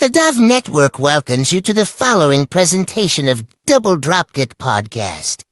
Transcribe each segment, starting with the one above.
The Dove Network welcomes you to the following presentation of Double Dropkick Podcast.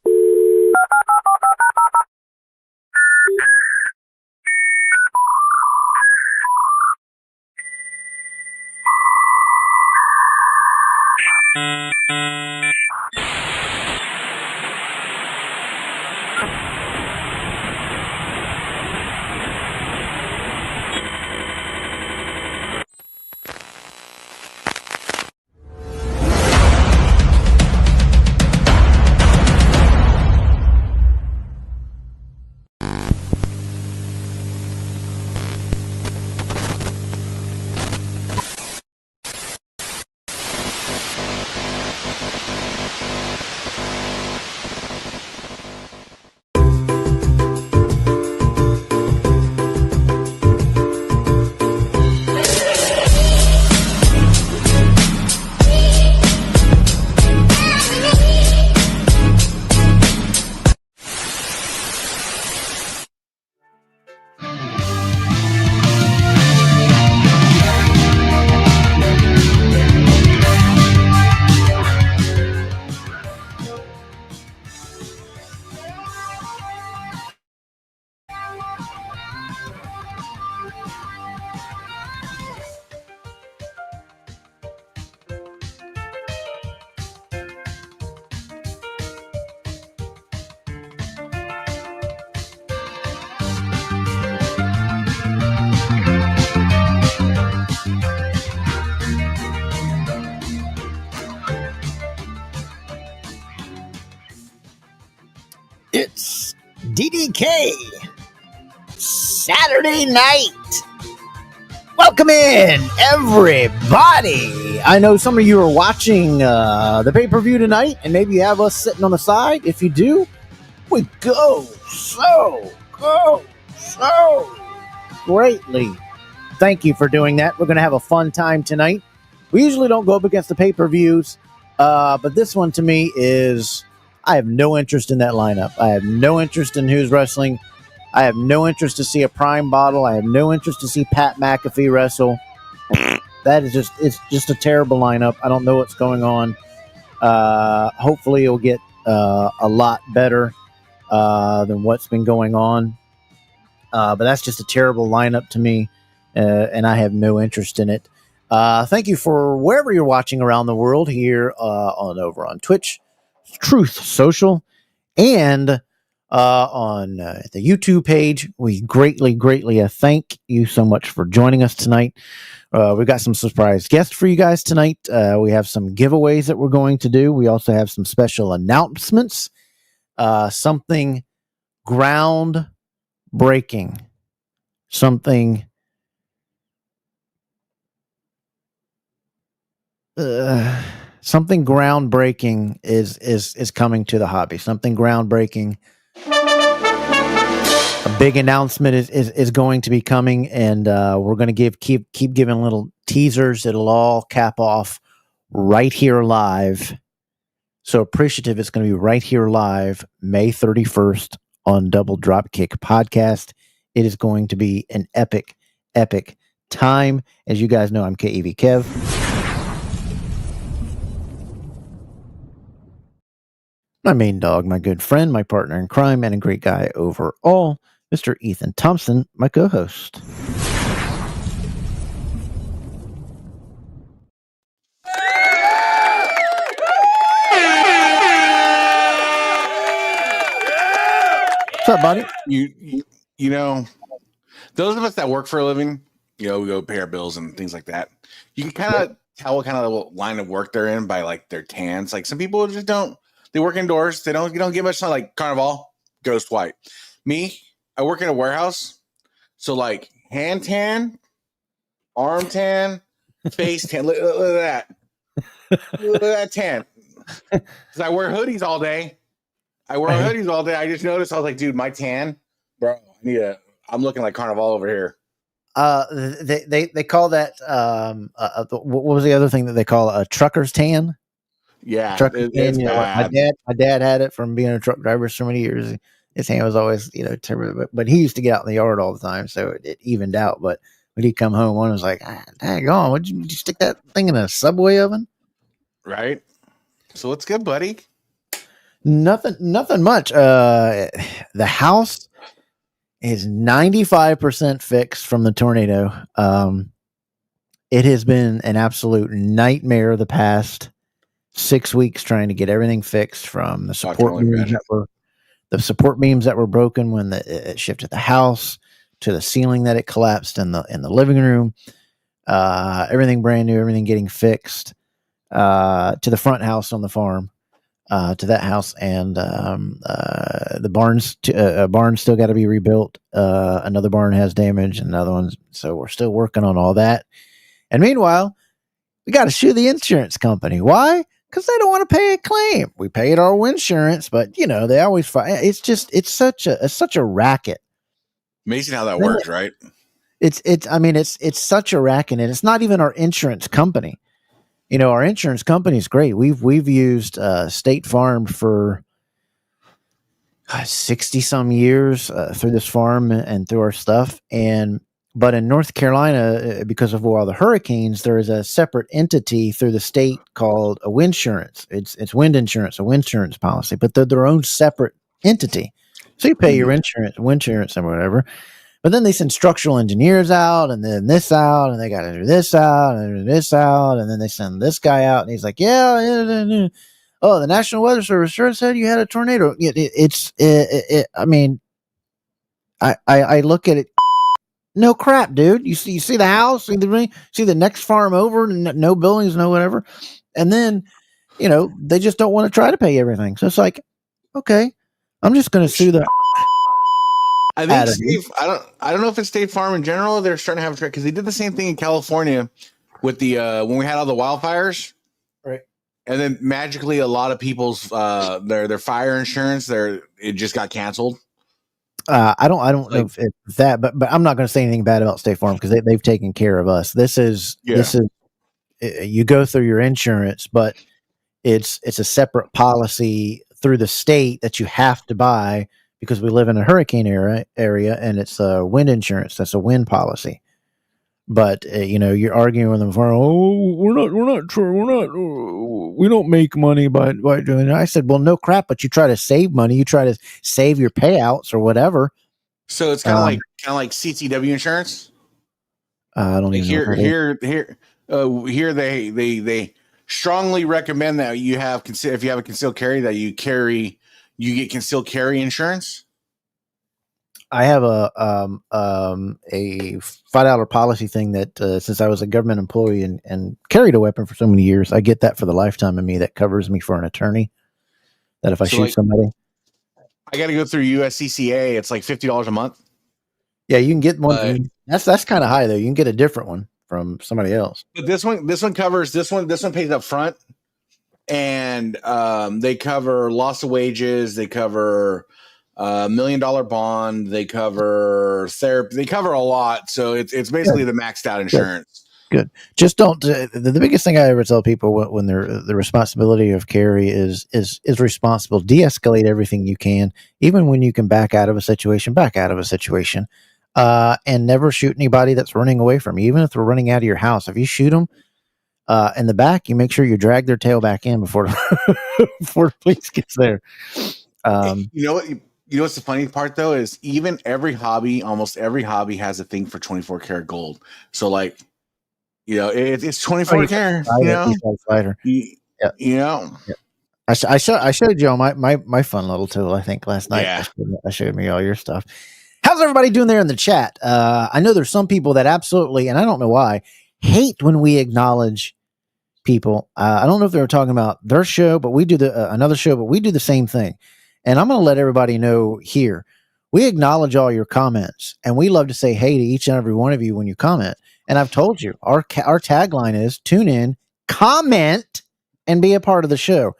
It's DDK Saturday night. Welcome in, everybody. I know some of you are watching the pay-per-view tonight, and maybe you have us sitting on the side. If you do, we go so greatly. Thank you for doing that. We're going to have a fun time tonight. We usually don't go up against the pay-per-views, but this one to me is... I have no interest in that lineup. I have no interest in who's wrestling. I have no interest to see a Prime bottle. I have no interest to see Pat McAfee wrestle. That is it's just a terrible lineup. I don't know what's going on. Hopefully it'll get a lot better than what's been going on. But that's just a terrible lineup to me, and I have no interest in it. Thank you for wherever you're watching around the world here over on Twitch, Truth Social, and on the YouTube page. We greatly thank you so much for joining us tonight. We've got some surprise guests for you guys tonight. We have some giveaways that we're going to do. We also have some special announcements. Something groundbreaking. Something groundbreaking is coming to the hobby. Something groundbreaking. A big announcement is going to be coming, and we're going to keep giving little teasers. It'll all cap off right here live. So appreciative. It's going to be right here live, May 31st on Double Dropkick Podcast. It is going to be an epic time. As you guys know, I'm KEV Kev. My main dog, my good friend, my partner in crime, and a great guy overall, Mr. Ethan Thompson, my co-host. What's up, buddy? You know, those of us that work for a living, we go pay our bills and things like that. You can kind of tell what kind of line of work they're in by like their tans. Like some people just don't. They work indoors. You don't get much sun, like Carnival, ghost white. Me, I work in a warehouse. So like hand tan, arm tan, face tan. Look at that. Look at that tan. Because I wear hoodies all day. I just noticed, I was like, dude, my tan, bro, I'm looking like Carnival over here. They call that, what was the other thing that they call a trucker's tan? Yeah, it's bad. My dad had it from being a truck driver so many years. His hand was always, terrible, but he used to get out in the yard all the time, so it evened out. But when he come home. One was like, dang on, did you stick that thing in a Subway oven? Right. So what's good, buddy? Nothing much. The house is 95% fixed from the tornado. It has been an absolute nightmare the past 6 weeks trying to get everything fixed, from the support beams that were broken when it shifted the house, to the ceiling that it collapsed in the living room. Everything brand new, everything getting fixed, to the front house on the farm, to that house, and the barns. A barn still got to be rebuilt. Another barn has damage, and another one. So we're still working on all that. And meanwhile, we got to sue the insurance company. Why? Because they don't want to pay a claim. We paid our insurance, but they always fight. It's such a racket. Amazing how that works, right? It's such a racket, and it's not even our insurance company. Our insurance company is great. We've used State Farm for 60 some years through this farm and through our stuff. But in North Carolina, because of all the hurricanes, there is a separate entity through the state called a windsurance. It's wind insurance, a windsurance policy, but they're their own separate entity. So you pay your insurance, wind insurance, and whatever. But then they send structural engineers out, and then this out, and they got to do this out, and this out, and then they send this guy out, and he's like, the National Weather Service sure said you had a tornado. I look at it. No crap, dude. You see the house, see the next farm over, no buildings, no whatever. And then, they just don't want to try to pay everything. So it's like, okay, I'm just going to sue the. I think I don't know if it's State Farm in general. They're starting to have a track, because they did the same thing in California with the when we had all the wildfires, right? And then magically, a lot of people's their fire insurance it just got canceled. I don't know if that, but I'm not going to say anything bad about State Farm, because they've taken care of us. This is you go through your insurance, but it's a separate policy through the state that you have to buy, because we live in a hurricane area, and it's a wind insurance. That's a wind policy. But you're arguing with them for, we don't make money by doing it. I said, well, no crap, but you try to save money, you try to save your payouts or whatever. So it's kind of like CCW insurance. I don't even know. Here they strongly recommend that you have if you have a concealed carry, that you get concealed carry insurance. I have a $5 policy thing that since I was a government employee and carried a weapon for so many years, I get that for the lifetime of me. That covers me for an attorney. That if I shoot somebody, I got to go through USCCA. It's like $50 a month. Yeah, you can get one. That's kind of high though. You can get a different one from somebody else. But this one covers this one pays up front, and they cover loss of wages. They cover $1 million bond. They cover therapy. They cover a lot. So it's basically the maxed out insurance. Good. Just don't. The biggest thing I ever tell people when the responsibility of carry is responsible. De-escalate everything you can, even when you can back out of a situation. And never shoot anybody that's running away from you. Even if they're running out of your house, if you shoot them in the back, you make sure you drag their tail back in before the police gets there. You know what's the funny part though is almost every hobby has a thing for 24 karat gold. So it's 24 karat. Fighter. Yeah. I showed you all my fun little tool. I think last night. Yeah. I showed me all your stuff. How's everybody doing there in the chat? I know there's some people that absolutely, and I don't know why, hate when we acknowledge people. I don't know if they were talking about their show, but we do another show, but we do the same thing. And I'm going to let everybody know here, we acknowledge all your comments, and we love to say hey to each and every one of you when you comment. And I've told you, our tagline is tune in, comment, and be a part of the show.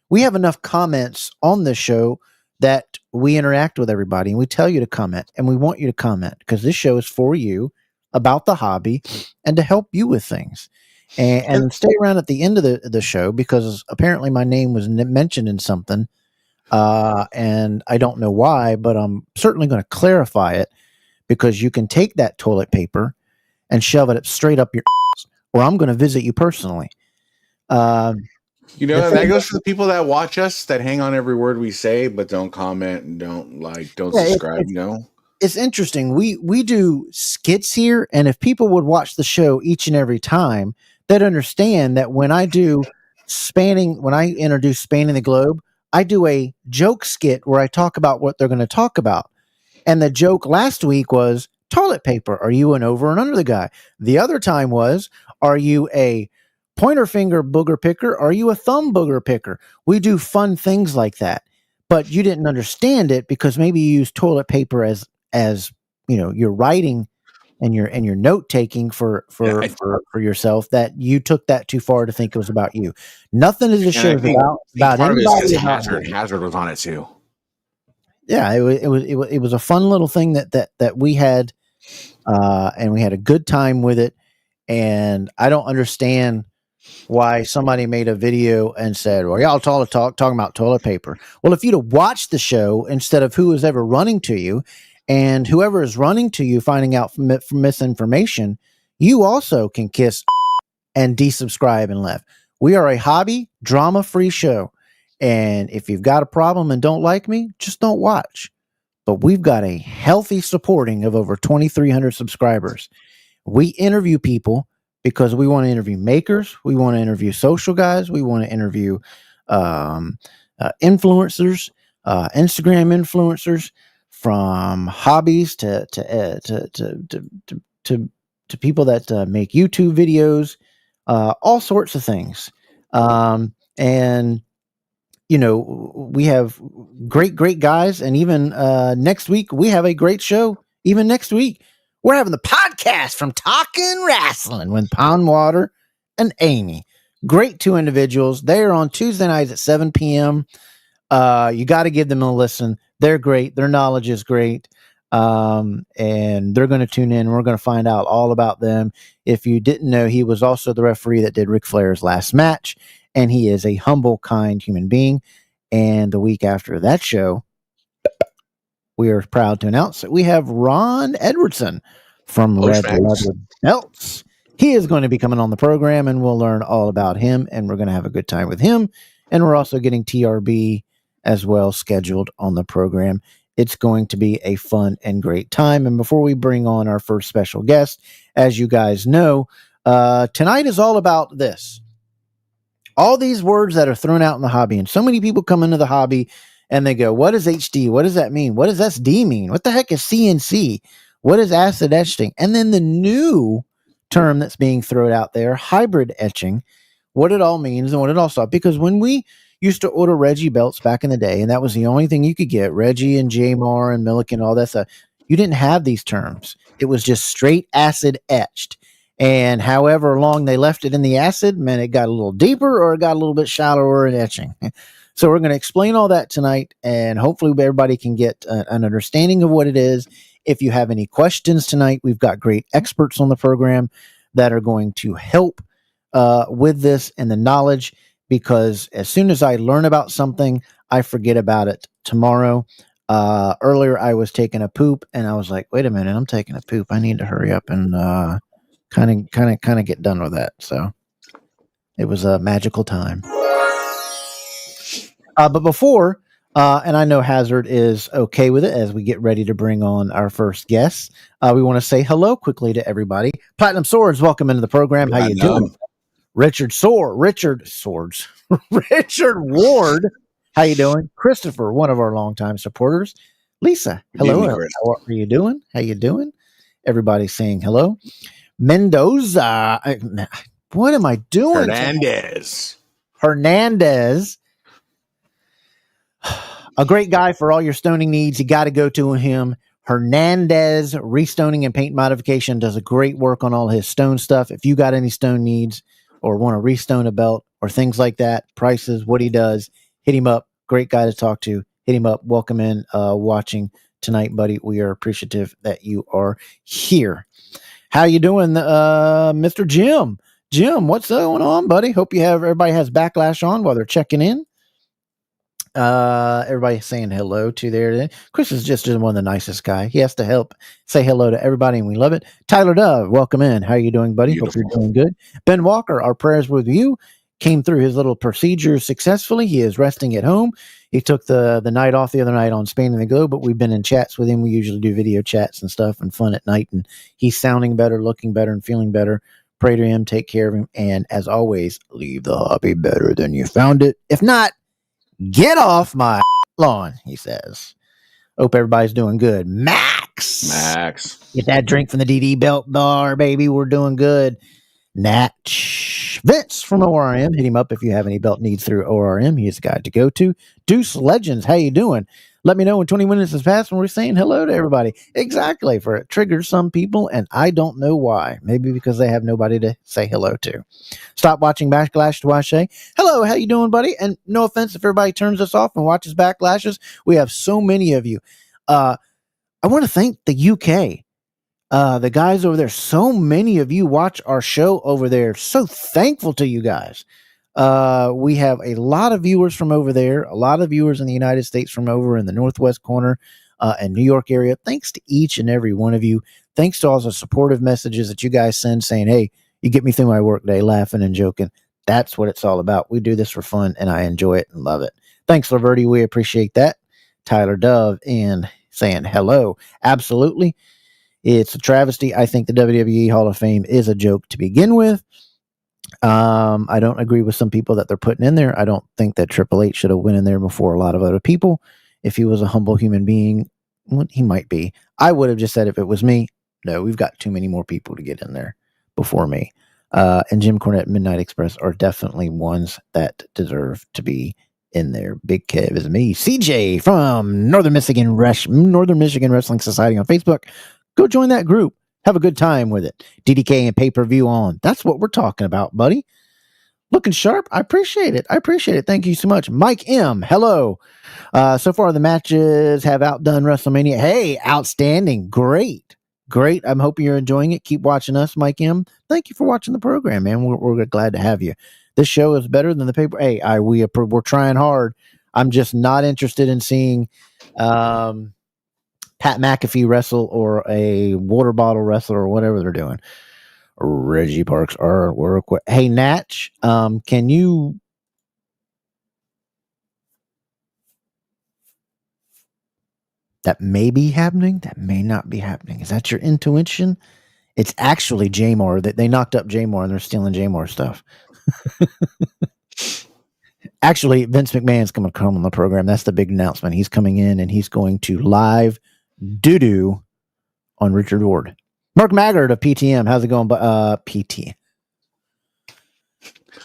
We have enough comments on this show that we interact with everybody, and we tell you to comment, and we want you to comment, because this show is for you, about the hobby, and to help you with things. And stay around at the end of the show, because apparently my name was mentioned in something. And I don't know why, but I'm certainly going to clarify it, because you can take that toilet paper and shove it straight up your ass, or I'm going to visit you personally. You know, that goes for the people that watch us, that hang on every word we say, but don't comment and don't like, don't subscribe. It's interesting. We do skits here, and if people would watch the show each and every time, they'd understand that when I introduce Spanning the Globe, I do a joke skit where I talk about what they're going to talk about. And the joke last week was toilet paper. Are you an over and under the guy? The other time was, are you a pointer finger booger picker? Are you a thumb booger picker? We do fun things like that. But you didn't understand it because maybe you use toilet paper as your writing and your note taking for yourself, that you took that too far to think it was about you. Nothing is a show about anybody. Hazard was on it too. Yeah, it was a fun little thing that we had, and we had a good time with it. And I don't understand why somebody made a video and said, well, y'all talking about toilet paper. Well, if you'd have watched the show instead of who was ever running to you, and whoever is running to you finding out from misinformation, you also can kiss and desubscribe and left. We are a hobby, drama-free show. And if you've got a problem and don't like me, just don't watch. But we've got a healthy supporting of over 2,300 subscribers. We interview people because we want to interview makers. We want to interview social guys. We want to interview influencers, Instagram influencers, from hobbies to people that make YouTube videos, all sorts of things. And we have great guys, and even next week we have a great show. Even next week we're having the podcast from Talking Wrestling with Pound Water and Amy. Great two individuals. They are on Tuesday nights at 7 p.m. You got to give them a listen. They're great. Their knowledge is great. And they're going to tune in. We're going to find out all about them. If you didn't know, he was also the referee that did Ric Flair's last match, and he is a humble, kind human being. And the week after that show, we are proud to announce that we have Ron Edwardson from Red Leather Belts. He is going to be coming on the program, and we'll learn all about him, and we're going to have a good time with him. And we're also getting TRB as well scheduled on the program. It's going to be a fun and great time. And before we bring on our first special guest, as you guys know, tonight is all about this. All these words that are thrown out in the hobby, and so many people come into the hobby and they go, what is HD? What does that mean? What does SD mean? What the heck is CNC? What is acid etching? And then the new term that's being thrown out there, hybrid etching, what it all means and what it all stopped. Because when we used to order Reggie belts back in the day, and that was the only thing you could get, Reggie and Jamar and Milliken, all that stuff, you didn't have these terms. It was just straight acid etched. And however long they left it in the acid, man, it got a little deeper or it got a little bit shallower in etching. So we're going to explain all that tonight, and hopefully everybody can get an understanding of what it is. If you have any questions tonight, we've got great experts on the program that are going to help with this and the knowledge, because as soon as I learn about something, I forget about it tomorrow. Earlier, I was taking a poop, and I was like, wait a minute, I'm taking a poop. I need to hurry up and kind of get done with that. So it was a magical time. But before, and I know Hazard is okay with it as we get ready to bring on our first guest, we want to say hello quickly to everybody. Platinum Swords, welcome into the program. How you doing? Richard Ward, how you doing? Christopher, one of our longtime supporters. Lisa, hello. How are you doing? How you doing? Everybody's saying hello. Mendoza, what am I doing? Hernandez. A great guy for all your stoning needs. You got to go to him. Hernandez Restoning and Paint Modification does a great work on all his stone stuff. If you got any stone needs or want to restone a belt or things like that, prices, what he does, hit him up. Great guy to talk to. Hit him up. Welcome in watching tonight, buddy. We are appreciative that you are here. How you doing, Mr. Jim? Jim, what's going on, buddy? Hope everybody has backlash on while they're checking in. Everybody saying hello to there. Chris is just one of the nicest guy. He has to help say hello to everybody, and we love it. Tyler Dove, welcome in. How you doing, buddy? Beautiful. Hope you're doing good. Ben Walker, our prayers with you. Came through his little procedure successfully. He is resting at home. He took the night off the other night on Spanning the Globe, but we've been in chats with him. We usually do video chats and stuff and fun at night, and he's sounding better, looking better, and feeling better. Pray to him, take care of him, and as always, leave the hobby better than you found it. If not, get off my lawn, he says. Hope everybody's doing good. Max. Get that drink from the DD Belt Bar, baby. We're doing good. Natch. Vince from ORM. Hit him up if you have any belt needs through ORM. He is the guy to go to. Deuce Legends. How you doing? Let me know when 20 minutes has passed when we're saying hello to everybody. Exactly. For it triggers some people, and I don't know why. Maybe because they have nobody to say hello to. Stop watching Backlash to watch say, hello, how you doing, buddy? And no offense if everybody turns us off and watches Backlashes. We have so many of you. I want to thank the UK. The guys over there, so many of you watch our show over there. So thankful to you guys. We have a lot of viewers from over there, a lot of viewers in the United States from over in the Northwest corner and New York area. Thanks to each and every one of you. Thanks to all the supportive messages that you guys send saying, hey, you get me through my workday laughing and joking. That's what it's all about. We do this for fun, and I enjoy it and love it. Thanks, Laverty. We appreciate that. Tyler Dove and saying hello. Absolutely. It's a travesty. I think the WWE Hall of Fame is a joke to begin with. I don't agree with some people that they're putting in there. I don't think that Triple H should have went in there before a lot of other people. If he was a humble human being, well, he might be. I would have just said if it was me, no, we've got too many more people to get in there before me. And Jim Cornette and Midnight Express are definitely ones that deserve to be in there. Big Kev is me. CJ from Northern Michigan Wrestling Society on Facebook. Go join that group. Have a good time with it. DDK and pay-per-view on. That's what we're talking about, buddy. Looking sharp. I appreciate it. Thank you so much. Mike M. Hello. So far, the matches have outdone WrestleMania. Hey, outstanding. Great. I'm hoping you're enjoying it. Keep watching us, Mike M. Thank you for watching the program, man. We're glad to have you. This show is better than the paper. Hey, we're trying hard. I'm just not interested in seeing Pat McAfee wrestle or a water bottle wrestler or whatever they're doing. Reggie Parks are hey Natch, can you that may be happening, that may not be happening. Is that your intuition? It's actually Jamar that they knocked up Jamar and they're stealing Jamar stuff. Actually, Vince McMahon's going to come on the program. That's the big announcement. He's coming in and he's going to live doo-doo on Richard Ward. Mark Maggard of PTM. How's it going? PT.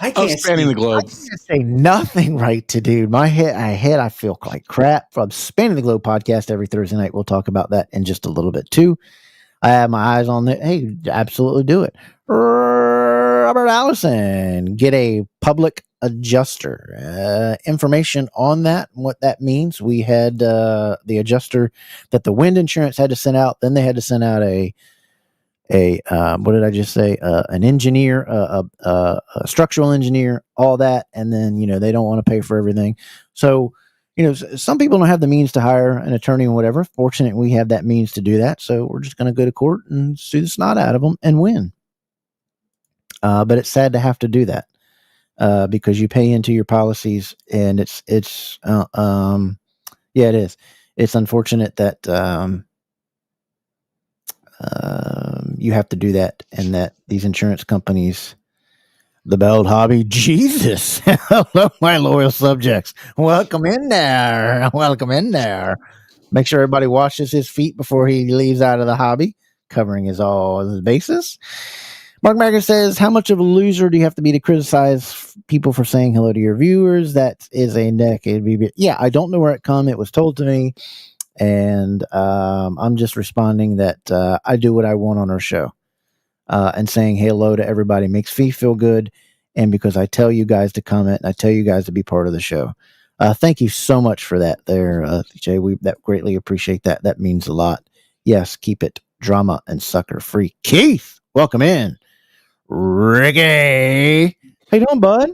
I can't spanning the globe. I can't say nothing right to do. My head, I feel like crap from Spanning the Globe podcast every Thursday night. We'll talk about that in just a little bit too. I have my eyes on it. Hey, absolutely do it. Robert Allison, get a public adjuster. Information on that, what that means. We had the adjuster that the wind insurance had to send out. Then they had to send out a what did I just say? An engineer, a structural engineer, all that. And then, they don't want to pay for everything. So, some people don't have the means to hire an attorney and whatever. Fortunately, we have that means to do that. So we're just going to go to court and sue the snot out of them and win. But it's sad to have to do that because you pay into your policies, and it is. It's unfortunate that you have to do that, and that these insurance companies, the belt hobby, Jesus, hello, my loyal subjects, welcome in there. Make sure everybody washes his feet before he leaves out of the hobby, covering his bases. Mark Magger says, how much of a loser do you have to be to criticize people for saying hello to your viewers? That is a decade. Yeah, I don't know where it come. It was told to me, and I'm just responding that I do what I want on our show. And saying hello to everybody makes me feel good, and because I tell you guys to comment and I tell you guys to be part of the show. Thank you so much for that there, Jay. We greatly appreciate that. That means a lot. Yes, keep it drama and sucker free. Keith, welcome in. Ricky, how you doing, bud?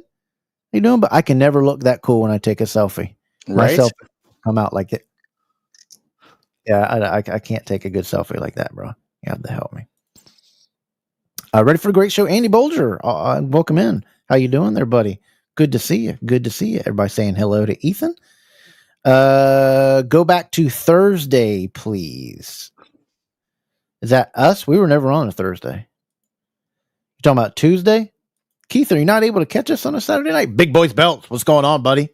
I can never look that cool when I take a selfie. Right? Myself come out like it. Yeah, I can't take a good selfie like that, bro. You have to help me. Ready for a great show, Andy Bolger. Welcome in. How you doing there, buddy? Good to see you. Good to see you. Everybody saying hello to Ethan. Go back to Thursday, please. Is that us? We were never on a Thursday. You talking about Tuesday? Keith, are you not able to catch us on a Saturday night? Big Boys Belts. What's going on, buddy?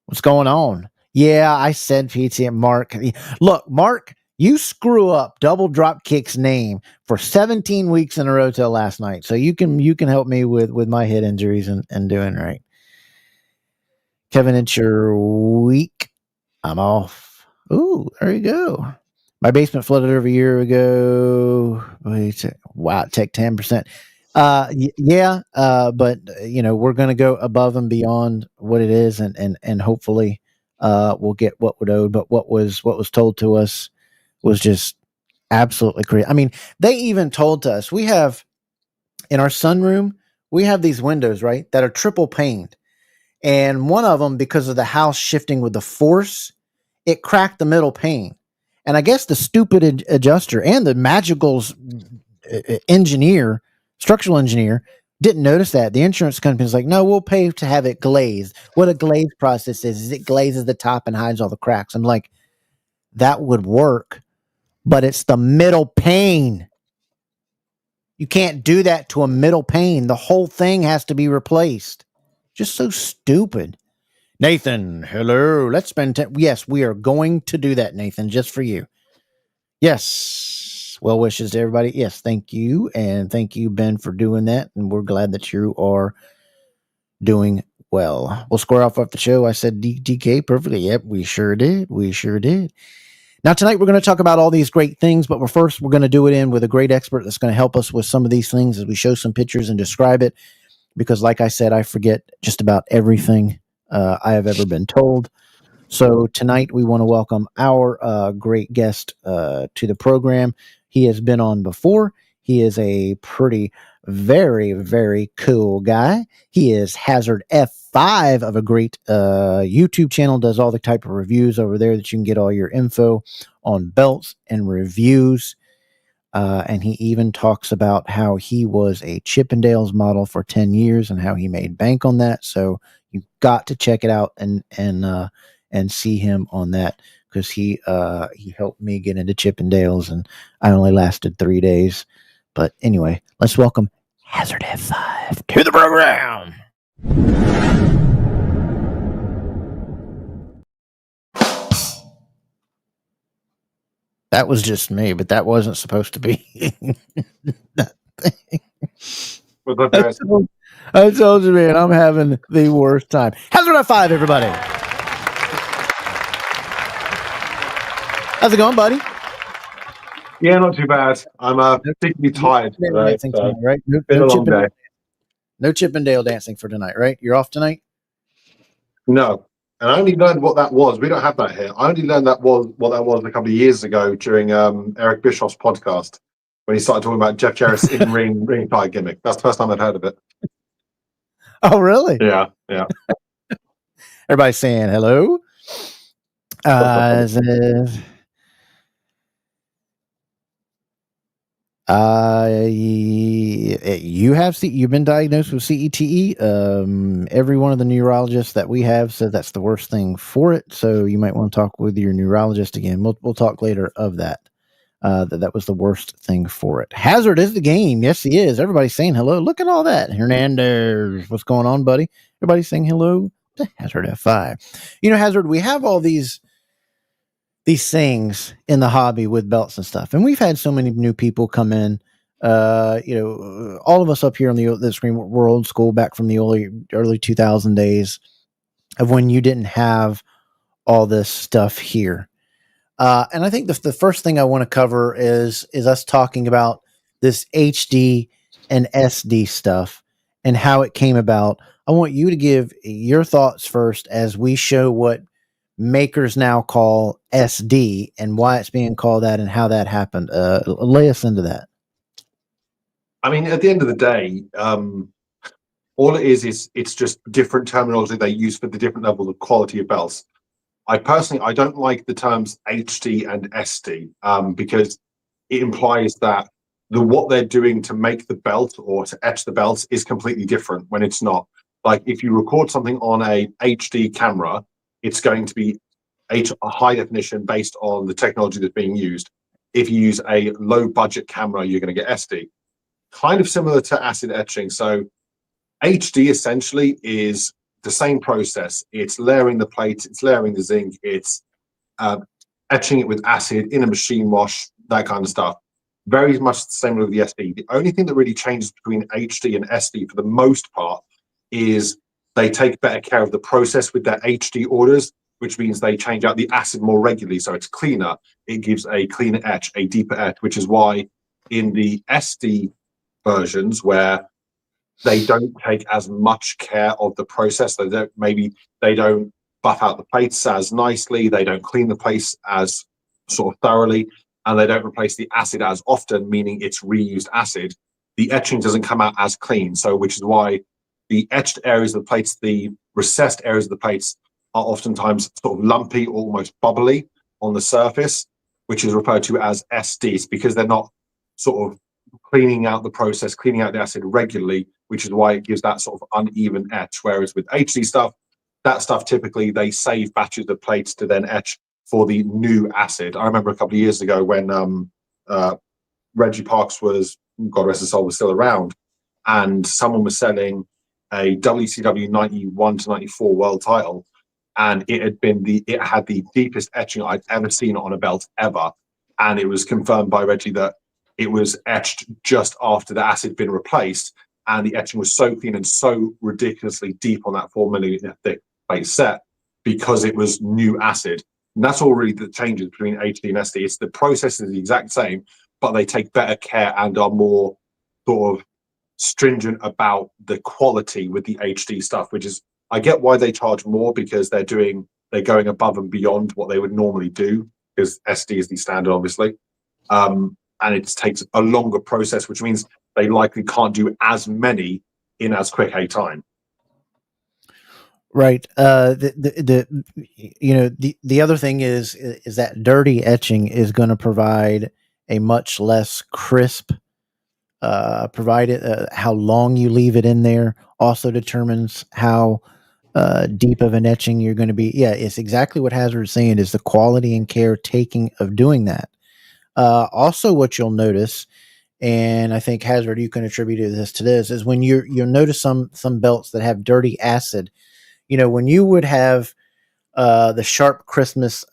What's going on? Yeah, I said PT and Mark. Look, Mark, you screw up Double Dropkick's name for 17 weeks in a row till last night. So you can help me with my head injuries and doing right. Kevin, it's your week. I'm off. Ooh, there you go. My basement flooded over a year ago. Wow, take 10%. Yeah, but we're going to go above and beyond what it is, and hopefully, we'll get what we're owed. But what was told to us was just absolutely crazy. I mean, they even told us we have in our sunroom we have these windows, right, that are triple paned, and one of them, because of the house shifting with the force, it cracked the middle pane. And I guess the stupid adjuster and the magical structural engineer, didn't notice that. The insurance company's like, no, we'll pay to have it glazed. What a glaze process is it glazes the top and hides all the cracks. I'm like, that would work, but it's the middle pane. You can't do that to a middle pane. The whole thing has to be replaced. Just so stupid. Nathan, hello. Let's spend time. Yes, we are going to do that, Nathan, just for you. Yes. Well wishes to everybody. Yes, thank you. And thank you, Ben, for doing that. And we're glad that you are doing well. We'll square off the show. I said DK perfectly. Yep, we sure did. We sure did. Now, tonight we're going to talk about all these great things, but we're going to do it with a great expert that's going to help us with some of these things as we show some pictures and describe it. Because like I said, I forget just about everything I have ever been told. So tonight we want to welcome our great guest to the program. He has been on before. He is a very, very cool guy. He is Hazard F5 of a great YouTube channel, does all the type of reviews over there that you can get all your info on belts and reviews. And he even talks about how he was a Chippendales model for 10 years and how he made bank on that. So you've got to check it out and see him on that, because he helped me get into Chippendales, and I only lasted 3 days. But anyway, let's welcome Hazard F5 to the program. That was just me, but that wasn't supposed to be. I told you, man, I'm having the worst time. Hazard F5, everybody. How's it going, buddy? Yeah, not too bad. I'm particularly tired today. Tonight, right? Been a long day. No Chippendale dancing for tonight, right? You're off tonight? No. And I only learned what that was. We don't have that here. I only learned what that was a couple of years ago during Eric Bischoff's podcast, when he started talking about Jeff Jarrett's in-ring ring tie gimmick. That's the first time I'd heard of it. Oh, really? Yeah. Everybody's saying hello. You've been diagnosed with CETE. Every one of the neurologists that we have said that's the worst thing for it. So you might want to talk with your neurologist again. We'll talk later of that. That was the worst thing for it. Hazard is the game. Yes, he is. Everybody's saying hello. Look at all that. Hernandez, what's going on, buddy? Everybody's saying hello to Hazard F5. Hazard, we have all these things in the hobby with belts and stuff, and we've had so many new people come in. All of us up here on the screen, we're old school, back from the early 2000 days of when you didn't have all this stuff here. And I think the first thing I want to cover is us talking about this HD and SD stuff and how it came about. I want you to give your thoughts first as we show what makers now call SD and why it's being called that and how that happened. Lay us into that. I mean, at the end of the day, all All it is it's just different terminology they use for the different levels of quality of belts. I don't like the terms HD and SD because it implies that what they're doing to make the belt or to etch the belt is completely different when it's not. Like if you record something on a HD camera, it's going to be a high definition based on the technology that's being used. If you use a low budget camera, you're going to get SD. Kind of similar to acid etching. So HD essentially is the same process. It's layering the plates, it's layering the zinc, it's etching it with acid in a machine wash, that kind of stuff. Very much the same with the SD. The only thing that really changes between HD and SD for the most part is they take better care of the process with their HD orders, which means they change out the acid more regularly, so it's cleaner. It gives a cleaner etch, a deeper etch, which is why in the SD versions where they don't take as much care of the process, they don't buff out the plates as nicely, they don't clean the plates as sort of thoroughly, and they don't replace the acid as often, meaning it's reused acid. The etching doesn't come out as clean, so which is why the etched areas of the plates, the recessed areas of the plates, are oftentimes sort of lumpy, almost bubbly on the surface, which is referred to as SDs, because they're not sort of cleaning out the process, cleaning out the acid regularly, which is why it gives that sort of uneven etch. Whereas with HD stuff, that stuff typically they save batches of plates to then etch for the new acid. I remember a couple of years ago when Reggie Parks was, God rest his soul, was still around, and someone was selling a WCW 91 to 94 world title, and it had the deepest etching I'd ever seen on a belt ever, and it was confirmed by Reggie that it was etched just after the acid had been replaced, and the etching was so clean and so ridiculously deep on that 4mm thick plate set because it was new acid. And that's all really the changes between HD and SD. It's the process is the exact same, but they take better care and are more sort of stringent about the quality with the HD stuff, which is, I get why they charge more, because they're going above and beyond what they would normally do, because SD is the standard, obviously. And it takes a longer process, which means they likely can't do as many in as quick a time. Right. The other thing is that dirty etching is going to provide a much less crisp. Provided how long you leave it in there also determines how deep of an etching you're going to be. Yeah, it's exactly what Hazard is saying, is the quality and care taking of doing that. Also, what you'll notice, and I think Hazard, you can attribute this to this, is when you'll notice some belts that have dirty acid. When you would have the sharp crispness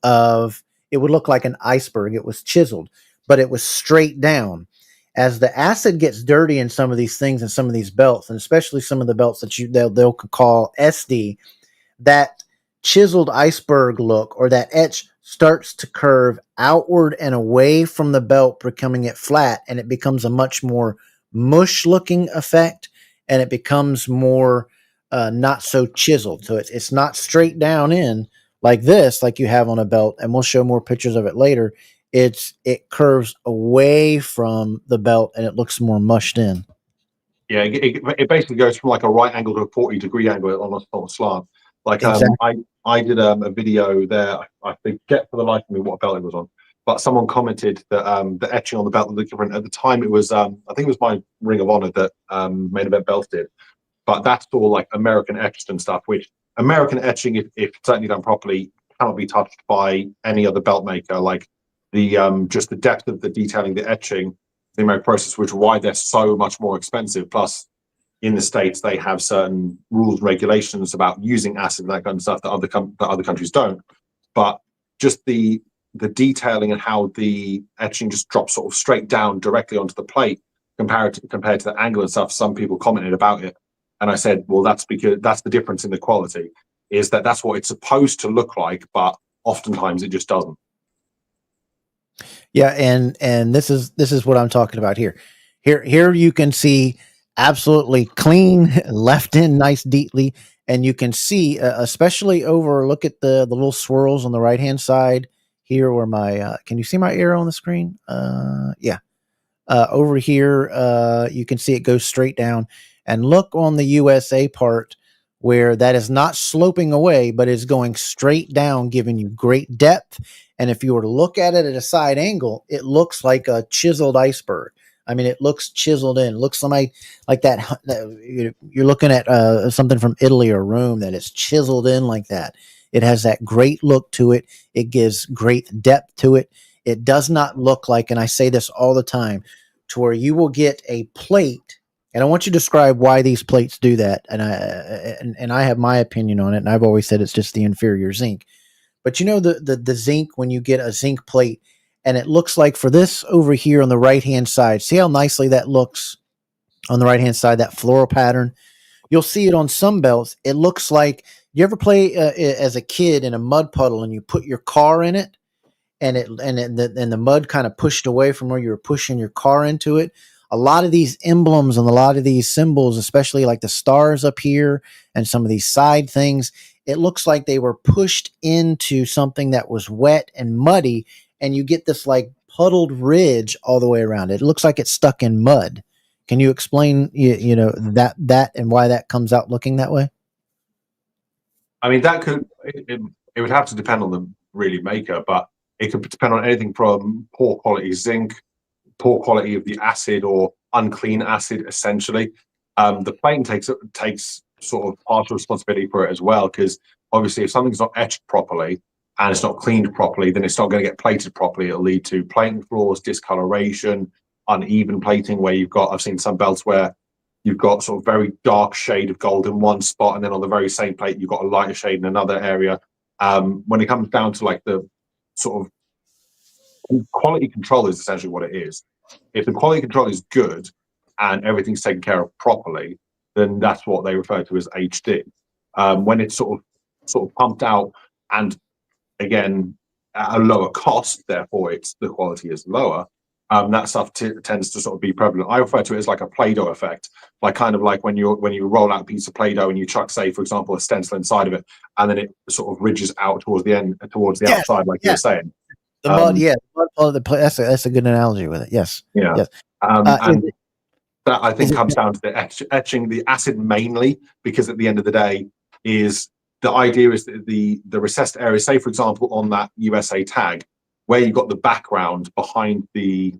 of, it would look like an iceberg. It was chiseled, but it was straight down. As the acid gets dirty in some of these things and some of these belts, and especially some of the belts that they'll call SD, that chiseled iceberg look or that etch starts to curve outward and away from the belt, becoming it flat, and it becomes a much more mush looking effect, and it becomes more not so chiseled. So it's not straight down in like this, like you have on a belt, and we'll show more pictures of it later. It curves away from the belt and it looks more mushed in. Yeah, it basically goes from like a right angle to a 40-degree angle on a slant. Like Exactly. I did a video there. I forget for the life of me what belt it was on, but someone commented that the etching on the belt looked different. At the time, it was I think it was my Ring of Honor that Main Event Belt did, but that's all like American etched and stuff. Which American etching, if certainly done properly, cannot be touched by any other belt maker. Like the just the depth of the detailing, the etching, the American process, which is why they're so much more expensive. Plus, in the States, they have certain rules and regulations about using acid and that kind of stuff that other countries don't. But just the detailing and how the etching just drops sort of straight down directly onto the plate compared to the angle and stuff. Some people commented about it, and I said, well, that's because that's the difference in the quality, is that's what it's supposed to look like, but oftentimes it just doesn't. Yeah, and this is what I'm talking about here. Here you can see absolutely clean, left in nice deeply, and you can see especially over. Look at the little swirls on the right hand side here, where my can you see my arrow on the screen? Yeah. Over here, you can see it goes straight down. And look on the USA part where that is not sloping away, but is going straight down, giving you great depth. And if you were to look at it at a side angle, it looks like a chiseled iceberg. I mean, it looks chiseled in. It looks like that. You're looking at something from Italy or Rome that is chiseled in like that. It has that great look to it. It gives great depth to it. It does not look like, and I say this all the time, to where you will get a plate. And I want you to describe why these plates do that. And I have my opinion on it. And I've always said it's just the inferior zinc. But you know, the zinc, when you get a zinc plate, and it looks like for this over here on the right-hand side, see how nicely that looks on the right-hand side, that floral pattern? You'll see it on some belts. It looks like, you ever play as a kid in a mud puddle and you put your car in it, and the mud kind of pushed away from where you were pushing your car into it? A lot of these emblems and a lot of these symbols, especially like the stars up here and some of these side things, it looks like they were pushed into something that was wet and muddy, and you get this like puddled ridge all the way around it. It looks like it's stuck in mud. Can you explain, you know, that and why that comes out looking that way? I mean, that could it would have to depend on the really maker, but it could depend on anything from poor quality zinc, poor quality of the acid, or unclean acid. Essentially, the plating takes sort of partial responsibility for it as well, because obviously, if something's not etched properly and it's not cleaned properly, then it's not going to get plated properly. It'll lead to plating flaws, discoloration, uneven plating. Where I've seen some belts where you've got sort of very dark shade of gold in one spot, and then on the very same plate, you've got a lighter shade in another area. When it comes down to like the sort of quality control is essentially what it is. If the quality control is good and everything's taken care of properly, then that's what they refer to as HD. When it's sort of pumped out, and again at a lower cost, therefore the quality is lower. That stuff tends to sort of be prevalent. I refer to it as like a Play-Doh effect, like kind of like when you roll out a piece of Play-Doh and you chuck, say, for example, a stencil inside of it, and then it sort of ridges out towards the end, towards the outside, like you were saying. The mud, yeah, the mud, that's a good analogy with it. Yes, yeah, yes. And that I think comes down to the etching, the acid mainly, because at the end of the day, is the idea is that the recessed area, say for example on that USA tag, where you've got the background behind the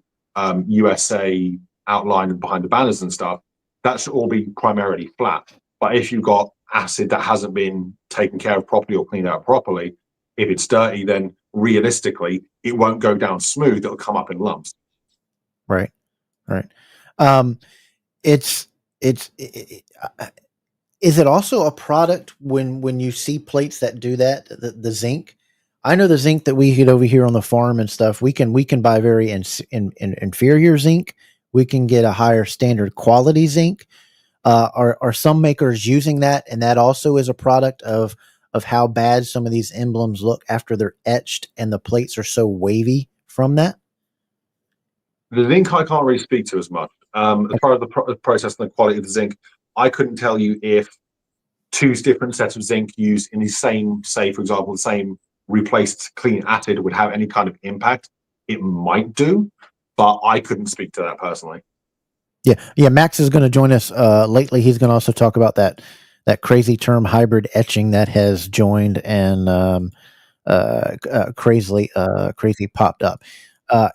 USA outline and behind the banners and stuff, that should all be primarily flat. But if you've got acid that hasn't been taken care of properly or cleaned out properly, if it's dirty, then realistically it won't go down smooth. It'll come up in lumps. Right. Is it also a product when you see plates that do that, the zinc? I know the zinc that we get over here on the farm and stuff, we can buy very inferior zinc. We can get a higher standard quality zinc. Are some makers using that, and that also is a product of how bad some of these emblems look after they're etched and the plates are so wavy from that? The zinc I can't really speak to as much. As far as the process and the quality of the zinc, I couldn't tell you if two different sets of zinc used in the same, say for example, the same replaced clean acid would have any kind of impact. It might do, but I couldn't speak to that personally. Yeah. Max is going to join us lately. He's going to also talk about that crazy term hybrid etching that has joined and crazy popped up.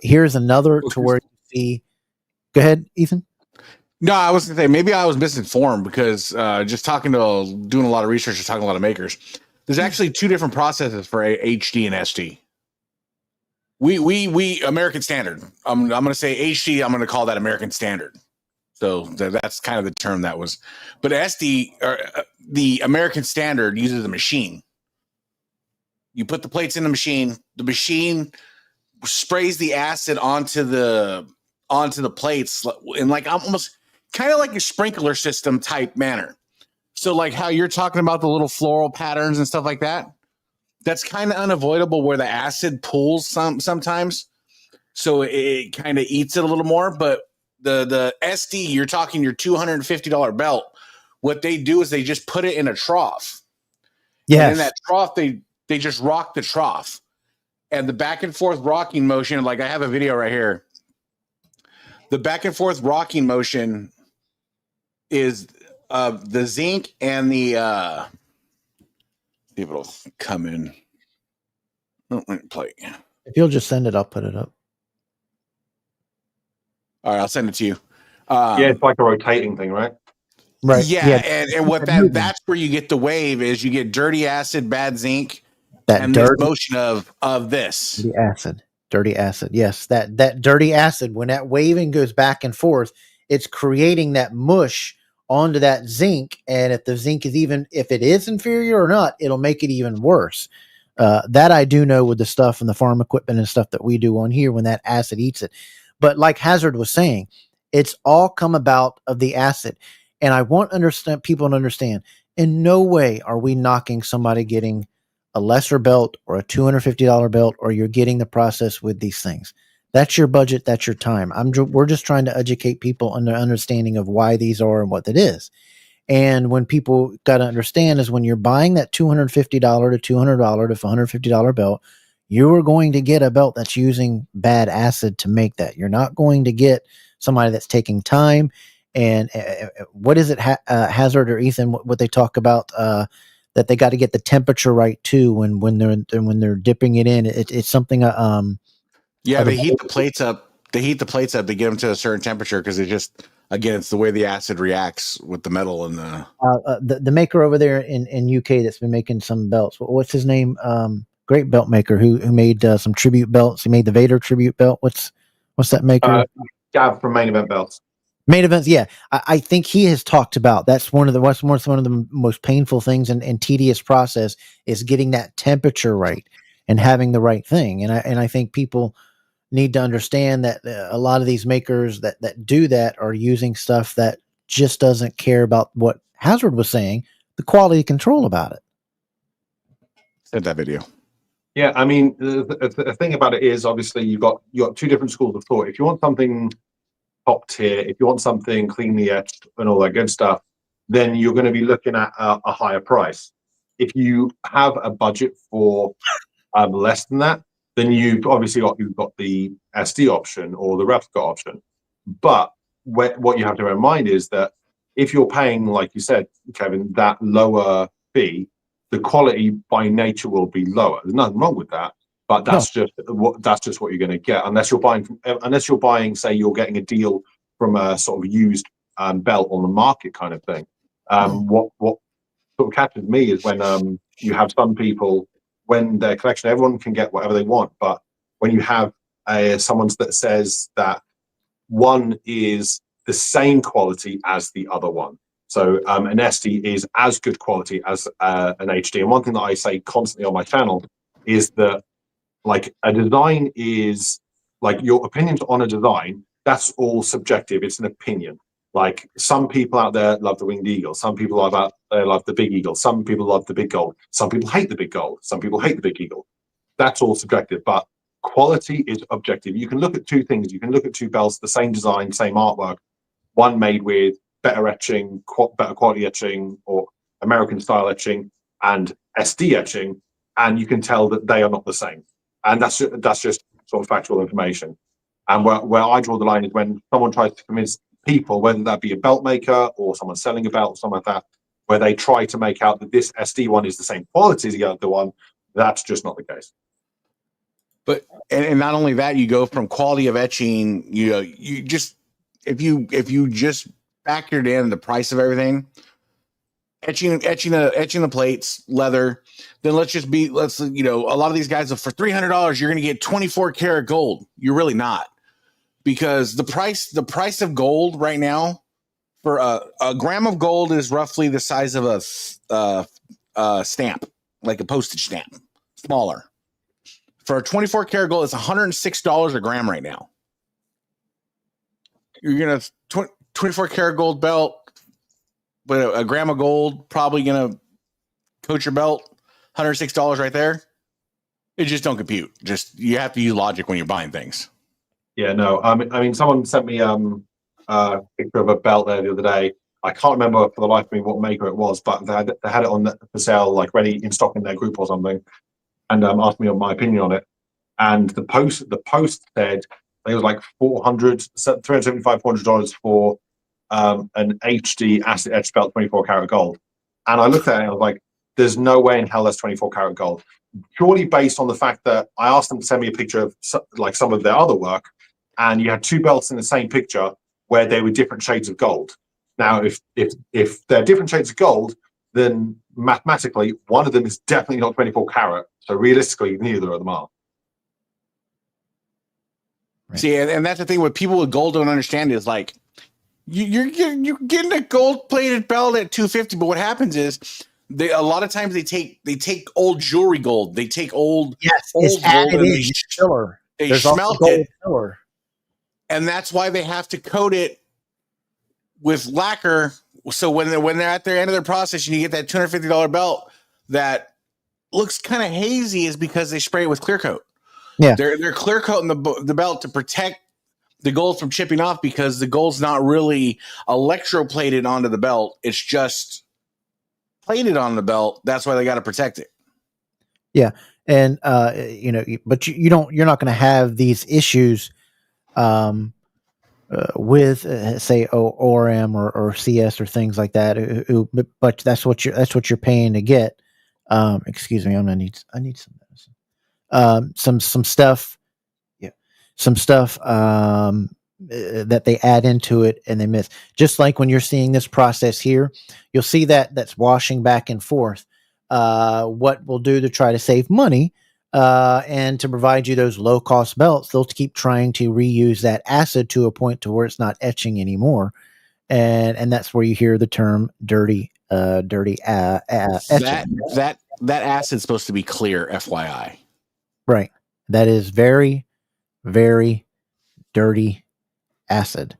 Here's another to where you see. Go ahead, Ethan. No, I was going to say maybe I was misinformed because just doing a lot of research and talking to a lot of makers. There's actually two different processes for HD and SD. We American Standard. I'm going to say HD. I'm going to call that American Standard. So that's kind of the term that was. But SD, the American Standard, uses a machine. You put the plates in the machine. The machine sprays the acid onto the plates in like almost kind of like a sprinkler system type manner. So like how you're talking about the little floral patterns and stuff like that, that's kind of unavoidable where the acid pulls sometimes. So it kind of eats it a little more. But the SD, you're talking your $250 belt. What they do is they just put it in a trough. Yes. And in that trough, they just rock the trough. And the back and forth rocking motion, like I have a video right here. the back and forth rocking motion is the zinc and the people will come in. Oh, let me play. If you'll just send it, I'll put it up. All right, I'll send it to you. Yeah, it's like a rotating thing, right? Right. Yeah, and what that's where you get the wave is you get dirty acid, bad zinc, and this motion of this. Dirty acid. Yes, that dirty acid, when that waving goes back and forth, it's creating that mush onto that zinc. And if the zinc is if it is inferior or not, it'll make it even worse. That I do know with the stuff and the farm equipment and stuff that we do on here when that acid eats it. But like Hazard was saying, it's all come about of the acid. And I want people to understand, in no way are we knocking somebody getting a lesser belt or a $250 belt, or you're getting the process with these things. That's your budget. That's your time. We're just trying to educate people on the understanding of why these are and what it is. And when people got to understand is when you're buying that $250 to $200 to $150 belt, you are going to get a belt that's using bad acid to make that. You're not going to get somebody that's taking time. And what is it, Hazard or Ethan, what they talk about, that they got to get the temperature right too when they're dipping it in. It's something. They heat the plates up. They heat the plates up to get them to a certain temperature because it's the way the acid reacts with the metal and the maker over there in UK that's been making some belts. What's his name? Great belt maker who made some tribute belts. He made the Vader tribute belt. What's that maker? Gav from Main Event Belts. Main Events, yeah. I think he has talked about that's one of the most painful things and tedious process is getting that temperature right and having the right thing. And I think people need to understand that a lot of these makers that do that are using stuff that just doesn't care about what Hazard was saying, the quality control about it. Send that video. Yeah, I mean, the thing about it is obviously you got two different schools of thought. If you want something top tier, if you want something cleanly etched and all that good stuff, then you're going to be looking at a higher price. If you have a budget for less than that, then you've obviously got the SD option or the replica option. But what you have to bear in mind is that if you're paying, like you said, Kevin, that lower fee, the quality by nature will be lower. There's nothing wrong with that. But that's just what you're going to get, unless you're buying, say, you're getting a deal from a sort of used belt on the market kind of thing. What sort of catches me is when you have some people, when their collection, everyone can get whatever they want, but when you have someone that says that one is the same quality as the other one. So an SD is as good quality as an HD. And one thing that I say constantly on my channel is that, like, a design is like your opinions on a design. That's all subjective. It's an opinion. Like, some people out there love the winged eagle. Some people out there love the big eagle. Some people love the big gold. Some people hate the big gold. Some people hate the big eagle. That's all subjective. But quality is objective. You can look at two things. You can look at two belts, the same design, same artwork, one made with better etching, better quality etching, or American style etching, and SD etching, and you can tell that they are not the same. And that's just sort of factual information. And where I draw the line is when someone tries to convince people, whether that be a belt maker or someone selling a belt or something like that, where they try to make out that this SD one is the same quality as the other one. That's just not the case. But and not only that, you go from quality of etching. You just if you just factored in the price of everything, etching the plates, leather. Then let's a lot of these guys, for $300 you're going to get 24 karat gold. You're really not, because the price of gold right now for a gram of gold is roughly the size of a stamp, like a postage stamp, smaller. For a 24 karat gold, it's $106 a gram right now. You're gonna 24 karat gold belt, but a gram of gold probably gonna coat your belt. $106 right there. It just don't compute. Just, you have to use logic when you're buying things. Yeah, no. I mean, someone sent me a picture of a belt there the other day. I can't remember for the life of me what maker it was, but they had it on for sale, like ready in stock in their group or something, and asked me on my opinion on it. And the post said I think it was like $375, $400 for an HD acid etched belt, 24 karat gold. And I looked at it and I was like, there's no way in hell that's 24 karat gold. Purely based on the fact that I asked them to send me a picture of like some of their other work, and you had two belts in the same picture where they were different shades of gold. Now, if they're different shades of gold, then mathematically one of them is definitely not 24 karat. So realistically, neither of them are. Right. See, and that's the thing. What people with gold don't understand is like you're getting a gold plated belt at $250, but what happens is a lot of times they take old jewelry gold, they take old it's gold and they smelt it, and that's why they have to coat it with lacquer. So when they're at their end of their process and you get that $250 belt that looks kind of hazy, is because they spray it with clear coat. Yeah, they're clear coating the belt to protect the gold from chipping off, because the gold's not really electroplated onto the belt. It's just plated on the belt. That's why they got to protect it. Yeah. And, but you're not going to have these issues, with say ORM or CS or things like that. But that's what you're paying to get. Excuse me. I need some medicine. Some stuff. Yeah. Some stuff, that they add into it and they miss. Just like when you're seeing this process here, you'll see that's washing back and forth. What we'll do to try to save money, and to provide you those low cost belts, they'll keep trying to reuse that acid to a point to where it's not etching anymore. And that's where you hear the term dirty etching. That acid's supposed to be clear, FYI. Right. That is very, very dirty acid.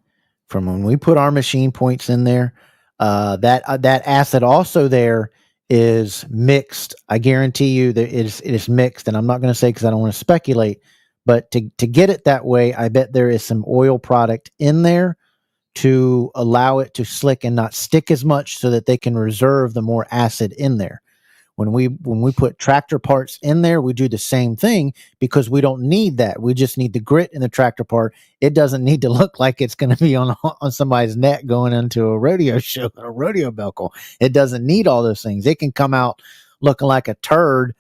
From when we put our machine points in there, that acid also there is mixed. I guarantee you that it is mixed, and I'm not going to say because I don't want to speculate, but to get it that way, I bet there is some oil product in there to allow it to slick and not stick as much, so that they can reserve the more acid in there. When we put tractor parts in there, we do the same thing, because we don't need that. We just need the grit in the tractor part. It doesn't need to look like it's going to be on somebody's neck going into a rodeo show, a rodeo buckle. It doesn't need all those things. It can come out looking like a turd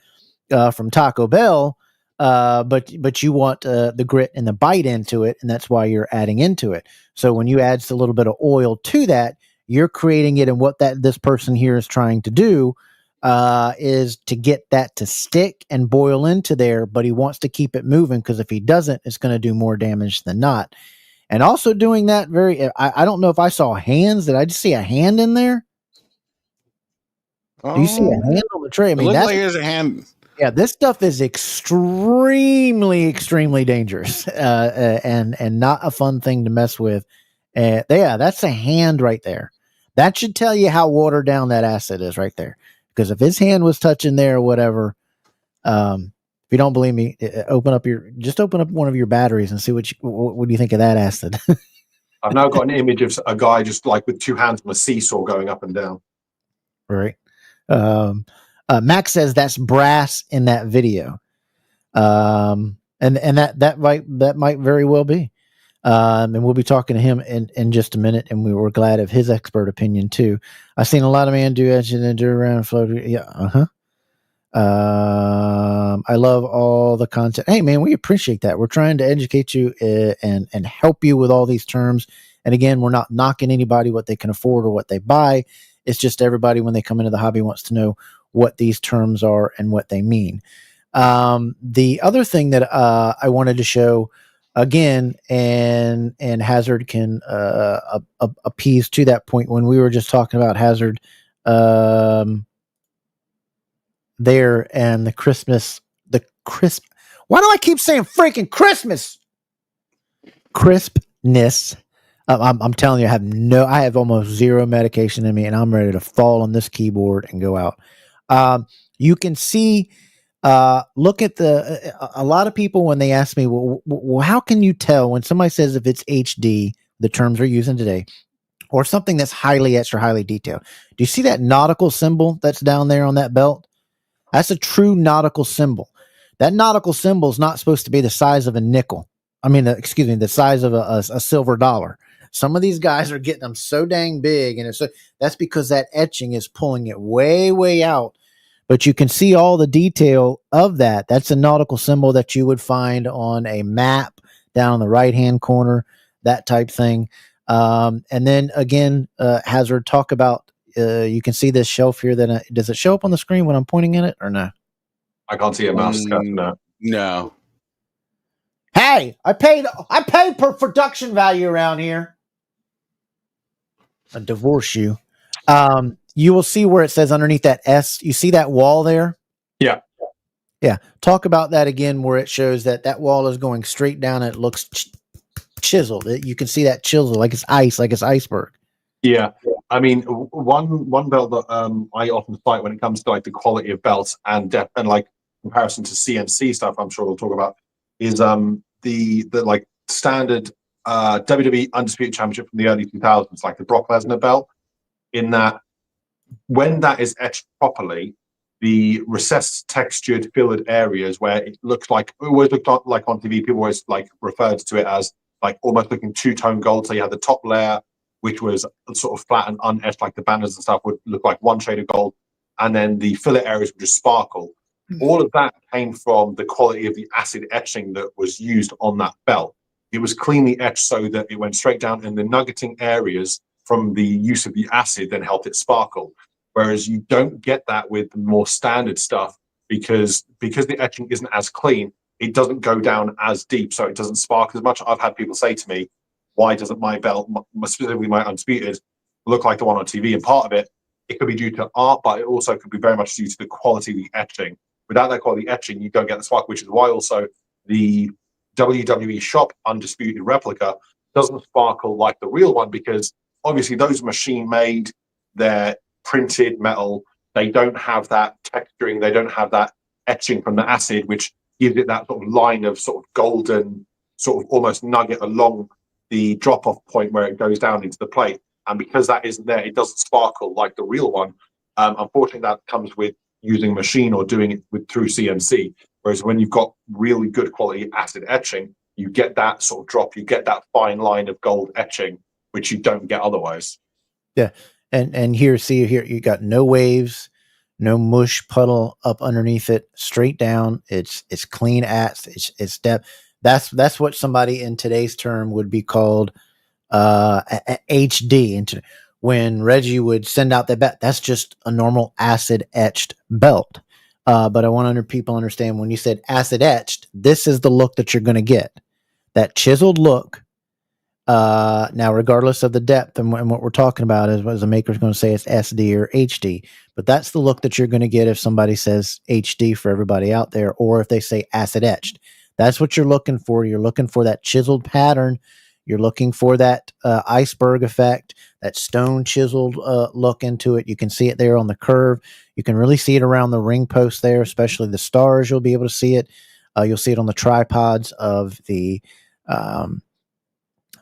from Taco Bell, but you want the grit and the bite into it, and that's why you're adding into it. So when you add a little bit of oil to that, you're creating it, and what this person here is trying to do is to get that to stick and boil into there, but he wants to keep it moving, because if he doesn't, it's going to do more damage than not. And also doing that I don't know if I saw hands. Did I just see a hand in there? Do you see a hand on the tray? I mean, it looks like there's a hand. Yeah, this stuff is extremely, extremely dangerous, and not a fun thing to mess with. That's a hand right there. That should tell you how watered down that acid is right there. Because if his hand was touching there or whatever, if you don't believe me, open up one of your batteries and see what do you think of that acid. I've now got an image of a guy just like with two hands on a seesaw going up and down. Right. Max says that's brass in that video, and that might very well be. And we'll be talking to him in just a minute, and we were glad of his expert opinion too. I've seen a lot of men do etching and do around floating. Yeah. I love all the content. Hey man, we appreciate that. We're trying to educate you and help you with all these terms. And again, we're not knocking anybody what they can afford or what they buy. It's just everybody, when they come into the hobby, wants to know what these terms are and what they mean. The other thing that I wanted to show again, and Hazard can appease to that point, when we were just talking about Hazard there, and the Christmas, why do I keep saying freaking Christmas? Crispness. I'm telling you, I have almost zero medication in me, and I'm ready to fall on this keyboard and go out. You can see, look at a lot of people, when they ask me, well, how can you tell when somebody says if it's HD, the terms we're using today, or something that's highly etched or highly detailed? Do you see that nautical symbol that's down there on that belt? That's a true nautical symbol. That nautical symbol is not supposed to be the size of a nickel. I mean, excuse me, the size of a silver dollar. Some of these guys are getting them so dang big, and that's because that etching is pulling it way, way out. But you can see all the detail of that. That's a nautical symbol that you would find on a map down in the right-hand corner, that type thing. And then again, Hazard, talk about, you can see this shelf here. Does it show up on the screen when I'm pointing at it or no? I can't see a mouse cursor now. No. Hey, I paid per production value around here. I divorce you. You will see where it says underneath that S. You see that wall there? Yeah. Yeah. Talk about that again, where it shows that wall is going straight down and it looks chiseled. You can see that chisel like it's ice, like it's iceberg. Yeah. I mean, one belt that I often cite when it comes to like the quality of belts and depth and like comparison to CNC stuff, I'm sure we'll talk about, is the like standard WWE Undisputed Championship from the early 2000s, like the Brock Lesnar belt, in that when that is etched properly, the recessed, textured, filled areas where it looks like, it always looked like on TV, people always like referred to it as like almost looking two-tone gold. So you had the top layer, which was sort of flat and unetched, like the banners and stuff would look like one shade of gold, and then the fillet areas would just sparkle. All of that came from the quality of the acid etching that was used on that belt. It was cleanly etched so that it went straight down, and the nuggeting areas from the use of the acid then helped it sparkle. Whereas you don't get that with more standard stuff because the etching isn't as clean, it doesn't go down as deep, so it doesn't spark as much. I've had people say to me, why doesn't my belt, specifically my Undisputed, look like the one on TV? And part of it could be due to art, but it also could be very much due to the quality of the etching. Without that quality etching, you don't get the spark, which is why also the WWE shop Undisputed replica doesn't sparkle like the real one, because obviously those are machine made, they're printed metal, they don't have that texturing, they don't have that etching from the acid, which gives it that sort of line of sort of golden, sort of almost nugget along the drop-off point where it goes down into the plate. And because that isn't there, it doesn't sparkle like the real one. Unfortunately, that comes with using machine or doing it through CNC. Whereas when you've got really good quality acid etching, you get that sort of drop, you get that fine line of gold etching, which you don't get otherwise. Yeah. And here, see here, you got no waves, no mush puddle up underneath it, straight down. It's clean it's depth. That's what somebody in today's term would be called HD. And when Reggie would send out that belt, that's just a normal acid etched belt. But I want people to understand, when you said acid etched, this is the look that you're going to get. That chiseled look. Now, regardless of the depth and what we're talking about, is the maker's going to say it's SD or HD. But that's the look that you're going to get if somebody says HD for everybody out there, or if they say acid etched. That's what you're looking for. You're looking for that chiseled pattern. You're looking for that iceberg effect, that stone chiseled look into it. You can see it there on the curve. You can really see it around the ring post there, especially the stars. You'll be able to see it. You'll see it on the tripods of the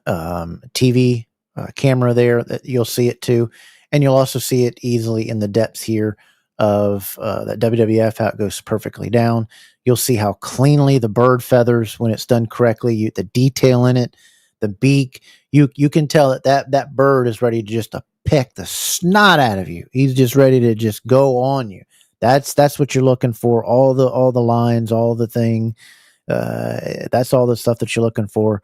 TV camera there. That you'll see it too. And you'll also see it easily in the depths here of that WWF, how it goes perfectly down. You'll see how cleanly the bird feathers, when it's done correctly, the detail in it, the beak, you can tell that bird is ready to pick the snot out of you. He's just ready to just go on you. That's what you're looking for. All the lines, all the thing. That's all the stuff that you're looking for.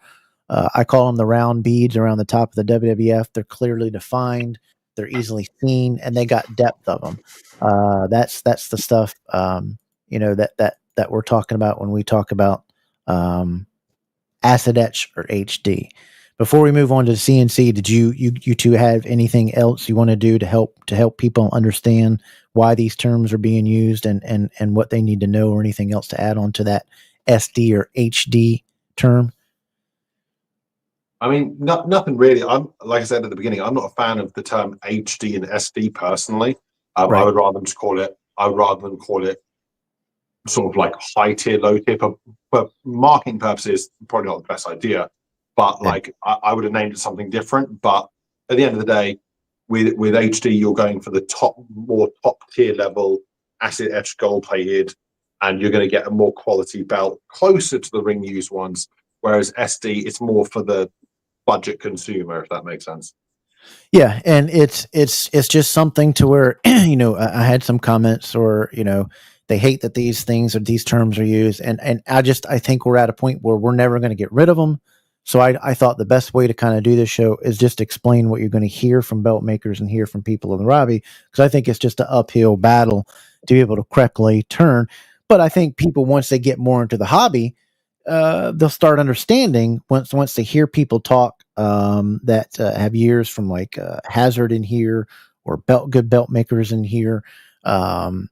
I call them the round beads around the top of the WWF. They're clearly defined. They're easily seen, and they got depth of them. That's the stuff that we're talking about when we talk about acid etch or HD. Before we move on to the CNC, did you two have anything else you want to do to help people understand why these terms are being used and what they need to know, or anything else to add on to that SD or HD term? I mean, nothing really. I'm, like I said at the beginning, I'm not a fan of the term HD and SD personally. Right. I would rather them call it sort of like high tier, low tier. For marketing purposes, probably not the best idea. But like, I would have named it something different. But at the end of the day, with HD, you're going for the more top tier level, acid etched, gold plated, and you're going to get a more quality belt closer to the ring used ones. whereas SD, it's more for the budget consumer, if that makes sense. Yeah, and it's just something to where I had some comments, or they hate that these things or these terms are used, and I think we're at a point where we're never going to get rid of them. So I thought the best way to kind of do this show is just explain what you're going to hear from belt makers and hear from people in the hobby, because I think it's just an uphill battle to be able to correctly turn. But I think people, once they get more into the hobby, they'll start understanding once they hear people talk that have years from like Hazard in here, or good belt makers in here. Even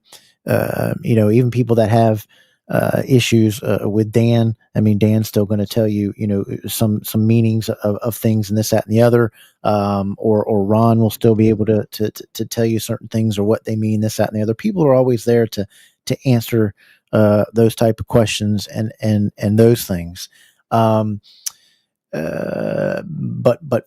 people that have issues with Dan. I mean, Dan's still going to tell you, some meanings of things and this, that, and the other. Or Ron will still be able to tell you certain things or what they mean, this, that, and the other. People are always there to answer those type of questions and those things. But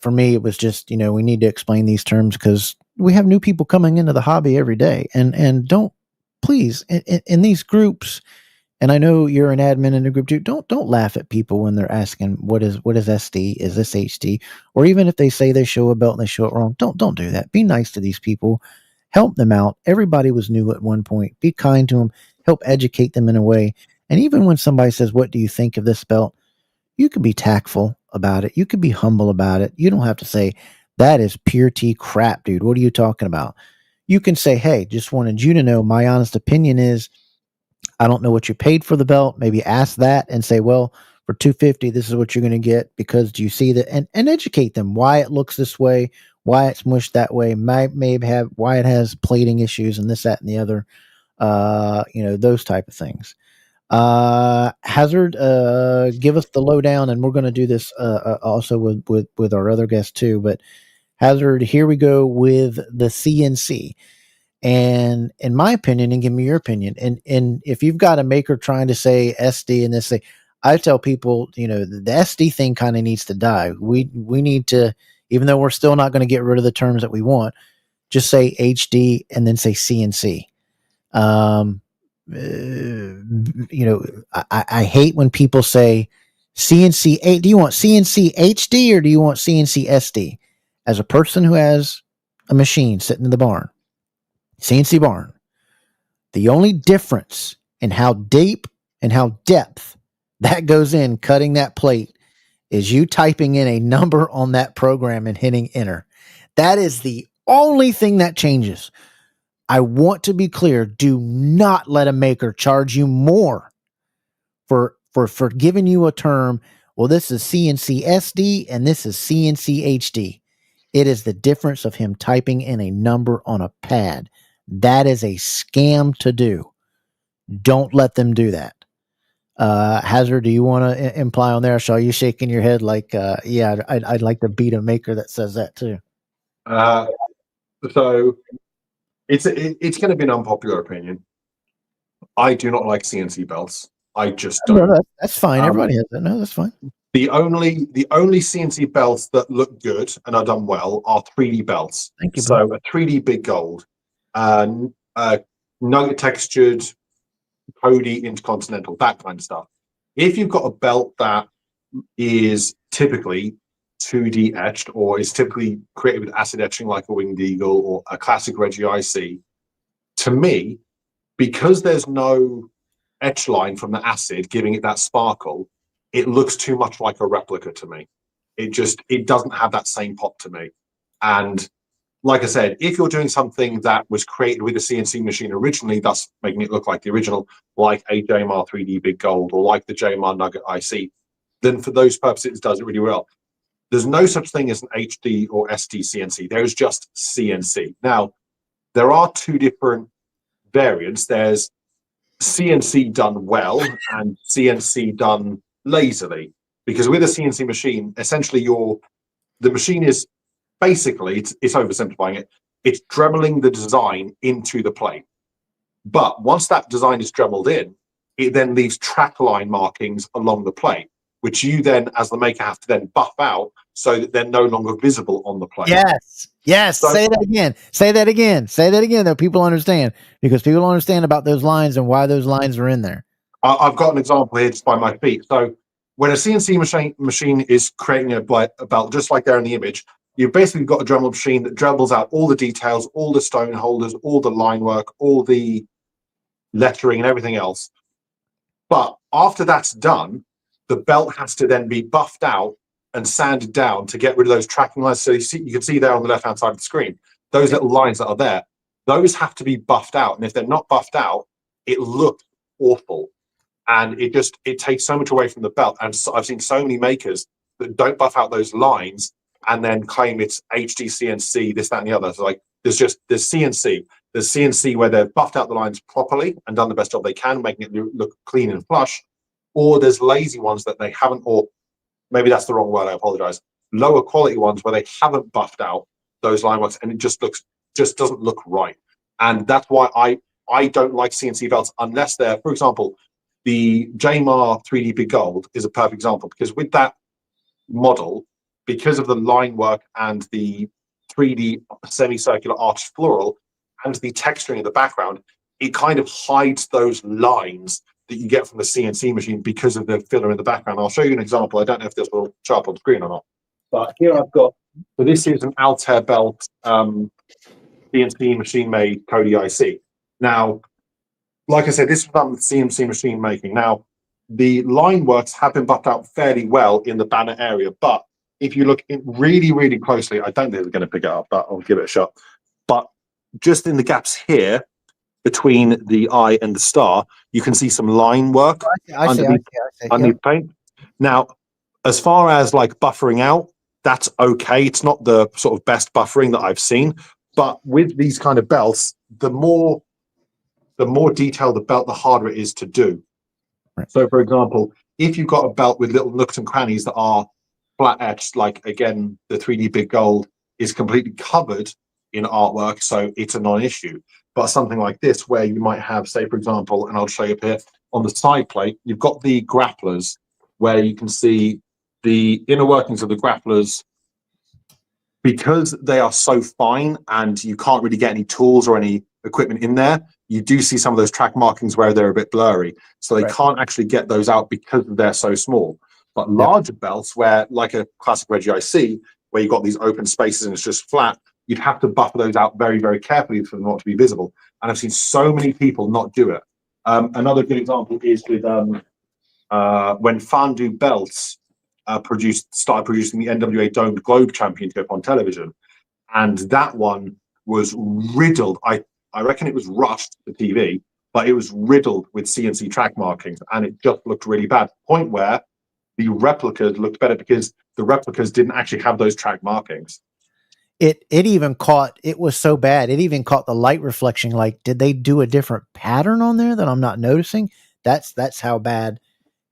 for me, it was just, we need to explain these terms, because we have new people coming into the hobby every day, and don't, please, in these groups, and I know you're an admin in a group too, don't laugh at people when they're asking what is SD, is this HD, or even if they say they show a belt and they show it wrong, don't do that. Be nice to these people, help them out. Everybody was new at one point. Be kind to them, help educate them in a way. And even when somebody says, what do you think of this belt? You can be tactful about it. You can be humble about it. You don't have to say, that is pure tea crap, dude. What are you talking about? You can say, hey, just wanted you to know my honest opinion is, I don't know what you paid for the belt. Maybe ask that and say, well, for $250, this is what you're going to get, because do you see that? And educate them why it looks this way, why it's mushed that way, maybe have why it has plating issues and this, that, and the other. Those type of things. Hazard, give us the lowdown, and we're going to do this also with our other guests too. But Hazard, here we go with the CNC. And in my opinion, and give me your opinion, and if you've got a maker trying to say SD and this thing, I tell people, the SD thing kind of needs to die. We need to, even though we're still not going to get rid of the terms that we want, just say HD and then say CNC. I hate when people say CNC. Do you want CNC HD or do you want CNC SD? As a person who has a machine sitting in the barn, CNC barn, the only difference in how deep and how depth that goes in cutting that plate is you typing in a number on that program and hitting enter. That is the only thing that changes. I want to be clear. Do not let a maker charge you more for giving you a term. Well, this is CNC SD and this is CNC HD. It is the difference of him typing in a number on a pad. That is a scam to do. Don't let them do that. Hazard, do you want to imply on there? I saw you shaking your head like, yeah, I'd like to beat a maker that says that too. So it's going to be an unpopular opinion. I do not like CNC belts. I just don't. No, that's fine. Everybody has that. No, that's fine. The only CNC belts that look good and are done well are 3D belts. Thank you. So a 3D big gold, nugget textured, Cody Intercontinental, that kind of stuff. If you've got a belt that is typically 2D etched or is typically created with acid etching like a Winged Eagle or a classic Reggie IC, to me, because there's no etch line from the acid giving it that sparkle, it looks too much like a replica to me. It doesn't have that same pop to me. And like I said, if you're doing something that was created with a CNC machine originally, thus making it look like the original, like a JMR 3D Big Gold or like the JMR Nugget IC, then for those purposes, it does it really well. There's no such thing as an HD or SD CNC. There's just CNC. Now, there are two different variants. There's CNC done well and CNC done lazily. Because with a CNC machine, essentially the machine is basically, it's oversimplifying it, it's dremeling the design into the plate. But once that design is dremeled in, it then leaves track line markings along the plate, which you then, as the maker, have to then buff out so that they're no longer visible on the plate. Yes. So, say that again, though people understand, because people don't understand about those lines and why those lines are in there. I've got an example here just by my feet. So when a CNC machine is creating a belt, just like there in the image, you've basically got a Dremel machine that dremels out all the details, all the stone holders, all the line work, all the lettering and everything else. But after that's done, the belt has to then be buffed out and sanded down to get rid of those tracking lines. So you can see there on the left-hand side of the screen, those little lines that are there, those have to be buffed out. And if they're not buffed out, it looks awful. And it takes so much away from the belt. And so I've seen so many makers that don't buff out those lines and then claim it's HD CNC, this, that, and the other. So like there's CNC where they've buffed out the lines properly and done the best job they can, making it look clean and flush. Or there's lazy ones that they haven't, or maybe that's the wrong word, I apologize. Lower quality ones where they haven't buffed out those line works and it just doesn't look right. And that's why I don't like CNC belts unless they're, for example, the JMAR 3D Big Gold is a perfect example, because with that model, because of the line work and the 3D semicircular arched floral and the texturing in the background, it kind of hides those lines that you get from the CNC machine because of the filler in the background. I'll show you an example. I don't know if this will show up on screen or not, but here I've got, so this is an Altair belt CNC machine made Cody IC. Now, like I said, this was done with CNC machine making. Now, the line works have been buffed out fairly well in the banner area, but if you look really, really closely, I don't think they're going to pick it up, but I'll give it a shot. But just in the gaps here between the eye and the star, you can see some line work underneath paint. Now, as far as like buffering out, that's okay. It's not the sort of best buffering that I've seen, but with these kind of belts, the more detailed the belt, the harder it is to do. Right. So, for example, if you've got a belt with little nooks and crannies that are flat etched, like again, the 3D Big Gold is completely covered in artwork, so it's a non-issue. But something like this, where you might have, say, for example, and I'll show you up here on the side plate, you've got the grapplers, where you can see the inner workings of the grapplers, because they are so fine and you can't really get any tools or any equipment in there. You do see some of those track markings where they're a bit blurry, so they can't actually get those out because they're so small. But larger belts, where like a classic Reggie IC, where you've got these open spaces and it's just flat, you'd have to buffer those out very, very carefully for them not to be visible. And I've seen so many people not do it. Another good example is with when Fondue Belts started producing the NWA Domed Globe Championship on television, and that one was riddled. I reckon it was rushed to TV, but it was riddled with CNC track markings, and it just looked really bad. Point where the replicas looked better because the replicas didn't actually have those track markings. It even caught, it was so bad, it even caught the light reflection. Like, did they do a different pattern on there that I'm not noticing? That's how bad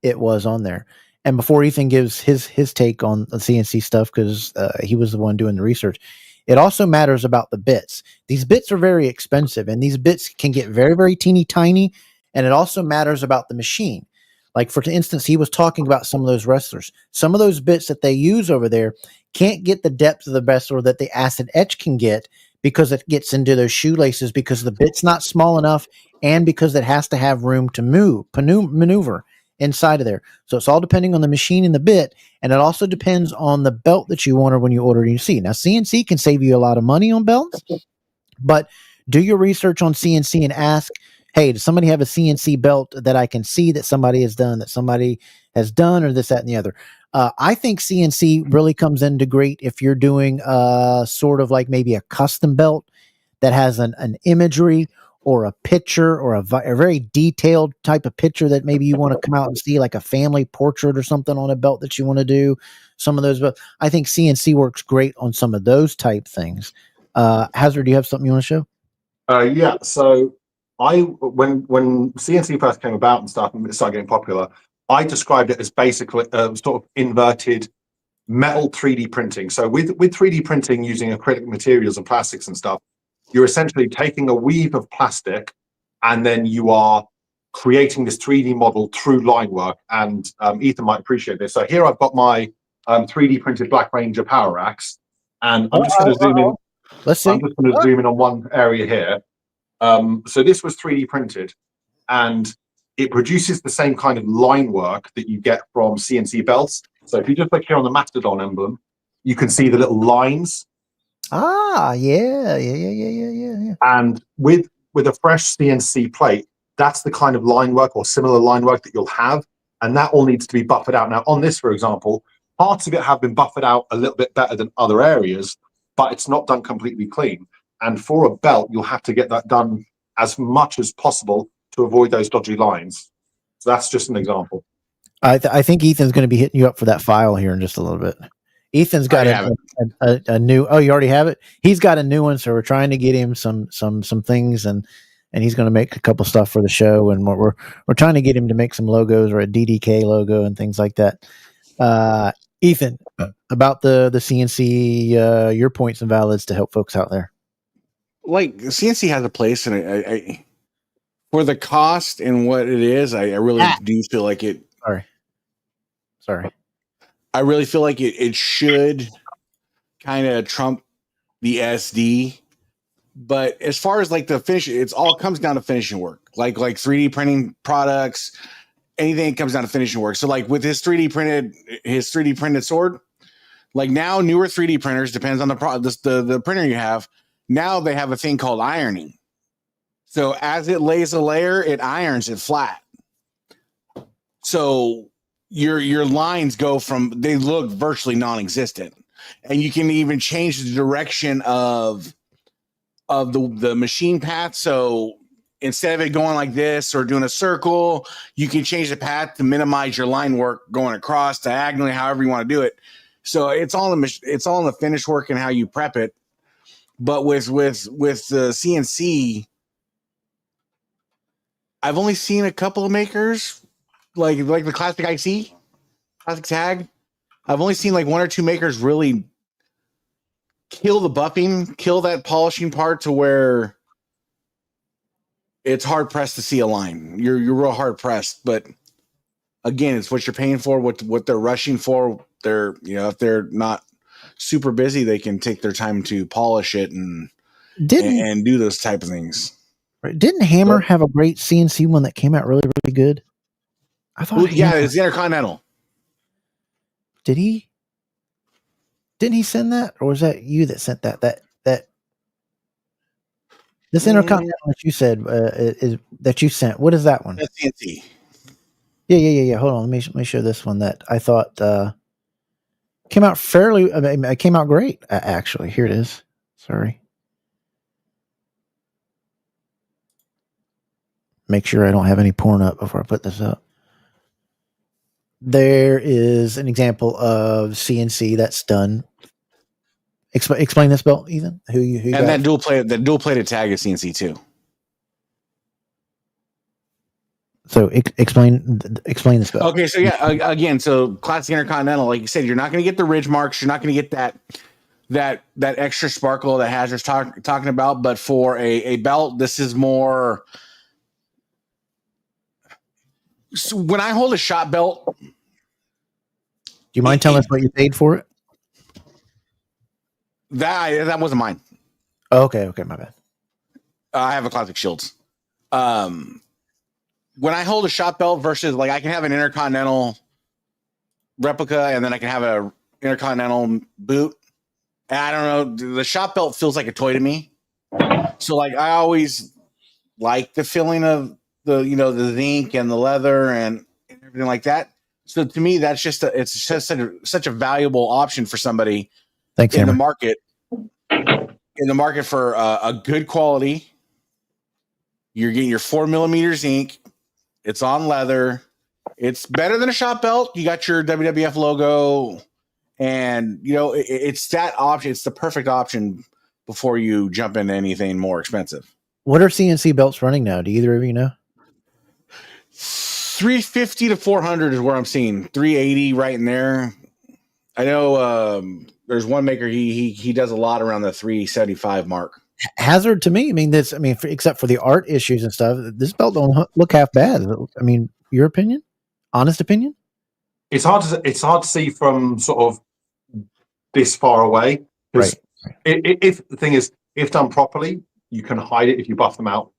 it was on there. And before Ethan gives his take on the CNC stuff, because he was the one doing the research, it also matters about the bits. These bits are very expensive, and these bits can get very, very teeny tiny. And it also matters about the machine. Like, for instance, he was talking about some of those wrestlers. Some of those bits that they use over there can't get the depth of the wrestler that the acid etch can get, because it gets into those shoelaces, because the bit's not small enough, and because it has to have room to maneuver inside of there. So it's all depending on the machine and the bit, and it also depends on the belt that you order when you order CNC. Now, CNC can save you a lot of money on belts, but do your research on CNC and ask, hey, does somebody have a CNC belt that I can see that somebody has done, or this, that, and the other? I think CNC really comes into great if you're doing sort of like maybe a custom belt that has an imagery or a picture, or a very detailed type of picture that maybe you want to come out and see, like a family portrait or something on a belt that you want to do. Some of those, but I think CNC works great on some of those type things. Hazard, do you have something you want to show? Yeah, so when CNC first came about and stuff and it started getting popular, I described it as basically sort of inverted metal 3D printing. So with 3D printing using acrylic materials and plastics and stuff, you're essentially taking a weave of plastic and then you are creating this 3D model through line work. And Ethan might appreciate this. So here I've got my 3D printed Black Ranger power axe, and I'm just going to zoom in. Let's see. I'm just going to zoom in on one area here. So this was 3D printed, and it produces the same kind of line work that you get from CNC belts. So if you just look here on the Mastodon emblem, you can see the little lines. Yeah. And with a fresh CNC plate, that's the kind of line work or similar line work that you'll have. And that all needs to be buffered out. Now, on this, for example, parts of it have been buffered out a little bit better than other areas, but it's not done completely clean. And for a belt, you'll have to get that done as much as possible to avoid those dodgy lines. So that's just an example. I think Ethan's going to be hitting you up for that file here in just a little bit. Ethan's got a new. Oh, you already have it. He's got a new one, so we're trying to get him some things, and he's going to make a couple stuff for the show, and we're trying to get him to make some logos or a DDK logo and things like that. Ethan, about the CNC, your points and valids to help folks out there. Like CNC has a place, and I for the cost and what it is, I really do feel like it. Sorry. I really feel like it should kind of trump the SD. But as far as like the finish, it's all comes down to finishing work. Like 3D printing products, anything comes down to finishing work. So like with his 3D printed sword, like now newer 3D printers, depends on the printer you have. Now they have a thing called ironing. So as it lays a layer, it irons it flat. So your lines go from, they look virtually non-existent, and you can even change the direction of the machine path. So instead of it going like this or doing a circle, you can change the path to minimize your line work going across diagonally, however you want to do it. So it's all in the finish work and how you prep it. But with the CNC, I've only seen a couple of makers like the classic IC, classic tag. I've only seen like one or two makers really kill the buffing, kill that polishing part to where it's hard pressed to see a line. You're real hard pressed, but again, it's what you're paying for, what they're rushing for. They're, if they're not super busy, they can take their time to polish it and do those type of things. Didn't Hammer have a great CNC one that came out really, really good? I thought, it's the Intercontinental. Did he? Didn't he send that, or was that you that sent that? This Intercontinental that you said is that you sent. What is that one? That's CNC. Yeah. Hold on, let me show this one that I thought came out fairly. I mean, it came out great. Actually, here it is. Sorry. Make sure I don't have any porn up before I put this up. There is an example of CNC that's done. Explain this belt, Ethan. Who and that dual plated tag is CNC too. So explain this belt. Okay, so yeah, again, so classic Intercontinental, like you said, you're not going to get the ridge marks. You're not going to get that extra sparkle that Hazard's talking about. But for a belt, this is more. So when I hold a shot belt, do you mind telling us what you paid for it? That wasn't mine. Oh, okay, my bad. I have a classic Shields. When I hold a shot belt versus like I can have an Intercontinental replica and then I can have a Intercontinental boot. And I don't know, the shot belt feels like a toy to me. So like I always like the feeling of the zinc and the leather and everything like that. So to me, that's just such a valuable option for somebody. Thanks, in Hammer. the market for a good quality. You're getting your 4mm zinc. It's on leather. It's better than a shot belt. You got your WWF logo, and it's that option. It's the perfect option before you jump into anything more expensive. What are CNC belts running now? Do either of you know? $350 to $400 is where I'm seeing. $380 right in there. I know there's one maker he does a lot around the $375 mark. Hazard to me. Except for the art issues and stuff, this belt don't look half bad. I mean, your opinion, honest opinion. It's hard to see from sort of this far away. Right. If the thing is, if done properly, you can hide it if you buff them out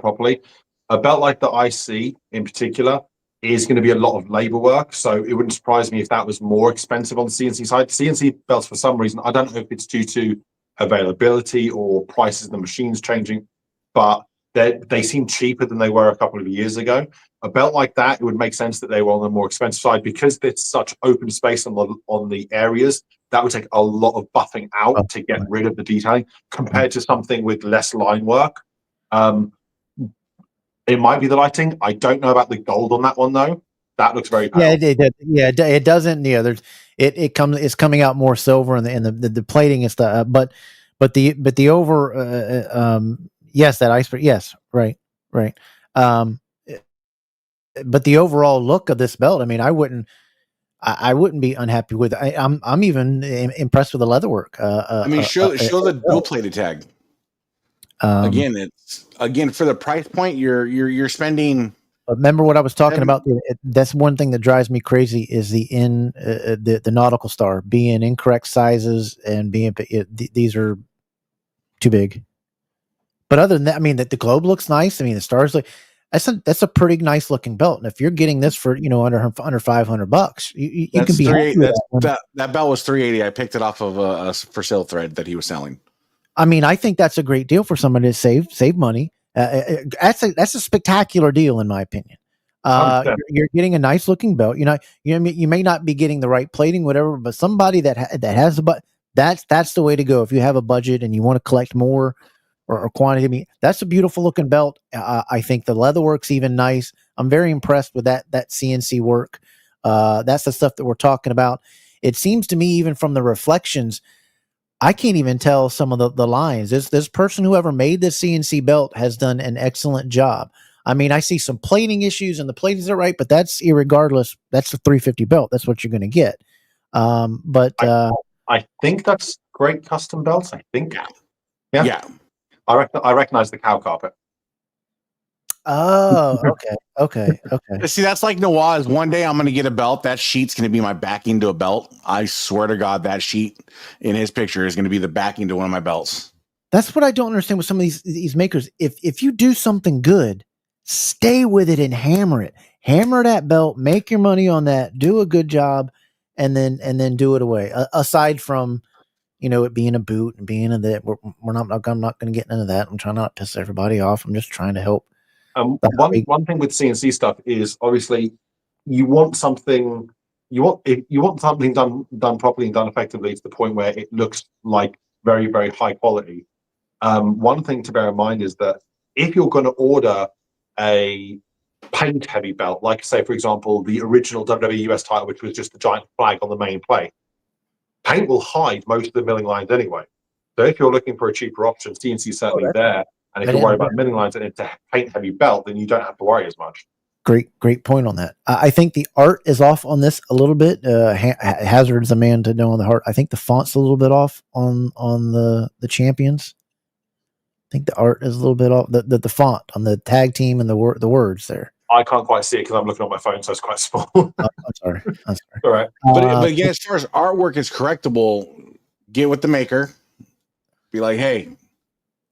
properly. A belt like the IC in particular is going to be a lot of labor work. So it wouldn't surprise me if that was more expensive on the CNC side. CNC belts, for some reason, I don't know if it's due to availability or prices of the machines changing, but they seem cheaper than they were a couple of years ago. A belt like that, it would make sense that they were on the more expensive side because there's such open space on the areas. That would take a lot of buffing out to get rid of the detailing compared to something with less line work. It might be the lighting. I don't know about the gold on that one though. That looks very powerful. It doesn't. Yeah, there's it's coming out more silver, and the plating is the but the over yes, that iceberg, yes, right. But the overall look of this belt, I mean, I wouldn't be unhappy with it. I'm even impressed with the leatherwork. I mean, show the dual plated tag. Again, for the price point, you're spending. Remember what I was talking about? That's one thing that drives me crazy is the nautical star being incorrect sizes and being these are too big. But other than that, I mean, the globe looks nice. I mean, the stars look. That's a pretty nice looking belt. And if you're getting this for under $500, you can be happy with that belt was $380. I picked it off of a for sale thread that he was selling. I mean, I think that's a great deal for somebody to save money. That's a spectacular deal in my opinion. You're getting a nice looking belt. You may not be getting the right plating, whatever, but somebody that has that's the way to go. If you have a budget and you want to collect more or quantity, I mean, that's a beautiful looking belt. I think the leather work's even nice. I'm very impressed with that CNC work. That's the stuff that we're talking about. It seems to me, even from the reflections, I can't even tell some of the lines. This person, whoever made this CNC belt, has done an excellent job. I mean, I see some plating issues and the platings are right, but that's irregardless. That's a 350 belt. That's what you're going to get. I think that's great custom belts. I think. Yeah. I recognize the cow carpet. Oh, okay. See, that's like Nawaz. One day I'm going to get a belt. That sheet's going to be my backing to a belt. I swear to God, that sheet in his picture is going to be the backing to one of my belts. That's what I don't understand with some of these makers. If you do something good, stay with it and hammer it. Hammer that belt. Make your money on that. Do a good job, and then do it away. Aside from it being a boot and being a that, I'm not going to get into that. I'm trying not to piss everybody off. I'm just trying to help. One thing with CNC stuff is obviously you want something done properly and done effectively to the point where it looks like very, very high quality. One thing to bear in mind is that if you're going to order a paint heavy belt, like say for example the original WWE US title, which was just the giant flag on the main plate, paint will hide most of the milling lines anyway. So if you're looking for a cheaper option, CNC is certainly there. And if you're worried about milling lines and it's a paint heavy belt, then you don't have to worry as much. Great point on that. I think the art is off on this a little bit. Hazard's a man to know on the heart. I think the font's a little bit off on the champions. I think the art is a little bit off. The font on the tag team and the words there. I can't quite see it because I'm looking on my phone, so it's quite small. I'm sorry. All right. But again, as far as artwork is correctable, get with the maker. Be like, hey,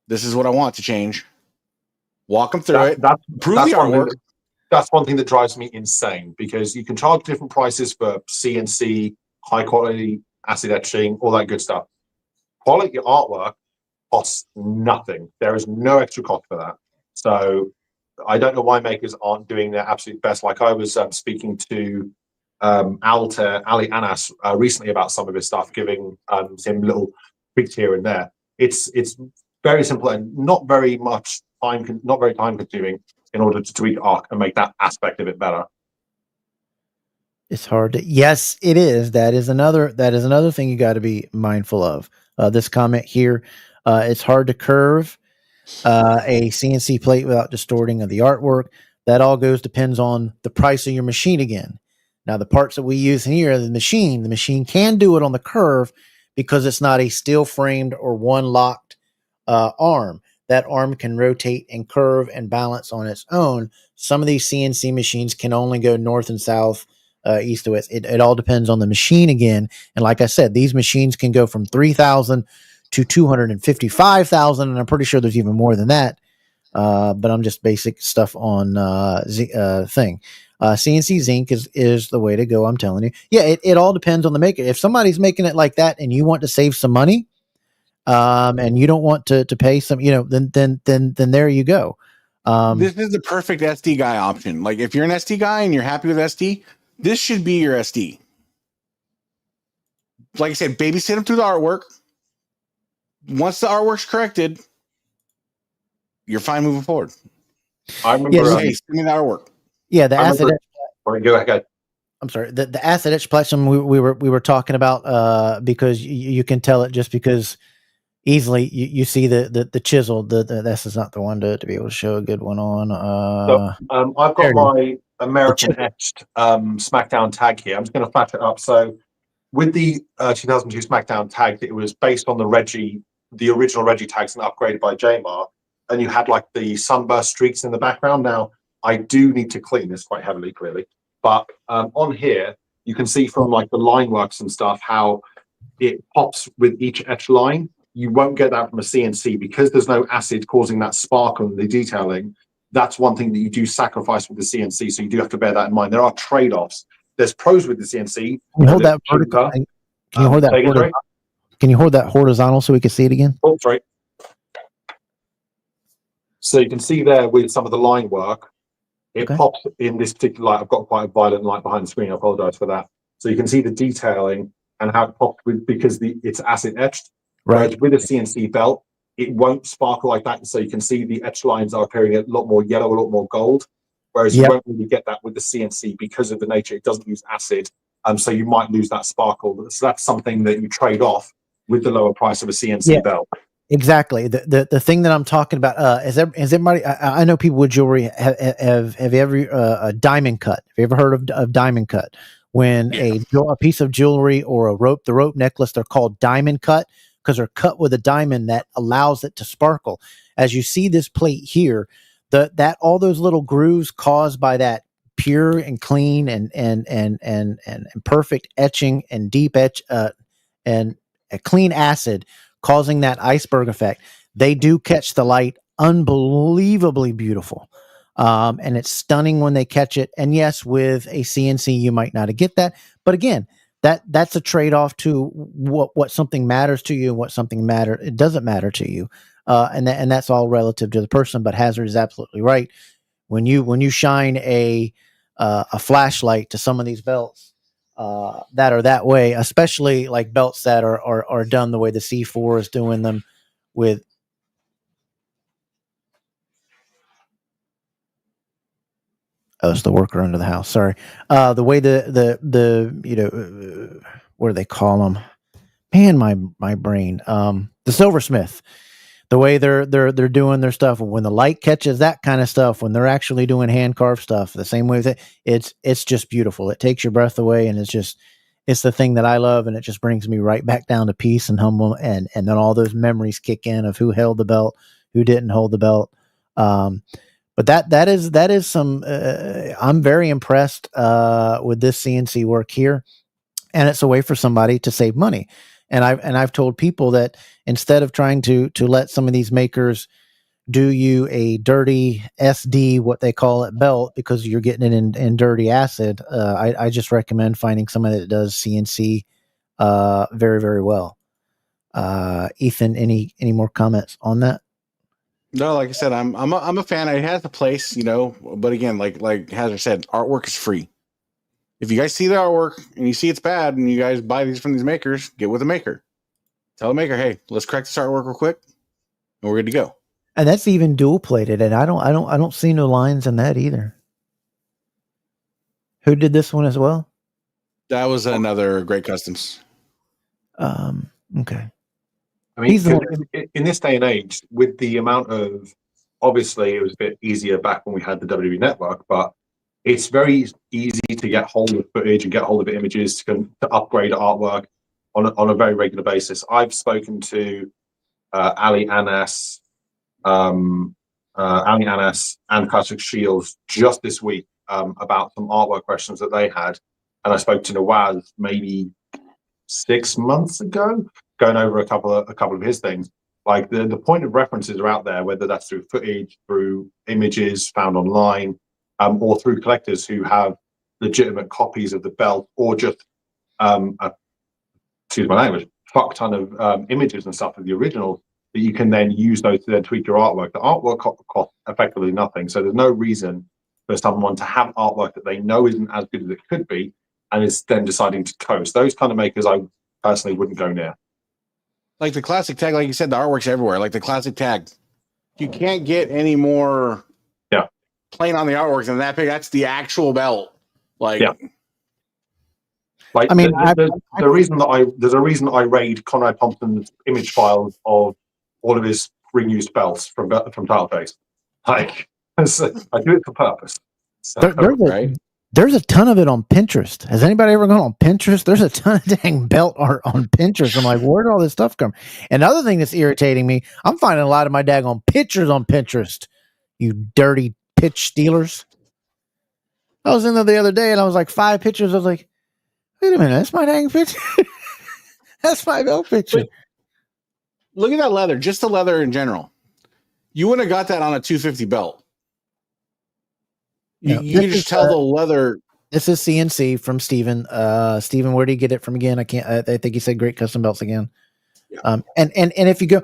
this is what I want to change. Walk them through it. Prove the artwork. That's one thing that drives me insane because you can charge different prices for CNC, high quality acid etching, all that good stuff. Quality artwork costs nothing. There is no extra cost for that. So I don't know why makers aren't doing their absolute best. Like I was speaking to Ali Anas recently about some of his stuff, giving him little tweaks here and there. It's very simple and not very time consuming in order to tweak art and make that aspect of it better. It's hard to. Yes, it is. That is another thing you got to be mindful of. This comment here, it's hard to curve a CNC plate without distorting of the artwork. That all depends on the price of your machine again. Now, the parts that we use here, the machine can do it on the curve because it's not a steel framed or one locked arm. That arm can rotate and curve and balance on its own. Some of these CNC machines can only go north and south, east to west. It all depends on the machine again. And like I said, these machines can go from 3,000 to 255,000, and I'm pretty sure there's even more than that. but I'm just basic stuff on thing. CNC Zinc is the way to go. I'm telling you. Yeah, it all depends on the maker. If somebody's making it like that and you want to save some money, and you don't want to pay some, then there you go. This is the perfect SD guy option. Like if you're an SD guy and you're happy with SD, this should be your SD. Like I said, babysit them through the artwork. Once the artwork's corrected, you're fine moving forward. I remember. Hey, send me the artwork. Yeah, the acid. Go ahead. I'm sorry. The acid etch platinum we were talking about because you can tell it just because easily you see the chisel. This is not the one to be able to show a good one on. I've got my American etched SmackDown tag here. I'm just going to flash it up. So with the 2002 SmackDown tag, it was based on the original Reggie tags and upgraded by Jamar, and you had like the sunburst streaks in the background. Now I do need to clean this quite heavily, clearly, but on here you can see from like the line works and stuff how it pops with each etch line. You won't get that from a CNC because there's no acid causing that sparkle in the detailing. That's one thing that you do sacrifice with the CNC, so you do have to bear that in mind. There are trade-offs. There's pros with the CNC. Can you hold that vertical? Can you hold that horizontal? Can you hold that horizontal so we can see it again? Oh, sorry. So you can see there with some of the line work, it pops in this particular light. I've got quite a violent light behind the screen. I apologize for that. So you can see the detailing and how it popped because it's acid etched. Right. Whereas with a CNC belt, it won't sparkle like that. So you can see the etch lines are appearing a lot more yellow, a lot more gold. Whereas you won't really get that with the CNC because of the nature. It doesn't use acid. So you might lose that sparkle. So that's something that you trade off with the lower price of a CNC belt. Exactly. The thing that I'm talking about is everybody. I know people with jewelry have you ever a diamond cut? Have you ever heard of diamond cut? When a piece of jewelry or the rope necklace, they're called diamond cut because they're cut with a diamond that allows it to sparkle. As you see this plate here, that all those little grooves caused by that pure and clean and perfect etching and deep etch and a clean acid causing that iceberg effect, they do catch the light unbelievably beautiful. And it's stunning when they catch it. And yes, with a CNC, you might not get that. But again, that's a trade-off to what something matters to you and what something it doesn't matter to you. And that's all relative to the person. But Hazard is absolutely right. When you shine a flashlight to some of these belts that are that way, especially like belts that are done the way the C4 is doing them with. Oh, it's the worker under the house. Sorry. The way the what do they call them? Man, my brain. The silversmith. The way they're doing their stuff. When the light catches that kind of stuff, when they're actually doing hand carved stuff, the same way that it's just beautiful. It takes your breath away, and it's the thing that I love, and it just brings me right back down to peace and humble, and then all those memories kick in of who held the belt, who didn't hold the belt. But that is some. I'm very impressed with this CNC work here, and it's a way for somebody to save money. And I've told people that instead of trying to let some of these makers do you a dirty SD, what they call it, belt because you're getting it in dirty acid, I just recommend finding somebody that does CNC very, very well. Ethan, any more comments on that? No, like I said, I'm a fan. It has a place, but again, like Hazard said, artwork is free. If you guys see the artwork and you see it's bad and you guys buy these from these makers, get with the maker. Tell the maker, hey, let's correct this artwork real quick, and we're good to go. And that's even dual plated, and I don't see no lines in that either. Who did this one as well? That was another Great Customs. Okay. I mean, in this day and age, with the amount of, obviously, it was a bit easier back when we had the WWE Network, but it's very easy to get hold of footage and get hold of images to upgrade artwork on a very regular basis. I've spoken to Ali Anas, and Patrick Shields just this week about some artwork questions that they had, and I spoke to Nawaz maybe 6 months ago, going over a couple of his things. Like the point of references are out there, whether that's through footage, through images found online, or through collectors who have legitimate copies of the belt, or just excuse my language, fuck ton of images and stuff of the originals that you can then use those to then tweak your artwork. The artwork costs effectively nothing, so there's no reason for someone to have artwork that they know isn't as good as it could be, and is then deciding to toast. Those kind of makers, I personally wouldn't go near. Like the classic tag, like you said, the artwork's everywhere. Like the classic tag, you can't get any more plain on the artwork than that big. That's the actual belt. Like, like I mean, there's a reason I raid Conrad Thompson's image files of all of his reused belts from Title Face. Like, I do it for purpose. So, there's a ton of it on Pinterest. Has anybody ever gone on Pinterest? There's a ton of dang belt art on Pinterest. I'm like, where did all this stuff come? And the other thing that's irritating me, I'm finding a lot of my daggone pictures on Pinterest. You dirty pitch stealers. I was in there the other day and I was like 5 pictures. I was like, wait a minute, that's my dang picture. That's my belt picture. But look at that leather, just the leather in general. You wouldn't have got that on a 250 belt. You can just tell the leather. This is CNC from Steven. Steven, where did he get it from again? I think he said Great Custom Belts again. Yeah. And if you go,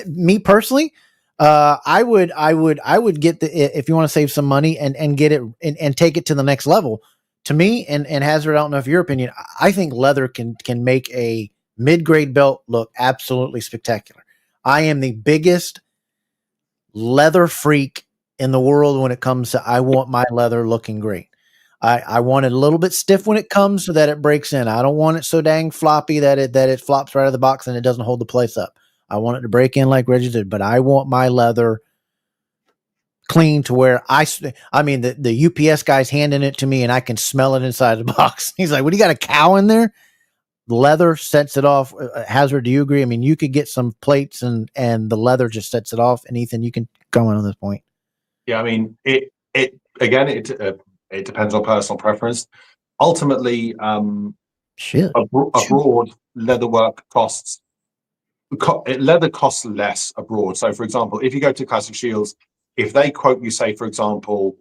me personally, I would get if you want to save some money and get it and take it to the next level. To me, and Hazard, I don't know if your opinion, I think leather can make a mid-grade belt look absolutely spectacular. I am the biggest leather freak in the world when it comes to I want my leather looking great. I want it a little bit stiff when it comes so that it breaks in. I don't want it so dang floppy that it flops right out of the box and it doesn't hold the place up. I want it to break in like Reggie did, but I want my leather clean to where I mean the UPS guy's handing it to me and I can smell it inside the box. He's like, "What, do you got a cow in there?" Leather sets it off. Hazard, do you agree? I mean, you could get some plates and the leather just sets it off. And Ethan, you can go in on this point. Yeah, I mean, it depends on personal preference. Ultimately, abroad leatherwork costs less abroad. So, for example, if you go to Classic Shields, if they quote you, say, for example,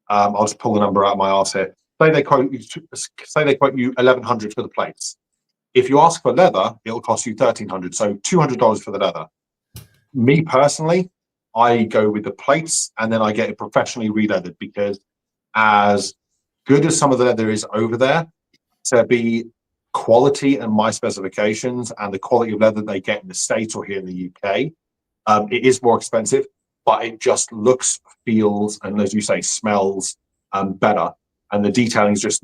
I'll just pull the number out of my arse here. Say they quote you $1,100 for the plates. If you ask for leather, it'll cost you $1,300, so $200 for the leather. Me personally, I go with the plates and then I get it professionally re-leathered, because as good as some of the leather is over there, to be quality and my specifications and the quality of leather they get in the States or here in the UK, it is more expensive, but it just looks, feels, and as you say, smells better. And the detailing is just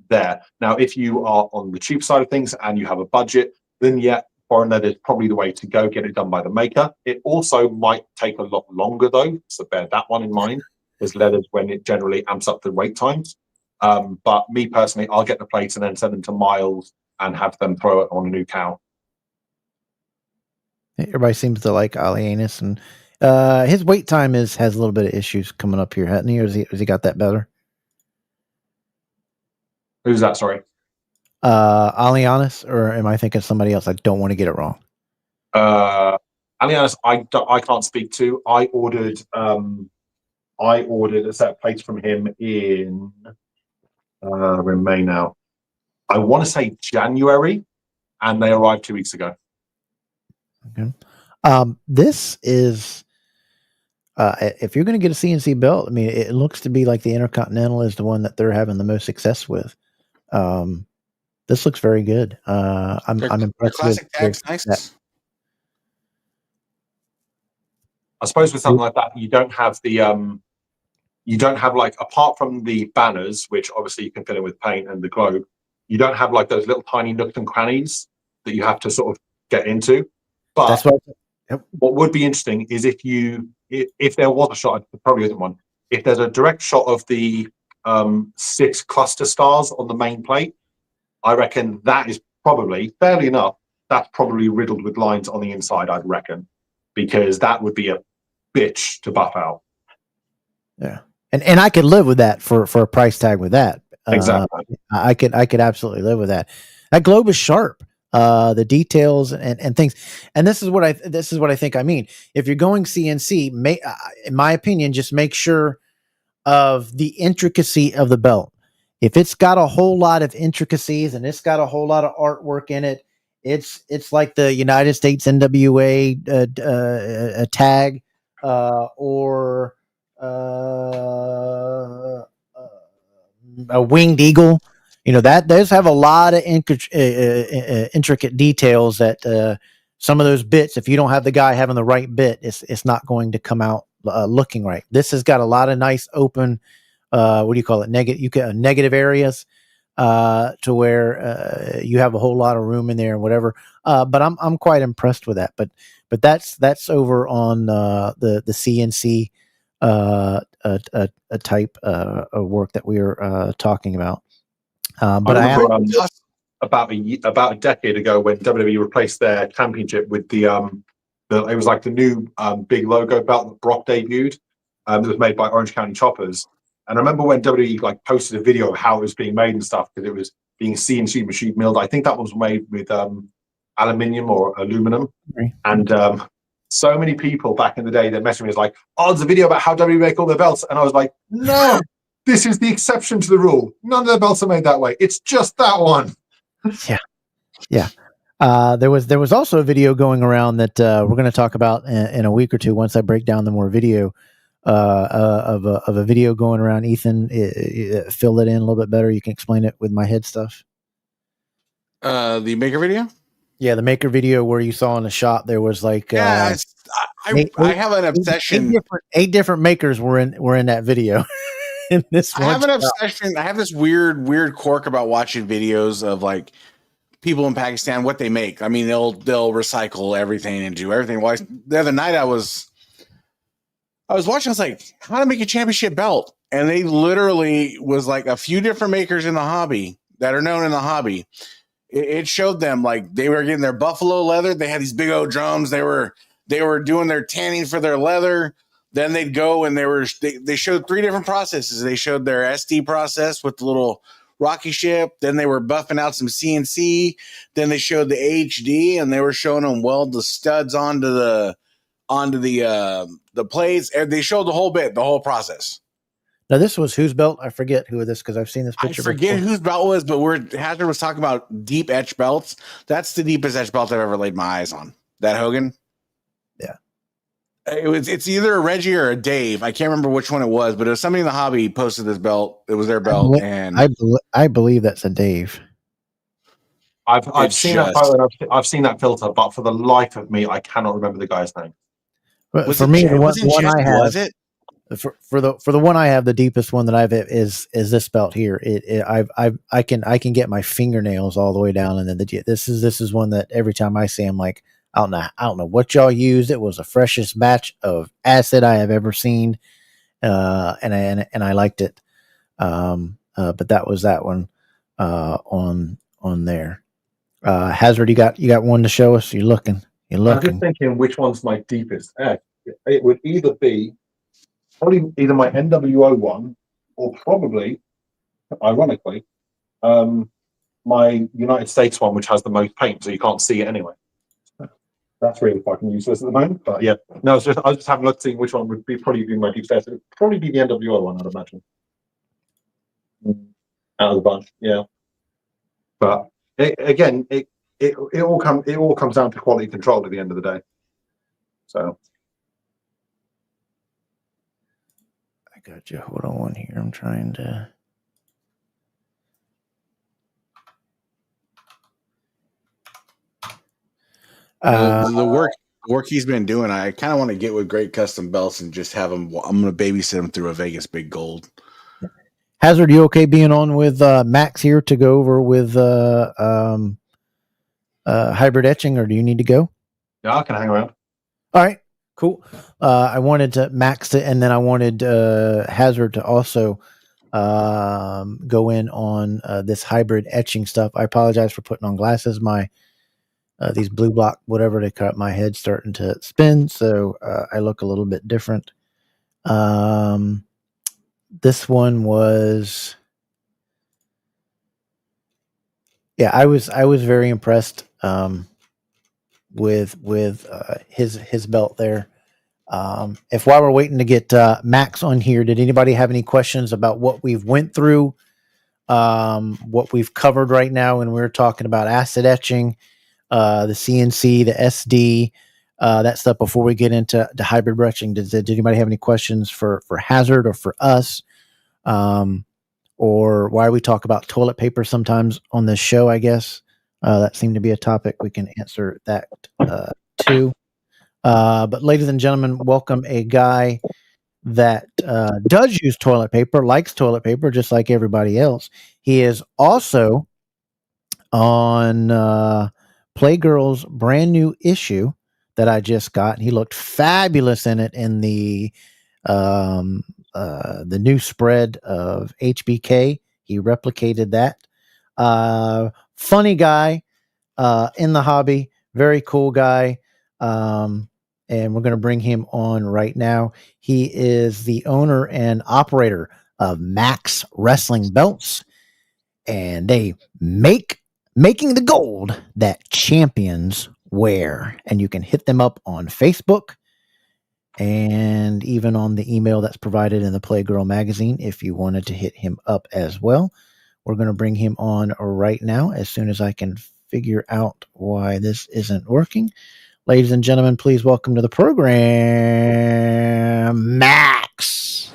there. Now, if you are on the cheap side of things and you have a budget, then yeah, foreign leather is probably the way to go. Get it done by the maker. It also might take a lot longer though, so bear that one in mind. There's leathers when it generally amps up the wait times. But me personally, I'll get the plates and then send them to Miles and have them throw it on a new cow. Everybody seems to like Alienus, and his wait time has a little bit of issues coming up here, hasn't he? Or has he got that better? Who's that? Sorry. Alienus, or am I thinking of somebody else? I don't want to get it wrong. Alienus, I can't speak to. I ordered a set of plates from him in we're in May now. I want to say January, and they arrived 2 weeks ago. Okay. This is if you're going to get a CNC belt, I mean, it looks to be like the Intercontinental is the one that they're having the most success with. This looks very good. I'm impressed. Classic tag's nice. That. I suppose with something like that, you don't have like, apart from the banners, which obviously you can fill in with paint, and the globe, you don't have like those little tiny nooks and crannies that you have to sort of get into. But that's what would be interesting is if there was a shot, there probably isn't one. If there's a direct shot of the 6 cluster stars on the main plate, I reckon that is probably, fairly enough, that's probably riddled with lines on the inside, I'd reckon, because that would be a bitch to buff out. Yeah. And I could live with that for a price tag with that. Exactly. I could absolutely live with that. That globe is sharp. the details and things. And this is what I think. I mean, if you're going CNC, in my opinion, just make sure of the intricacy of the belt. If it's got a whole lot of intricacies and it's got a whole lot of artwork in it, it's like the United States NWA a tag or a winged eagle. You know, that those have a lot of intricate details that some of those bits, if you don't have the guy having the right bit, it's not going to come out looking right. This has got a lot of nice open, what do you call it? Negative areas to where you have a whole lot of room in there and whatever. But I'm quite impressed with that. But that's over on the CNC type of work that we were talking about. But I remember about a decade ago when WWE replaced their championship with it was like the new big logo belt that Brock debuted. That was made by Orange County Choppers. And I remember when WWE like posted a video of how it was being made and stuff, because it was being CNC machine milled. I think that was made with aluminium or aluminum. Right. And so many people back in the day that messaged me was like, "Oh, there's a video about how WWE make all their belts," and I was like, "No, this is the exception to the rule. None of their belts are made that way. It's just that one." Yeah. There was also a video going around that we're going to talk about in a week or two once I break down the more video of a video going around. Ethan, fill it in a little bit better. You can explain it with my head stuff. The maker video? Yeah, the maker video where you saw in the shot there was like I have an obsession. Eight different makers were in that video. In this I have an obsession. I have this weird quirk about watching videos of like people in Pakistan, what they make. I mean, they'll recycle everything and do everything. Well, the other night I was watching, I was like, how to make a championship belt. And they literally was like a few different makers in the hobby that are known in the hobby. It showed them like they were getting their buffalo leather. They had these big old drums. They were doing their tanning for their leather. Then they'd go and they showed 3 different processes. They showed their SD process with the little rocky ship. Then they were buffing out some CNC. Then they showed the HD and they were showing them weld the studs onto the plates. And they showed the whole process. Now this was whose belt? I forget who it is because I've seen this picture. I forget whose belt was, but Hazard was talking about deep etch belts. That's the deepest etch belt I've ever laid my eyes on. That Hogan. Yeah. It's either a Reggie or a Dave. I can't remember which one it was, but it was somebody in the hobby posted this belt. It was their belt, and I believe that's a Dave. I've seen that photo and I've seen that filter, but for the life of me, I cannot remember the guy's name. But for me, the one I have, was it? For the one I have, the deepest one that I've is this belt here. I can get my fingernails all the way down, and then this is one that every time I see, I'm like, I don't know what y'all used. It was the freshest batch of acid I have ever seen, and I liked it. But that was that one on there. Hazard, you got one to show us? You're looking. I'm just thinking which one's my deepest etch. It would either be probably either my NWO one or probably, ironically, my United States one, which has the most paint, so you can't see it anyway. That's really fucking useless at the moment. But yeah, no, I was just having a look, seeing which one would probably be my deepest etch. It would probably be the NWO one, I'd imagine. Out of the bunch, yeah. But it all comes down to quality control at the end of the day. So I got you. Hold on one here. I'm trying to. The work he's been doing, I kind of want to get with Great Custom Belts and just have him. I'm going to babysit him through a Vegas Big Gold. Hazard, you okay being on with Max here to go over with hybrid etching, or do you need to go? Yeah, I can hang around. All right, cool. I wanted to Max to, and then I wanted Hazard to also go in on this hybrid etching stuff. I apologize for putting on glasses. My these blue block, whatever, they cut my head starting to spin, so I look a little bit different. This one was, yeah, I was very impressed with his belt there. If while we're waiting to get Max on here, did anybody have any questions about what we've went through, what we've covered right now when we're talking about acid etching, the CNC, the SD, that stuff before we get into the hybrid etching? Did anybody have any questions for Hazard or for us? Or why we talk about toilet paper sometimes on this show, I guess. That seemed to be a topic. We can answer that too. But ladies and gentlemen, welcome a guy that does use toilet paper, likes toilet paper, just like everybody else. He is also on Playgirl's brand new issue that I just got. He looked fabulous in it in the new spread of HBK. He replicated that. Funny guy in the hobby, very cool guy. And we're going to bring him on right now. He is the owner and operator of Max Wrestling Belts, and they making the gold that champions wear. And you can hit them up on Facebook and even on the email that's provided in the Playgirl magazine if you wanted to hit him up as well. We're going to bring him on right now as soon as I can figure out why this isn't working. Ladies and gentlemen, please welcome to the program, Max.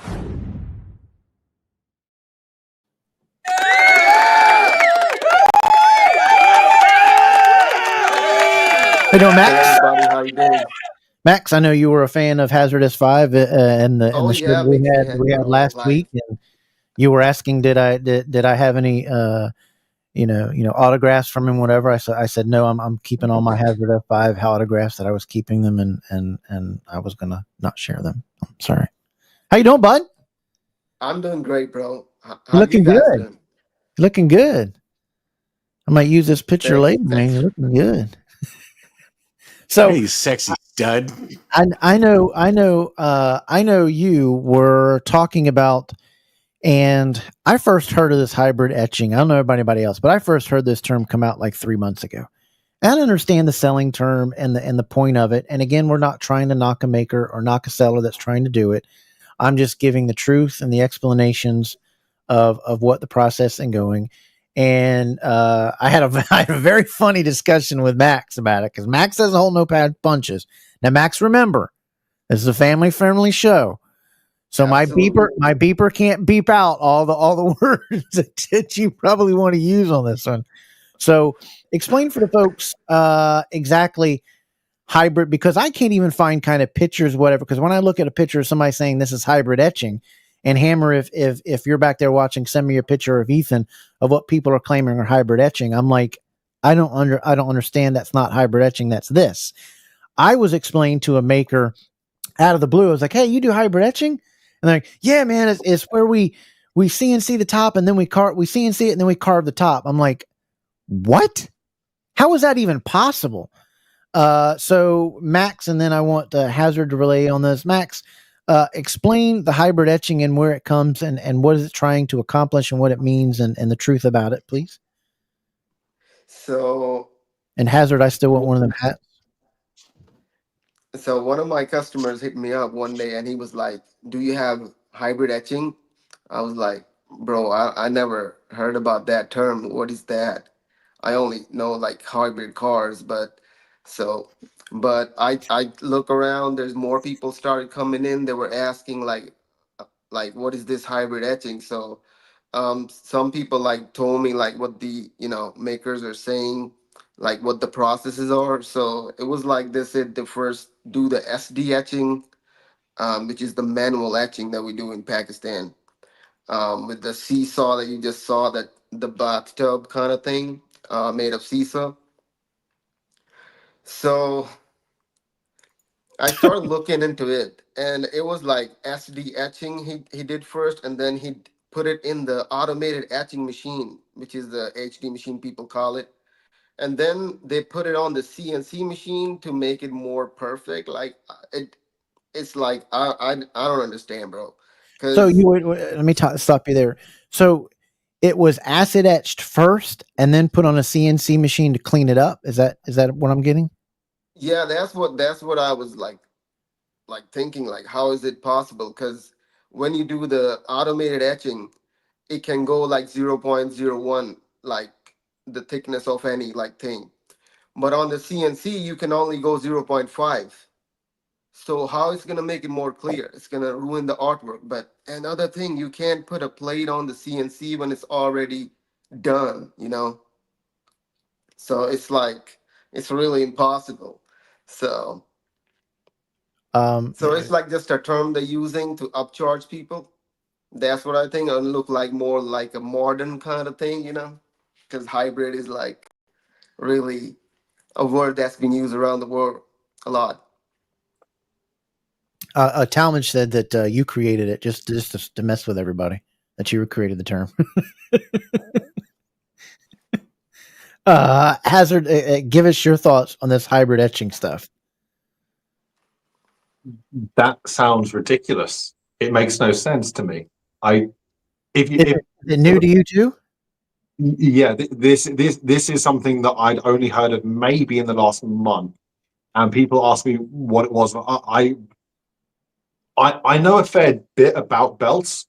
How you doing, Max? Hey everybody, how you doing? Max, I know you were a fan of Hazardous 5 and the Oh show yeah, we big fan, had bro. last Like, week, and you were asking did I have any autographs from him, whatever. I said no, I'm keeping all my Hazard F5 autographs that I was keeping them, and I was gonna not share them. I'm sorry. How you doing, bud? I'm doing great, bro. You're How you looking guys good. doing? Looking good. I might use this picture Thank you, later, man. thanks. You're looking good. So Hey, sexy stud. I know you were talking about, and I first heard of this hybrid etching. I don't know about anybody else, but I first heard this term come out like 3 months ago. And I understand the selling term and the point of it. And again, we're not trying to knock a maker or knock a seller that's trying to do it. I'm just giving the truth and the explanations of what the process and going. And I had a very funny discussion with Max about it because Max doesn't hold no bad punches. Now, Max, remember, this is a family friendly show. So Absolutely. my beeper can't beep out all the words that you probably want to use on this one. So explain for the folks exactly hybrid, because I can't even find kind of pictures, whatever. Because when I look at a picture of somebody saying this is hybrid etching, and Hammer, if you're back there watching, send me a picture of Ethan of what people are claiming are hybrid etching. I'm like, I don't understand. That's not hybrid etching. That's this. I was explained to a maker out of the blue. I was like, hey, you do hybrid etching? And they're like, yeah, man, it's where we CNC the top and then we CNC it and then we carve the top. I'm like, what? How is that even possible? So Max, and then I want Hazard to relay on this. Max, explain the hybrid etching and where it comes and what is it trying to accomplish and what it means and the truth about it, please. So, And Hazard, I still want one of them hats. so one of my customers hit me up one day and he was like, "Do you have hybrid etching?" I was like, "Bro, I never heard about that term. What is that? I only know like hybrid cars, but so." But I look around. There's more people started coming in. They were asking like what is this hybrid etching? So some people like told me like what the makers are saying, like what the processes are. So it was like they said they first do the SD etching, which is the manual etching that we do in Pakistan, with the seesaw that you just saw, that the bathtub kind of thing, made of seesaw. So I started looking into it, and it was like SD etching. He did first, and then he put it in the automated etching machine, which is the HD machine people call it. And then they put it on the CNC machine to make it more perfect. Like it's like I don't understand, bro. So Cause let me stop you there. So it was acid etched first and then put on a CNC machine to clean it up. Is that what I'm getting? Yeah, that's what I was like thinking, like how is it possible? Because when you do the automated etching, it can go like 0.01, like the thickness of any like thing. But on the CNC, you can only go zero point 0.5. So how it's gonna make it more clear? It's gonna ruin the artwork. But another thing, you can't put a plate on the CNC when it's already done, you know? So it's like it's really impossible. So Um, so it's like just a term they're using to upcharge people. That's what I think. It'll look like more like a modern kind of thing, you know? Because hybrid is like really a word that's been used around the world a lot. Talmadge said that you created it just to mess with everybody. That you created the term. Hazard, give us your thoughts on this hybrid etching stuff. That sounds ridiculous. It makes no sense to me. I if you Is if it new to you too? yeah, this is something that I'd only heard of maybe in the last month, and people ask me what it was. I know a fair bit about belts,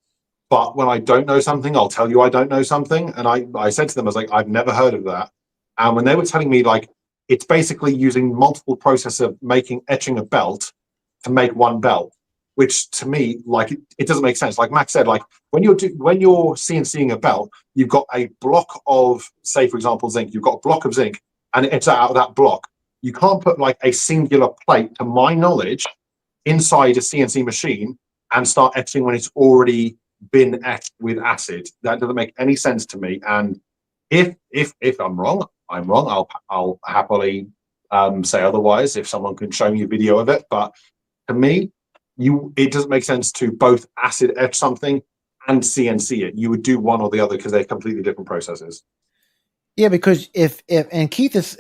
but when I don't know something, I'll tell you I don't know something. And I said to them, I was like, I've never heard of that. And when they were telling me like it's basically using multiple process of making etching a belt to make one belt, which to me like it doesn't make sense. Like Max said, like when you're CNCing a belt, you've got a block of, say for example, zinc. You've got a block of zinc, and it's out of that block. You can't put like a singular plate, to my knowledge, inside a CNC machine and start etching when it's already been etched with acid. That doesn't make any sense to me. And if I'm wrong, I'm wrong. I'll happily say otherwise if someone can show me a video of it. But to me, it doesn't make sense to both acid etch something and CNC it. You would do one or the other because they're completely different processes. Yeah, because if and Keith is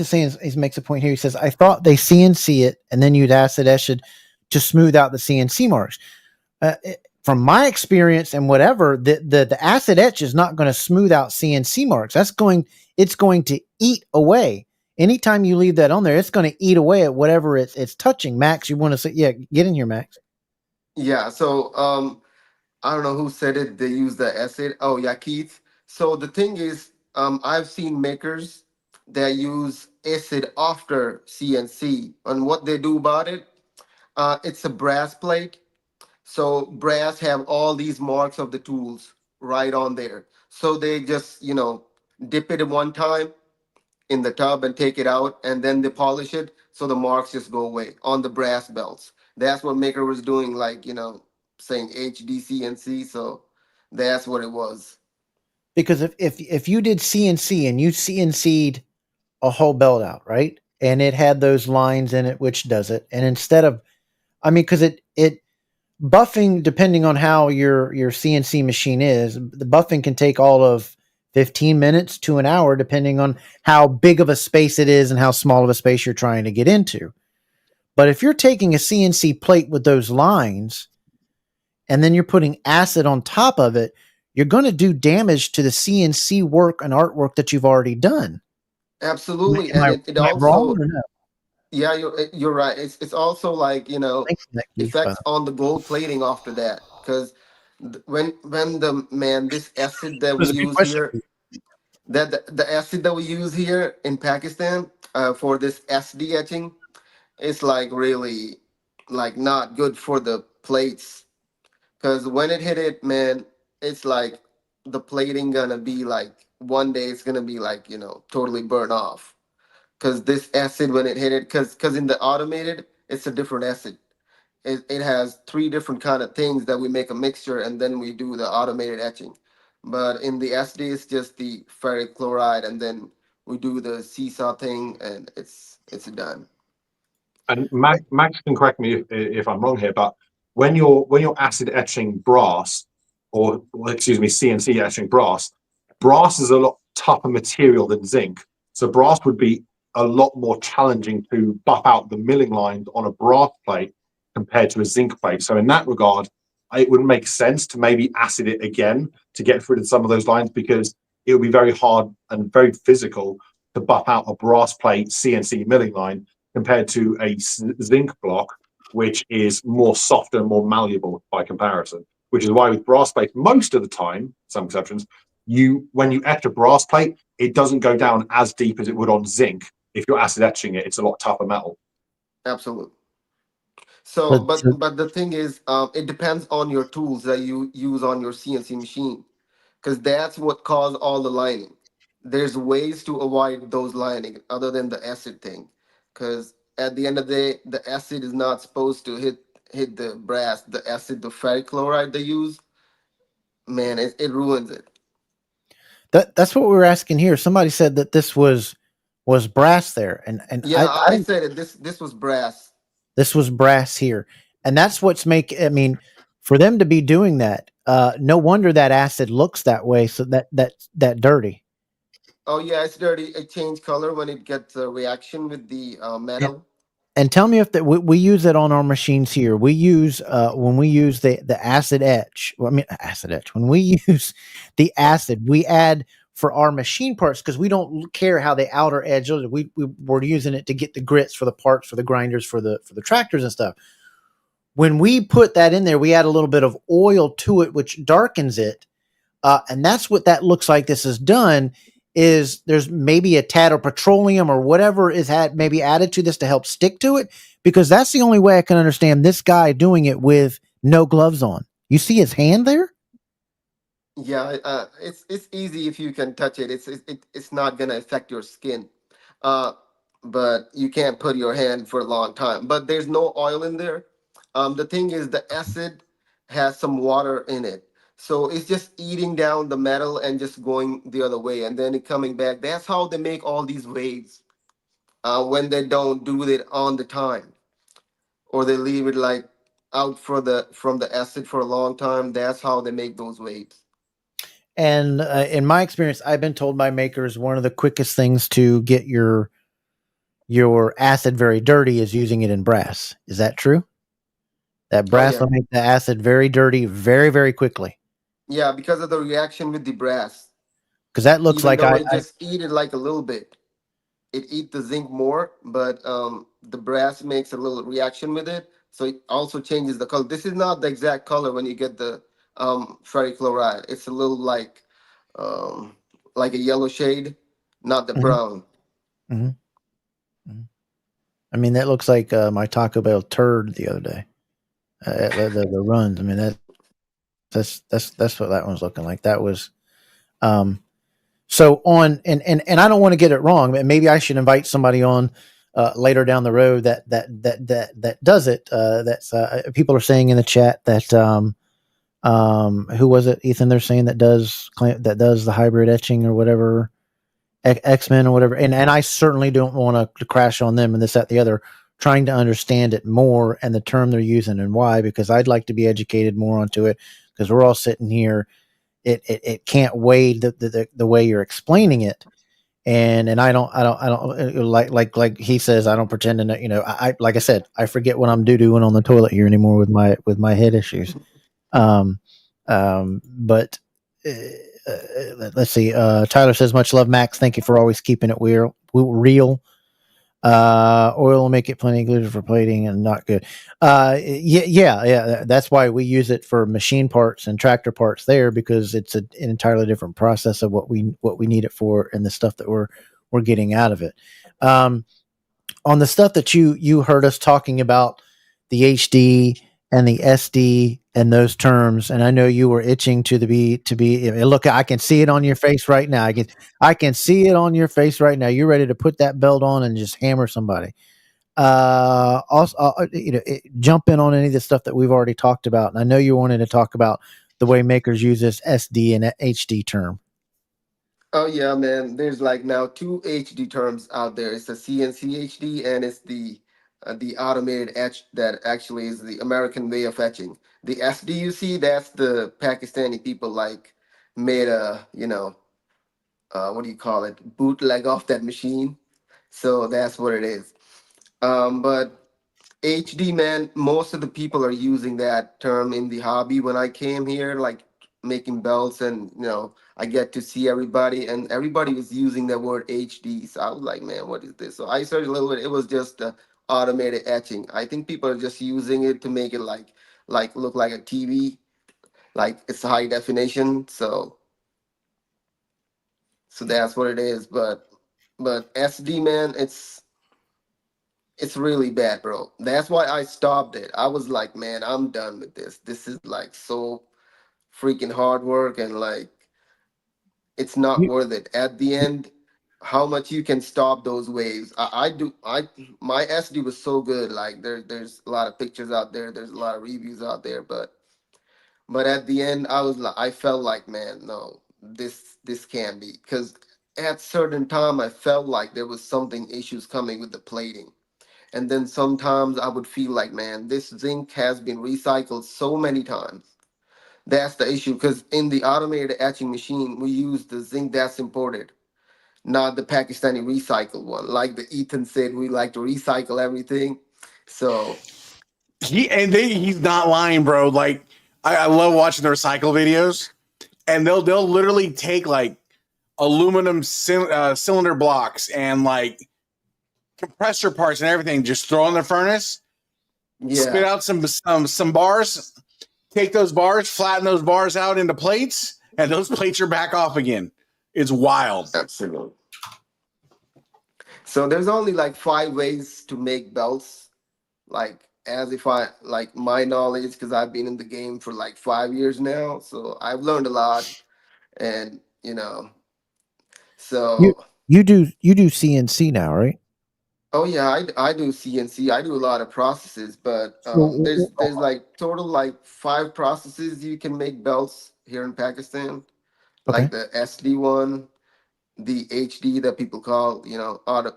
saying, he makes a point here. He says, I thought they CNC it and then you'd acid etch it to smooth out the CNC marks. From my experience and whatever, the acid etch is not going to smooth out CNC marks. It's going to eat away. Anytime you leave that on there, it's going to eat away at whatever it's touching. Max, you want to say, yeah, get in here, Max. Yeah. So I don't know who said it. They use the acid. Oh yeah, Keith. So the thing is, I've seen makers that use acid after CNC, and what they do about it, it's a brass plate. So brass have all these marks of the tools right on there. So they just dip it one time in the tub and take it out, and then they polish it so the marks just go away on the brass belts. That's what maker was doing, like saying HDCNC. So that's what it was. Because if you did CNC and you CNC'd a whole belt out, right, and it had those lines in it, which does it, and instead of, I mean, because it buffing, depending on how your CNC machine is, the buffing can take all of 15 minutes to an hour, depending on how big of a space it is and how small of a space you're trying to get into. But if you're taking a CNC plate with those lines and then you're putting acid on top of it, you're going to do damage to the CNC work and artwork that you've already done. Absolutely. Am And I, it am I wrong also, or no? yeah, you're right. It's also like Thanks for that, Keith. effects on the gold plating after that, because when the man, this acid that It we was a good use question, here, Keith. that the acid that we use here in Pakistan for this SD etching, it's like really like not good for the plates, because when it hit it, man, it's like the plating gonna be like one day it's gonna be like totally burn off, because this acid when it hit it, because in the automated it's a different acid. It has three different kind of things that we make a mixture and then we do the automated etching. But in the SD, it's just the ferric chloride, and then we do the seesaw thing, and it's done. And Max can correct me if I'm wrong here, but when you're acid etching brass, or excuse me, CNC etching brass, brass is a lot tougher material than zinc. So brass would be a lot more challenging to buff out the milling lines on a brass plate compared to a zinc plate. So in that regard, it would make sense to maybe acid it again to get rid of some of those lines, because it would be very hard and very physical to buff out a brass plate CNC milling line compared to a zinc block, which is more softer and more malleable by comparison. Which is why with brass plate, most of the time, some exceptions, when you etch a brass plate, it doesn't go down as deep as it would on zinc. If you're acid etching it, it's a lot tougher metal. Absolutely. So, But but the thing is, it depends on your tools that you use on your CNC machine, because that's what caused all the lining. There's ways to avoid those lining other than the acid thing, because at the end of the day, the acid is not supposed to hit the brass. The acid, the ferric chloride they use, man, it ruins it. that's what we were asking here. Somebody said that this was brass there, and Yeah, I I didn't. said it. This was brass. This was brass here, and that's what's make. I mean, for them to be doing that, no wonder that acid looks that way. So that dirty. Oh yeah, it's dirty. It changed color when it gets a reaction with the metal. And tell me if that we use it on our machines here. We use when we use the acid etch. Well, I mean acid etch. When we use the acid, we add for our machine parts because we don't care how the outer edge is. We're using it to get the grits for the parts for the grinders for the tractors and stuff. When we put that in there, we add a little bit of oil to it, which darkens it, and that's what that looks like. This is done. Is there's maybe a tad of petroleum or whatever is maybe added to this to help stick to it? Because that's the only way I can understand this guy doing it with no gloves on. You see his hand there? Yeah, it's easy if you can touch it. It's not gonna affect your skin, uh, but you can't put your hand for a long time. But there's no oil in there. The thing is, the acid has some water in it, so it's just eating down the metal and just going the other way, and then it coming back. That's how they make all these waves. When they don't do it on the time, or they leave it like out for the from the acid for a long time. That's how they make those waves. And in my experience, I've been told by makers one of the quickest things to get your acid very dirty is using it in brass. Is that true? That Oh brass yeah. will make the acid very dirty very, very quickly. Yeah, because of the reaction with the brass. Because that looks Even like though it just eat it like a little bit, it eat the zinc more, but the brass makes a little reaction with it, so it also changes the color. This is not the exact color when you get the ferric chloride. It's a little like a yellow shade, not the Mhm, brown. mhm, mhm. I mean, that looks like my Taco Bell turd the other day. The runs. I mean, that's what that one's looking like. That was um, so on, and I don't want to get it wrong. Maybe I should invite somebody on later down the road that does it. That's people are saying in the chat that who was it, Ethan? They're saying that does the hybrid etching or whatever, X-Men or whatever. And I certainly don't want to crash on them and this, that, the other, trying to understand it more and the term they're using and why, because I'd like to be educated more onto it because we're all sitting here. It can't weigh the way you're explaining it. And I don't like he says, I don't pretend to know, like I said, I forget what I'm doing on the toilet here anymore with my head issues. Um, but let's see. Tyler says, "Much love, Max. Thank you for always keeping it real. Oil will make it plenty gluten for plating and not good. Yeah. That's why we use it for machine parts and tractor parts there because it's an entirely different process of what we need it for and the stuff that we're getting out of it. Um, on the stuff that you heard us talking about, the HD and the SD and those terms, and I know you were itching to be. Look, I can see it on your face right now. I can see it on your face right now. You're ready to put that belt on and just hammer somebody. Also, jump in on any of the stuff that we've already talked about, and I know you wanted to talk about the way makers use this SD and HD term. Oh yeah, man. There's like now two HD terms out there. It's the CNC HD and it's the automated etch that actually is the American way of etching. The SD you see, that's the Pakistani people like made a what do you call it, bootleg off that machine. So that's what it is. But HD, man, most of the people are using that term in the hobby. When I came here, like making belts, and I get to see everybody, and everybody was using the word HD. So I was like, man, what is this? So I searched a little bit. It was just automated etching. I think people are just using it to make it like look like a TV, like it's high definition. So that's what it is. But SD, man, it's really bad, bro. That's why I stopped it. I was like, man, I'm done with this. This is like so freaking hard work, and like it's not You, worth it. At the end, how much you can stop those waves. I do I My SD was so good. Like there's a lot of pictures out there, there's a lot of reviews out there, but at the end I felt like, man, no, this can't be, because at certain time I felt like there was something issues coming with the plating. And then sometimes I would feel like, man, this zinc has been recycled so many times. That's the issue, because in the automated etching machine, we use the zinc that's imported, not the Pakistani recycled one. Like the Ethan said, we like to recycle everything. So, He's not lying, bro. Like I love watching the recycle videos, and they'll literally take like aluminum cylinder blocks and like compressor parts and everything, just throw in the furnace, spit yeah, out some bars, take those bars, flatten those bars out into plates, and those plates are back off again. It's wild. absolutely. So there's only like 5 ways to make belts. Like, as if I like my knowledge, because I've been in the game for like 5 years now. So I've learned a lot. And you so you do CNC now, right? oh yeah, I do CNC. I do a lot of processes, but So, there's like total like 5 processes you can make belts here in Pakistan. okay. Like the SD one, the HD that people call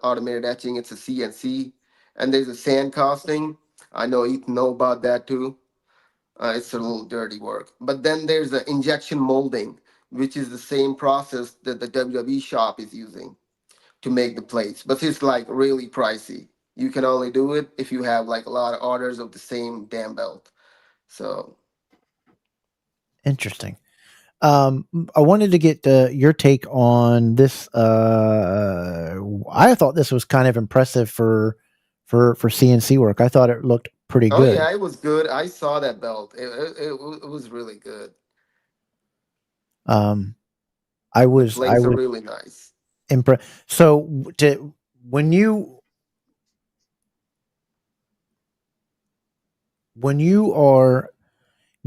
automated etching. It's a CNC, and there's a sand casting. I know you know about that too. It's a little dirty work. But then there's the injection molding, which is the same process that the WWE shop is using to make the plates, but it's like really pricey. You can only do it if you have like a lot of orders of the same damn belt. So Interesting. I wanted to get your take on this. I thought this was kind of impressive for CNC work. I thought it looked pretty oh good. yeah, it was good. I saw that belt. It was really good. Um, I The was I plates are was really nice. impressed. So, when you when you are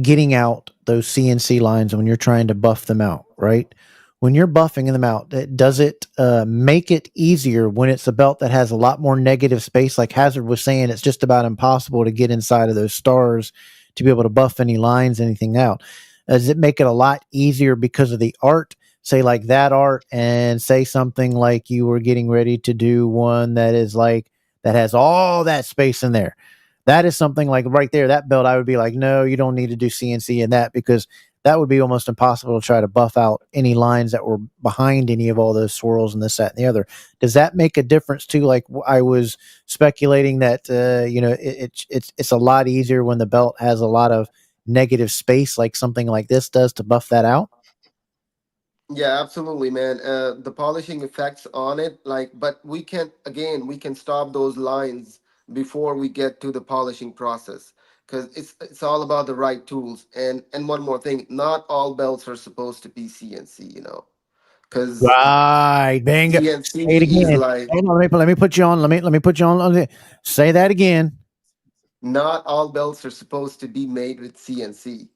getting out those CNC lines, when you're trying to buff them out, right? When you're buffing them out, does it make it easier when it's a belt that has a lot more negative space? Like Hazard was saying, it's just about impossible to get inside of those stars to be able to buff any lines, anything out. Does it make it a lot easier because of the art? Say like that art, and say something like you were getting ready to do one that is like that has all that space in there. That is something like right there, that belt, I would be like, no, you don't need to do CNC in that, because that would be almost impossible to try to buff out any lines that were behind any of all those swirls and this, that, and the other. Does that make a difference too? Like I was speculating that, it's a lot easier when the belt has a lot of negative space, like something like this does, to buff that out. Yeah, absolutely, man. The polishing effects on it, like, but we can stop those lines before we get to the polishing process, because it's all about the right tools. And one more thing, not all belts are supposed to be CNC, because Right, bingo. Say it CNC is again. like, Hold on, let me put you on. Let me put you on. Say that again. not all belts are supposed to be made with CNC.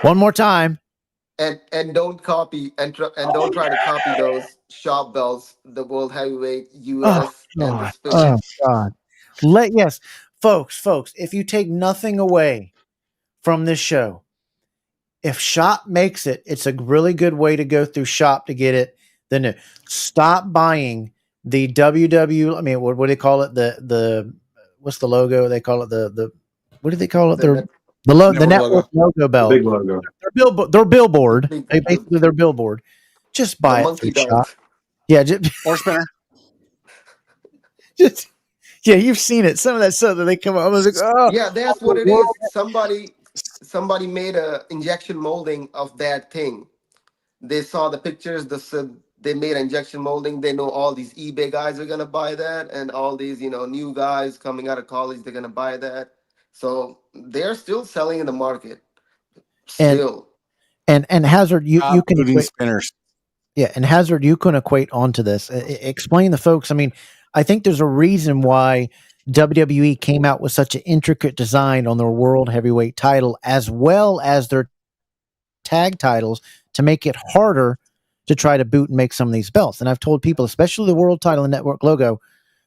One more time. And don't copy and don't try to copy those shop belts, the world heavyweight, Oh US, and the God. spirit. Oh God. Yes, folks. If you take nothing away from this show, if Shop makes it, it's a really good way to go through Shop to get it. Then stop buying the WW. I mean, what do they call it? The what's the logo? They call it the what do they call it? The net, The Network network logo. logo The belt. big logo. Their billboard. the, Basically, their billboard. Just the buy it monkey through Shop. belt. Yeah, Or spinner. just Yeah, you've seen it. Some of that stuff that they come up, I was like, oh, Yeah, that's what it is. Somebody made a injection molding of that thing. They saw the pictures. They made injection molding. They know all these eBay guys are gonna buy that, and all these new guys coming out of college, they're gonna buy that. So they're still selling in the market. and Still. and Hazard, you can Including equate, spinners. yeah, and Hazard, you can equate onto this. Explain the folks. I mean, I think there's a reason why WWE came out with such an intricate design on their world heavyweight title as well as their tag titles to make it harder to try to boot and make some of these belts. And I've told people, especially the world title and network logo,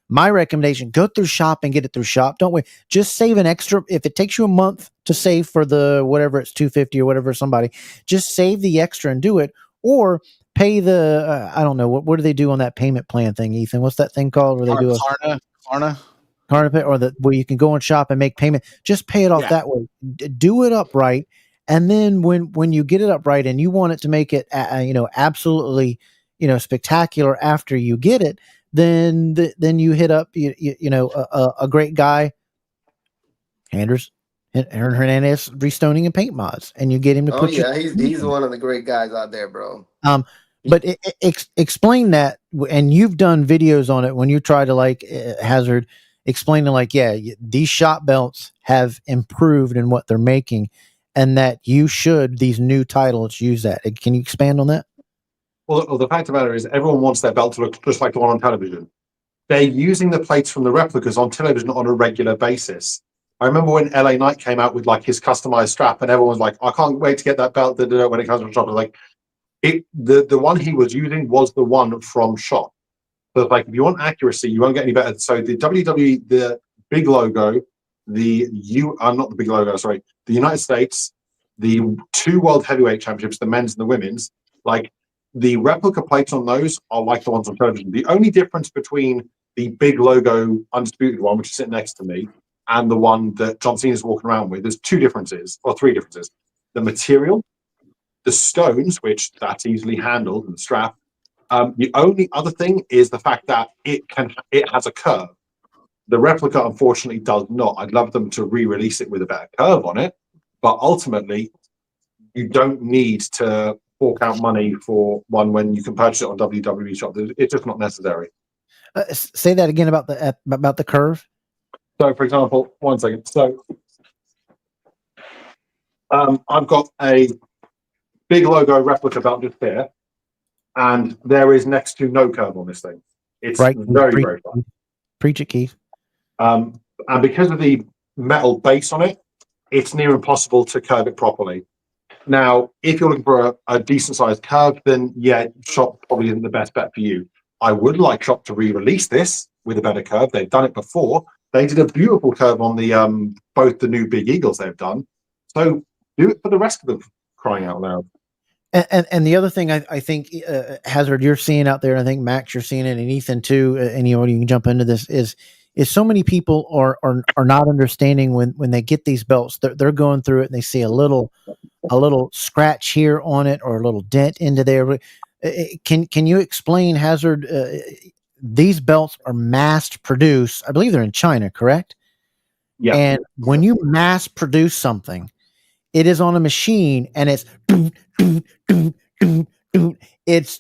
my recommendation, go through shop and get it through shop. Don't wait. Just save an extra. If it takes you a month to save for the whatever it's 250 or whatever somebody, just save the extra and do it, or pay the I don't know what do they do on that payment plan thing, Ethan? What's that thing called where they do a Klarna. card pay, or where you can go and shop and make payment? Just pay it off that way. Do it upright, and then when you get it upright and you want it to make it absolutely spectacular after you get it, then you hit up a great guy, Hernandez Restoning and Paint Mods, and you get him to Oh put yeah, he's one of the great guys out there, bro. But explain that, and you've done videos on it when you try to Hazard, explaining these shop belts have improved in what they're making, and that these new titles use that. Can you expand on that? Well, the fact of the matter is, everyone wants their belt to look just like the one on television. They're using the plates from the replicas on television on a regular basis. I remember when LA Knight came out with his customized strap, and everyone was like, "I can't wait to get that belt." When it comes from shop, the one he was using was the one from shop. So if you want accuracy, you won't get any better. So the WWE, the big logo, the United States, the 2 World Heavyweight Championships, the men's and the women's, the replica plates on those are like the ones on television. The only difference between the big logo undisputed one, which is sitting next to me, and the one that John Cena is walking around with, there's 2 differences, or 3 differences. The material, the stones, which that's easily handled, and the strap. The only other thing is the fact that it has a curve. The replica, unfortunately, does not. I'd love them to re-release it with a better curve on it, but ultimately, you don't need to fork out money for one when you can purchase it on WWE Shop. It's just not necessary. Say that again about the curve. So, for example, 1 second. So, I've got a big logo replica belt just here, and there is next to no curve on this thing. It's right. very, very flat. Preach it, Keith. And because of the metal base on it, it's near impossible to curve it properly. Now, if you're looking for a decent sized curve, then shop probably isn't the best bet for you. I would like shop to re-release this with a better curve. They've done it before. They did a beautiful curve on the both the new Big Eagles they've done. So do it for the rest of them, crying out loud. And the other thing I think, Hazard, you're seeing out there, and I think Max, you're seeing it, and Ethan too, and you can jump into this, is so many people are not understanding when they get these belts, they're going through it and they see a little scratch here on it or a little dent into there. Can you explain, Hazard? These belts are mass produced. I believe they're in China, correct? Yeah. And when you mass produce something, it is on a machine, and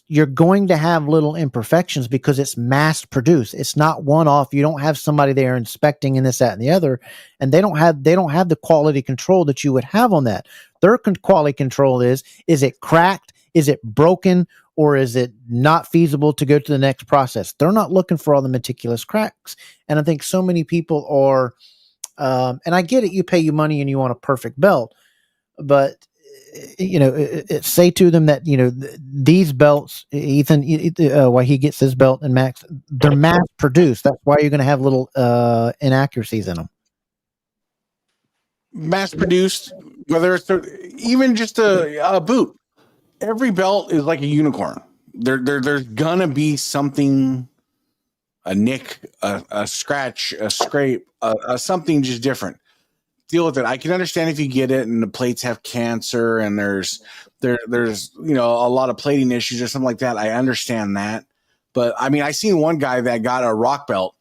you're going to have little imperfections because it's mass produced. It's not one off. You don't have somebody there inspecting and this, that, and the other, and they don't have the quality control that you would have on that. Their quality control is it cracked? Is it broken? Or is it not feasible to go to the next process? They're not looking for all the meticulous cracks. And I think so many people are, and I get it, you pay you money and you want a perfect belt, but say to them that these belts, Ethan, why he gets his belt, and Max, they're mass produced. That's why you're going to have little inaccuracies in them. Mass produced, whether it's even just a boot. Every belt is like a unicorn. There's gonna be something, a nick, a scratch, a scrape, something just different. Deal with it. I can understand if you get it and the plates have cancer and there's a lot of plating issues or something like that. I understand that, but I mean, I seen one guy that got a rock belt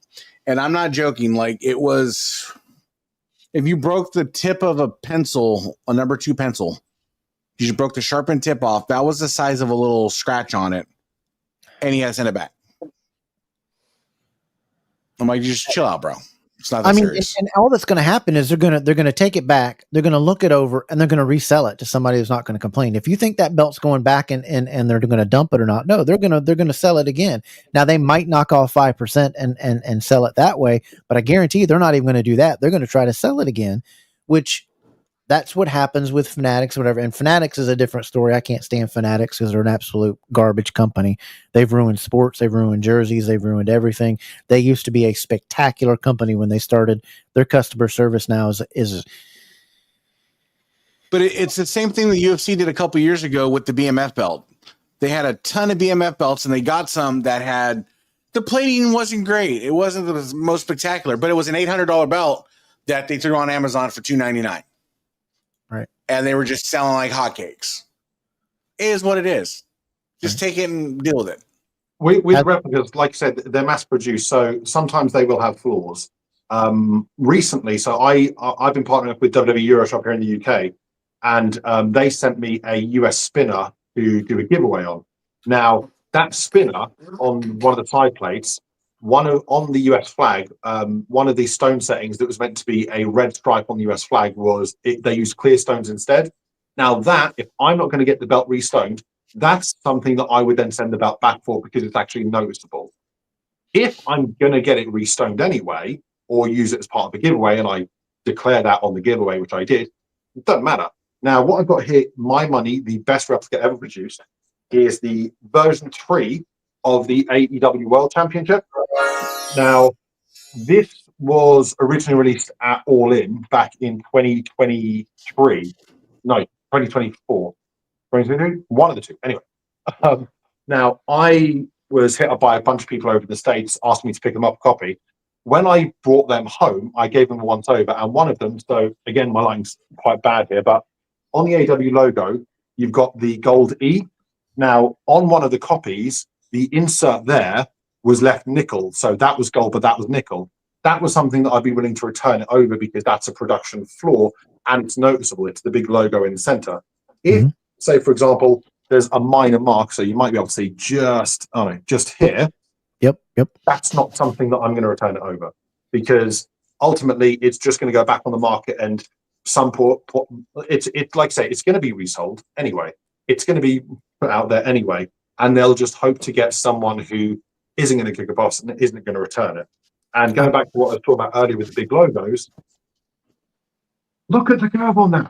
And I'm not joking. Like, it was, if you broke the tip of a pencil, a number 2 pencil, you just broke the sharpened tip off. That was the size of a little scratch on it. And he had to send it back. I'm like, just chill out, bro. It's not that serious. And all that's going to happen is they're going to take it back. They're going to look it over and they're going to resell it to somebody who's not going to complain. If you think that belt's going back and they're going to dump it or not, no, they're going to sell it again. Now they might knock off 5% and sell it that way, but I guarantee you they're not even going to do that. They're going to try to sell it again, which that's what happens with Fanatics, whatever. And Fanatics is a different story. I can't stand Fanatics because they're an absolute garbage company. They've ruined sports. They've ruined jerseys. They've ruined everything. They used to be a spectacular company when they started. Their customer service now is. But it's the same thing the UFC did a couple years ago with the BMF belt. They had a ton of BMF belts, and they got some that had the plating wasn't great. It wasn't the most spectacular, but it was an $800 belt that they threw on Amazon for $299. Right. And they were just selling like hotcakes. It is what it is. Just take it and deal with it. With replicas, like I said, they're mass produced, so sometimes they will have flaws. Recently, so I've been partnering up with WWE Euroshop here in the UK, and they sent me a US spinner to do a giveaway on. Now, that spinner on one of the side plates, on the US flag, one of the stone settings that was meant to be a red stripe on the US flag they used clear stones instead. Now that, if I'm not going to get the belt restoned, that's something that I would then send the belt back for because it's actually noticeable. If I'm going to get it restoned anyway, or use it as part of the giveaway, and I declare that on the giveaway, which I did, it doesn't matter. Now, what I've got here, my money, the best replica ever produced, is the version 3 of the AEW World Championship. Now, this was originally released at All In back in 2023. No, 2024. 2023? One of the two. Anyway. Now, I was hit up by a bunch of people over in the States asking me to pick them up a copy. When I brought them home, I gave them a once over, and one of them, so again, my line's quite bad here, but on the AW logo, you've got the gold E. Now, on one of the copies, the insert there was left nickel. So that was gold, but that was nickel. That was something that I'd be willing to return it over because that's a production flaw and it's noticeable. It's the big logo in the center. If, say, for example, there's a minor mark, so you might be able to see just here. Yep. That's not something that I'm going to return it over because ultimately it's just going to go back on the market and it's like I say, it's going to be resold anyway. It's going to be put out there anyway, and they'll just hope to get someone who isn't going to kick a boss and isn't going to return it. And going back to what I was talking about earlier with the big logos, look at the curve on that.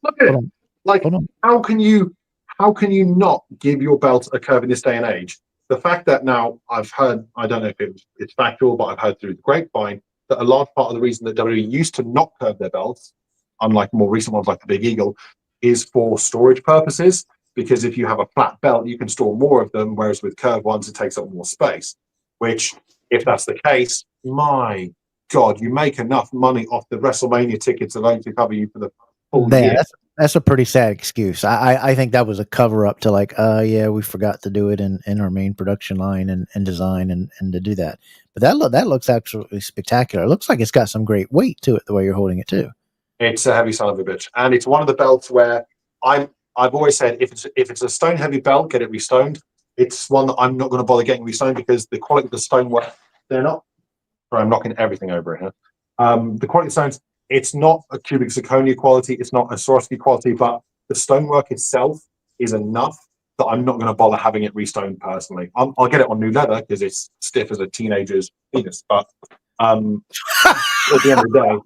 Look at it. Like, how can you not give your belt a curve in this day and age? The fact that now I've heard, I don't know if it's factual, but I've heard through the grapevine that a large part of the reason that WWE used to not curve their belts, unlike more recent ones like the Big Eagle, is for storage purposes. Because if you have a flat belt, you can store more of them, whereas with curved ones, it takes up more space. Which, if that's the case, my God, you make enough money off the WrestleMania tickets alone to cover you for the full year. That's a pretty sad excuse. I think that was a cover up to like, yeah, we forgot to do it in our main production line and design and to do that. But that looks absolutely spectacular. It looks like it's got some great weight to it the way you're holding it too. It's a heavy son of a bitch, and it's one of the belts where I've always said if it's a stone heavy belt, get it restoned. It's one that I'm not going to bother getting restoned because the quality of the stonework, they're not. Sorry, I'm knocking everything over here. The quality of stones, it's not a cubic zirconia quality, it's not a Swarovski quality, but the stonework itself is enough that I'm not going to bother having it restoned personally. I'll get it on new leather because it's stiff as a teenager's penis. But at the end of the day,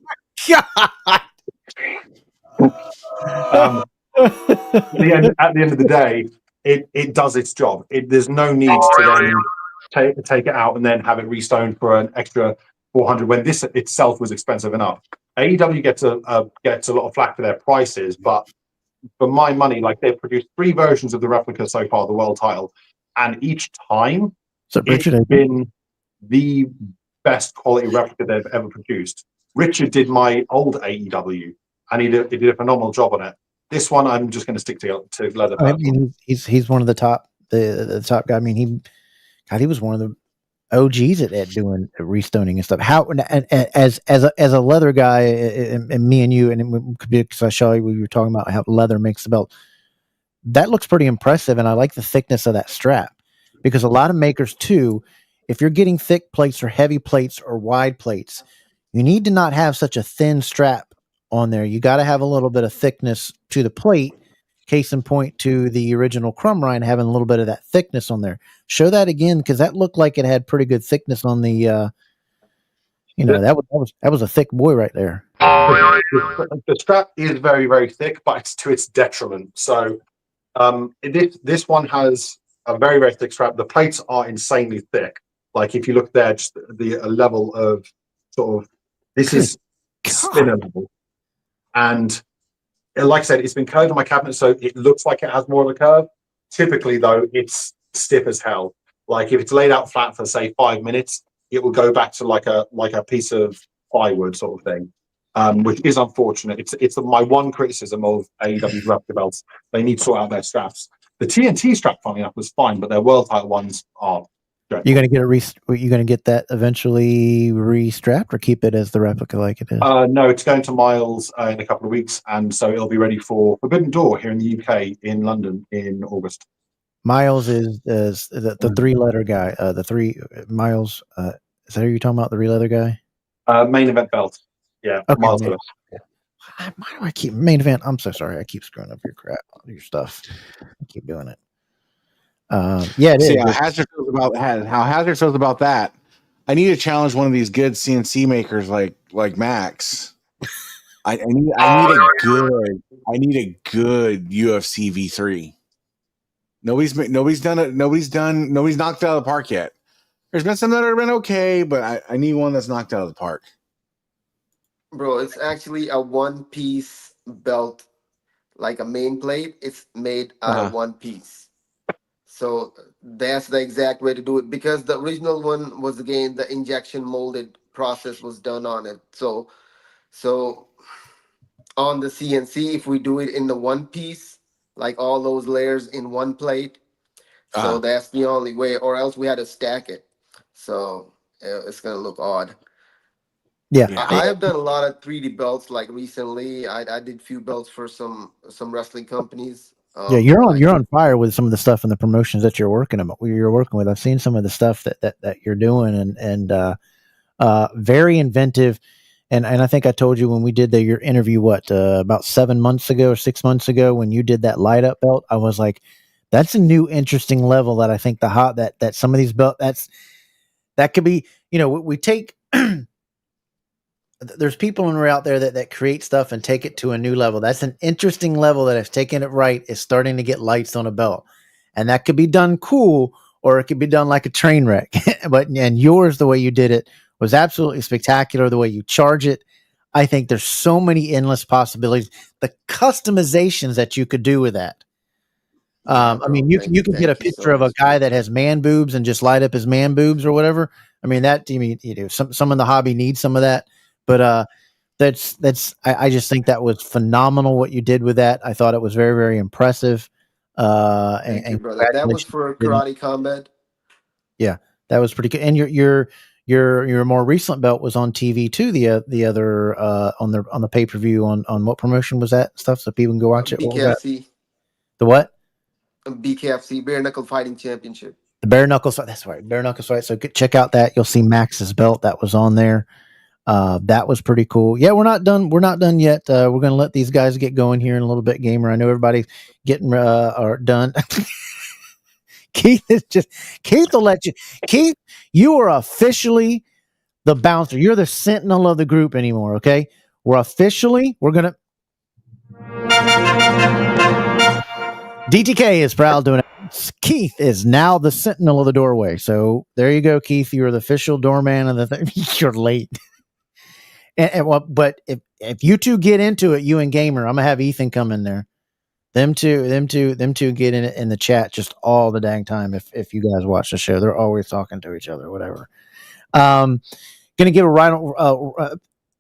at the end of the day, it does its job. There's no need to then take it out and then have it restoned for an extra $400 when this itself was expensive enough. AEW gets a lot of flack for their prices, but for my money, like they've produced 3 versions of the replica so far, the world title, and each time it's been the best quality replica they've ever produced. Richard did my old AEW, and he did a phenomenal job on it. This one, I'm just going to stick to leather. I mean, he's one of the top, the top guy. I mean, he was one of the OGs at doing restoning and stuff. How and as a leather guy, and me and you, and it could be because I saw you, we were talking about how leather makes the belt. That looks pretty impressive, and I like the thickness of that strap because a lot of makers too, if you're getting thick plates or heavy plates or wide plates, you need to not have such a thin strap on there. You got to have a little bit of thickness to the plate. Case in point to the original Crumb Rind having a little bit of that thickness on there. Show that again because that looked like it had pretty good thickness on the. That was a thick boy right there. The strap is very, very thick, but it's to its detriment. So this one has a very, very thick strap. The plates are insanely thick. Like if you look there, just the level of sort of this is spinner level, and like I said, it's been curved on my cabinet, so it looks like it has more of a curve. Typically, though, it's stiff as hell. Like if it's laid out flat for say 5 minutes, it will go back to like a piece of plywood sort of thing, which is unfortunate. It's my one criticism of AEW replica belts. They need to sort out their straps. The TNT strap, funny enough, was fine, but their world title ones are. You're gonna get you're gonna get that eventually restrapped, or keep it as the replica like it is? No, it's going to Miles in a couple of weeks, and so it'll be ready for Forbidden Door here in the UK in London in August. Miles is the 3-letter guy. The 3 Miles. Is that who you're talking about? The 3-letter guy? Main event belt. Yeah. Okay. Miles. Why do I keep main event? I'm so sorry. I keep screwing up your stuff. I keep doing it. Yeah, it See is. How Hazard feels about that. I need to challenge one of these good CNC makers like Max. I need a good UFC V3. Nobody's knocked it out of the park yet. There's been some that have been okay, but I need one that's knocked out of the park. Bro, it's actually a one-piece belt, like a main plate. It's made out of one piece. So that's the exact way to do it, because the original one was, again, the injection molded process was done on it. So on the CNC, if we do it in the one piece, like all those layers in one plate, so that's the only way, or else we had to stack it. So it's going to look odd. Yeah. I have done a lot of 3D belts like recently. I did a few belts for some wrestling companies. Yeah, you're on fire with some of the stuff and the promotions that you're working with. I've seen some of the stuff that you're doing, and very inventive. And I think I told you when we did your interview, about 7 months ago or 6 months ago, when you did that light up belt, I was like, that's a new interesting level that I think that some of these belts that could be, we take. There's people out there that create stuff and take it to a new level. That's an interesting level that, if taking it right, is starting to get lights on a belt, and that could be done cool, or it could be done like a train wreck. And yours, the way you did it, was absolutely spectacular. The way you charge it, I think there's so many endless possibilities. The customizations that you could do with that. I mean, you can get a picture of a guy that has man boobs and just light up his man boobs or whatever. I mean, some in the hobby needs some of that. But I just think that was phenomenal what you did with that. I thought it was very, very impressive. Thank you, brother. That was for Karate Combat. Yeah, that was pretty good. And your more recent belt was on TV too. The other on the pay-per-view on what promotion was that stuff, so people can go watch it. BKFC. The what? BKFC, Bare Knuckle Fighting Championship. The Bare Knuckles. That's right, Bare Knuckles Fight. So check out that. You'll see Max's belt that was on there. That was pretty cool. Yeah, we're not done yet. We're going to let these guys get going here in a little bit, Gamer. I know everybody's getting done. Keith will let you. Keith, you are officially the bouncer. You're the sentinel of the group anymore, okay? We're going to. DTK is proud to announce Keith is now the sentinel of the doorway. So there you go, Keith. You are the official doorman of the thing. You're late. But if you two get into it, you and Gamer, I'm gonna have Ethan come in there. Them two get in it in the chat just all the dang time. If you guys watch the show, they're always talking to each other, whatever. Gonna give a right.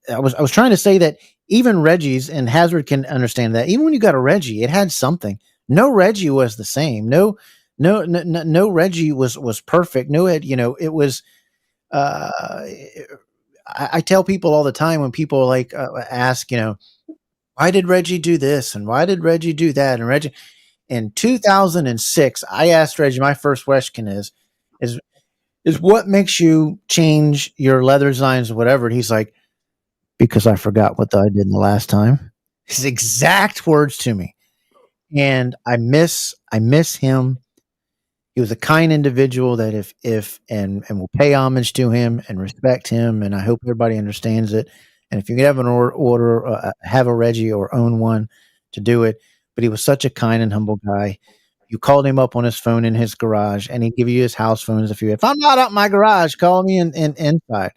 I was trying to say that even Reggie's, and Hazard can understand that. Even when you got a Reggie, it had something. No Reggie was the same. No Reggie was perfect. No, it was I tell people all the time when people like ask, why did Reggie do this and why did Reggie do that? And Reggie, in 2006, I asked Reggie, my first question is is what makes you change your leather designs or whatever? And he's like, because I forgot what I did the last time. His exact words to me. And I miss him. He was a kind individual that if and will pay homage to him and respect him, and I hope everybody understands it. And if you could have an order, have a Reggie or own one, to do it. But he was such a kind and humble guy. You called him up on his phone in his garage, and he'd give you his house phones. If I'm not out in my garage, call me in inside.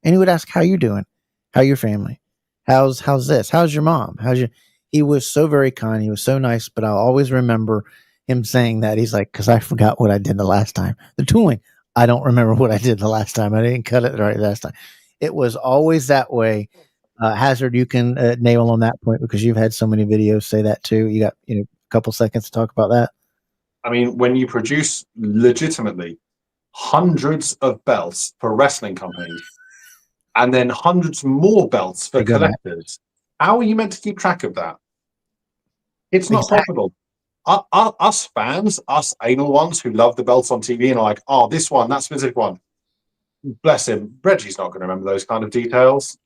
And he would ask, "How you doing? How your family? How's this? How's your mom? How's your?" He was so very kind. He was so nice. But I'll always remember him saying that. He's like, because I forgot what I did the last time. The tooling, I don't remember what I did the last time. I didn't cut it right last time. It was always that way. Hazard, you can nail on that point because you've had so many videos say that too. You got a couple seconds to talk about that. I mean, when you produce legitimately hundreds of belts for wrestling companies and then hundreds more belts for collectors, how are you meant to keep track of that? It's not possible. Us fans, us anal ones who love the belts on TV and are like, oh, this one, that specific one. Bless him. Reggie's not going to remember those kind of details.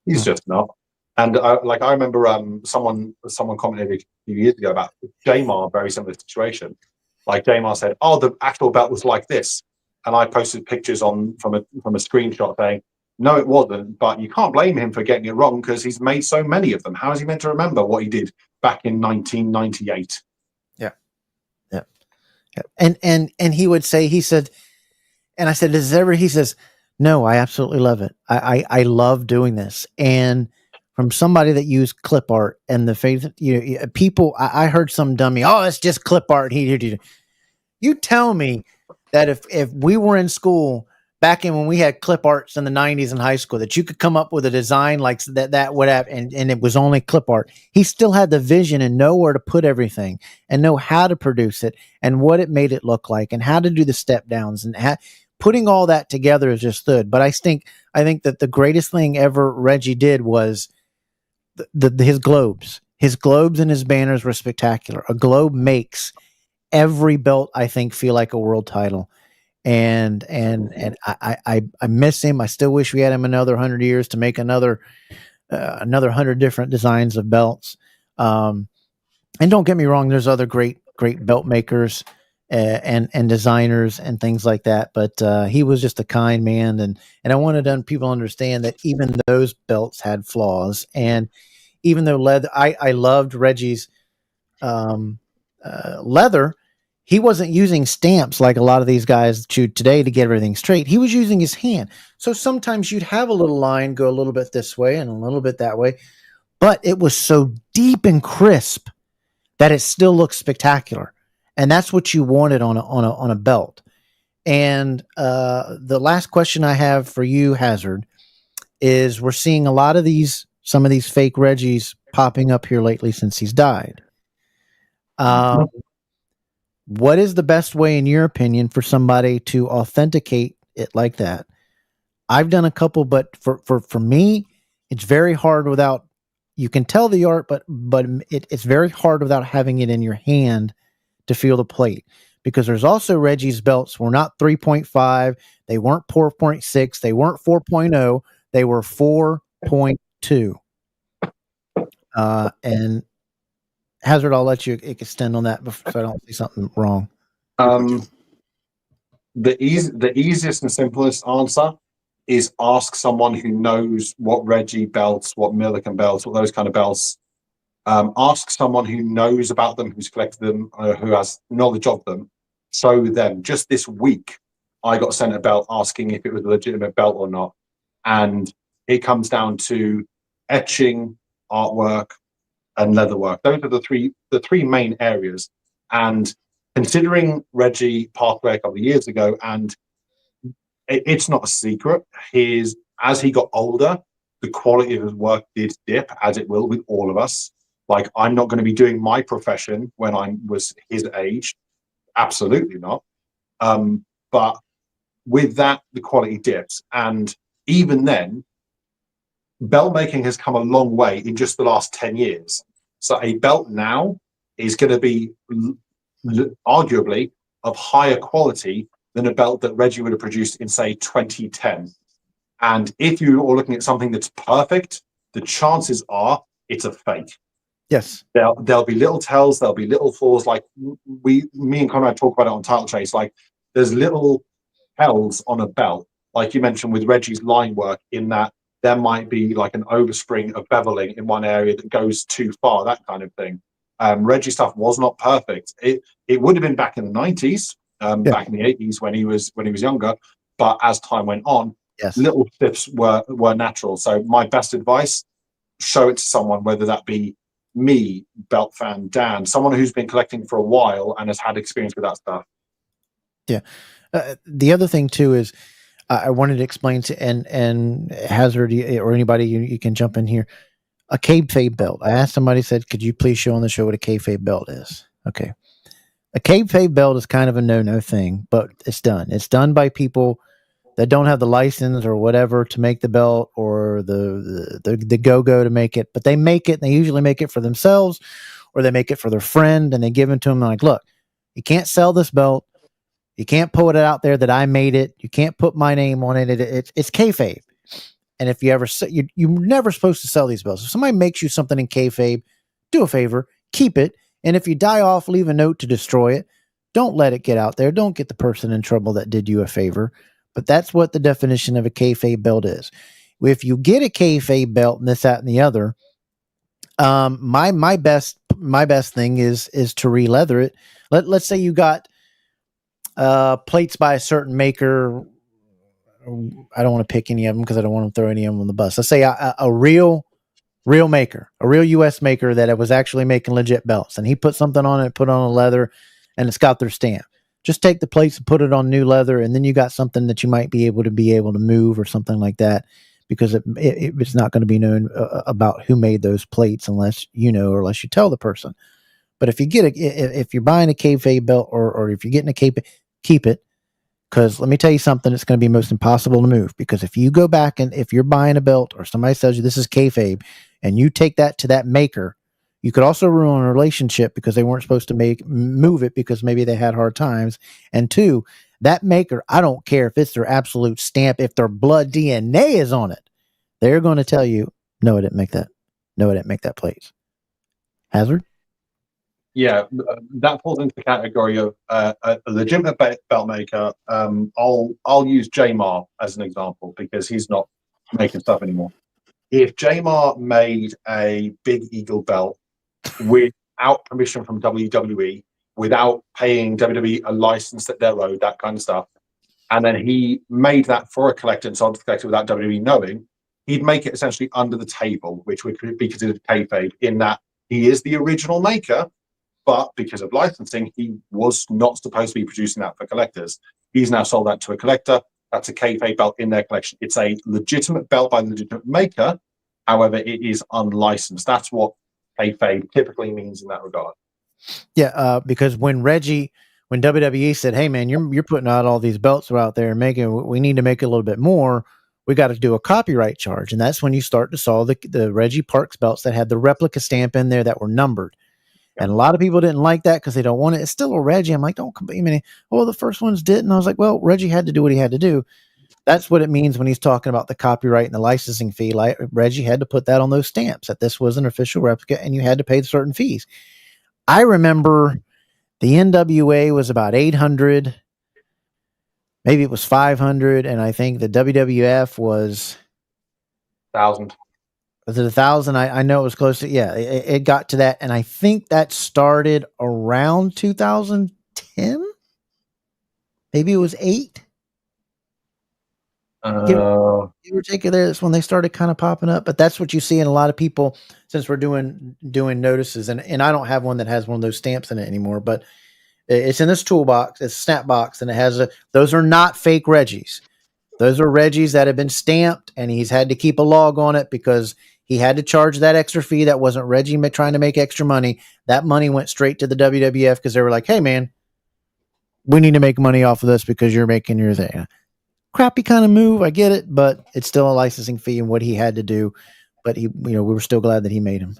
He's just not. And I remember someone commented a few years ago about Jamar, very similar situation. Like Jamar said, oh, the actual belt was like this. And I posted pictures from a screenshot saying, no, it wasn't. But you can't blame him for getting it wrong because he's made so many of them. How is he meant to remember what he did back in 1998? Yeah. And he would say, he said, and I said, "Is it ever?" He says, "No, I absolutely love it. I love doing this." And from somebody that used clip art and the faith, people, I heard some dummy, "Oh, it's just clip art." You tell me that if we were in school back in when we had clip arts in the 90s in high school, that you could come up with a design like that would have, and it was only clip art. He still had the vision and know where to put everything and know how to produce it and what it made it look like and how to do the step downs and putting all that together is just good. But I think that the greatest thing ever Reggie did was his globes. His globes and his banners were spectacular. A globe makes every belt, I think, feel like a world title. And I miss him. I still wish we had him another 100 years to make another 100 different designs of belts. And don't get me wrong, there's other great belt makers and designers and things like that. But he was just a kind man, and I wanted people to understand that even those belts had flaws. And even though I loved Reggie's leather, he wasn't using stamps like a lot of these guys choose today to get everything straight. He was using his hand. So sometimes you'd have a little line go a little bit this way and a little bit that way, but it was so deep and crisp that it still looks spectacular. And that's what you wanted on a belt. And the last question I have for you, Hazard, is we're seeing a lot of some of these fake Reggies popping up here lately since he's died. What is the best way, in your opinion, for somebody to authenticate it like that? I've done a couple, but for me, it's very hard without. You can tell the art, but it's very hard without having it in your hand to feel the plate. Because there's also Reggie's belts were not 3.5, they weren't 4.6, they weren't 4.0, they were 4.2. And Hazard, I'll let you extend on that so I don't say something wrong. The easiest and simplest answer is ask someone who knows what Reggie belts, what Milliken belts, what those kind of belts. Ask someone who knows about them, who's collected them, who has knowledge of them. Show them. Just this week, I got sent a belt asking if it was a legitimate belt or not, and it comes down to etching, artwork, and leatherwork. Those are the three main areas. And considering Reggie passed away a couple of years ago, and it's not a secret, as he got older, the quality of his work did dip, as it will with all of us. Like, I'm not going to be doing my profession when I was his age. Absolutely not. But with that, the quality dips. And even then, belt making has come a long way in just the last 10 years. So a belt now is going to be arguably of higher quality than a belt that Reggie would have produced in, say, 2010. And if you are looking at something that's perfect, the chances are it's a fake. Yes. There'll be little tells, there'll be little flaws. Like me and Conrad talk about it on Title Chase. Like there's little tells on a belt, like you mentioned with Reggie's line work, in that there might be like an overspring of beveling in one area that goes too far, that kind of thing. Reggie stuff was not perfect. It would have been back in the 90s, back in the 80s when he was younger. But as time went on, little shifts were natural. So my best advice: show it to someone, whether that be me, belt fan Dan, someone who's been collecting for a while and has had experience with that stuff. Yeah. The other thing too is I wanted to explain to and Hazard or anybody you can jump in here. A kayfabe belt. I asked somebody, said, could you please show on the show what a kayfabe belt is? Okay. A kayfabe belt is kind of a no-no thing, but it's done. It's done by people that don't have the license or whatever to make the belt, or the go-go to make it, but they make it, and they usually make it for themselves, or they make it for their friend, and they give it to them like, look, you can't sell this belt. You can't put it out there that I made it. You can't put my name on it. It's kayfabe. And if you ever, you're never supposed to sell these belts. If somebody makes you something in kayfabe, do a favor, keep it. And if you die off, leave a note to destroy it. Don't let it get out there. Don't get the person in trouble that did you a favor. But that's what the definition of a kayfabe belt is. If you get a kayfabe belt and this, that, and the other, my best thing is to re-leather it. Let's say you got plates by a certain maker. I don't want to pick any of them because I don't want to throw any of them on the bus. Let's say a real maker, a real U.S. maker that was actually making legit belts, and he put something on it, put on a leather, and it's got their stamp. Just take the plates and put it on new leather, and then you got something that you might be able to move or something like that, because it's not going to be known about who made those plates unless you know, or unless you tell the person. But if you if you're buying a kayfabe belt, or if you're getting a kayfabe, keep it. Because let me tell you something, it's going to be most impossible to move. Because if you go back and if you're buying a belt or somebody tells you this is kayfabe and you take that to that maker, you could also ruin a relationship because they weren't supposed to move it because maybe they had hard times. And two, that maker, I don't care if it's their absolute stamp, if their blood DNA is on it, they're going to tell you, no, I didn't make that. No, I didn't make that plate. Hazard? Yeah, that falls into the category of a legitimate belt maker. I'll use Jamar as an example because he's not making stuff anymore. If Jamar made a Big Eagle belt without permission from WWE, without paying WWE a license that they're owed, that kind of stuff, and then he made that for a collector and sold to the collector without WWE knowing, he'd make it essentially under the table, which would be considered kayfabe, in that he is the original maker, but because of licensing, he was not supposed to be producing that for collectors. He's now sold that to a collector. That's a kayfabe belt in their collection. It's a legitimate belt by the legitimate maker. However, it is unlicensed. That's what kayfabe typically means in that regard. Yeah, because when WWE said, "Hey, man, you're putting out all these belts out there and we need to make it a little bit more. We got to do a copyright charge," and that's when you start to saw the Reggie Parks belts that had the replica stamp in there that were numbered. And a lot of people didn't like that because they don't want it. It's still a Reggie. I'm like, don't compete. I mean, the first ones didn't. I was like, well, Reggie had to do what he had to do. That's what it means when he's talking about the copyright and the licensing fee. Like Reggie had to put that on those stamps that this was an official replica and you had to pay certain fees. I remember the NWA was about 800. Maybe it was 500. And I think the WWF was 1,000. Was it 1,000? I know it was close to, yeah, it got to that. And I think that started around 2010. Maybe it was 8. Give or take it there. That's when they started kind of popping up. But that's what you see in a lot of people since we're doing notices. And I don't have one that has one of those stamps in it anymore, but it's in this toolbox. It's a snap box, and it has those are not fake Reggies. Those are Reggies that have been stamped, and he's had to keep a log on it because he had to charge that extra fee. That wasn't Reggie trying to make extra money. That money went straight to the WWF because they were like, hey, man, we need to make money off of this because you're making your thing. crappy kind of move. I get it, but it's still a licensing fee and what he had to do. But he, we were still glad that he made him.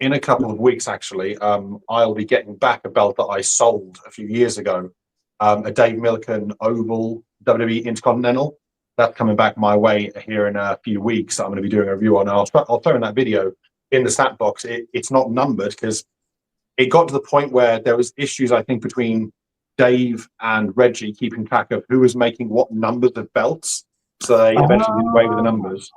In a couple of weeks, actually, I'll be getting back a belt that I sold a few years ago, a Dave Milliken Oval WWE Intercontinental. That's coming back my way here in a few weeks. I'm going to be doing a review on. I'll throw in that video in the stat box. It's not numbered because it got to the point where there was issues, I think, between Dave and Reggie keeping track of who was making what numbers of belts. So they eventually did away with the numbers.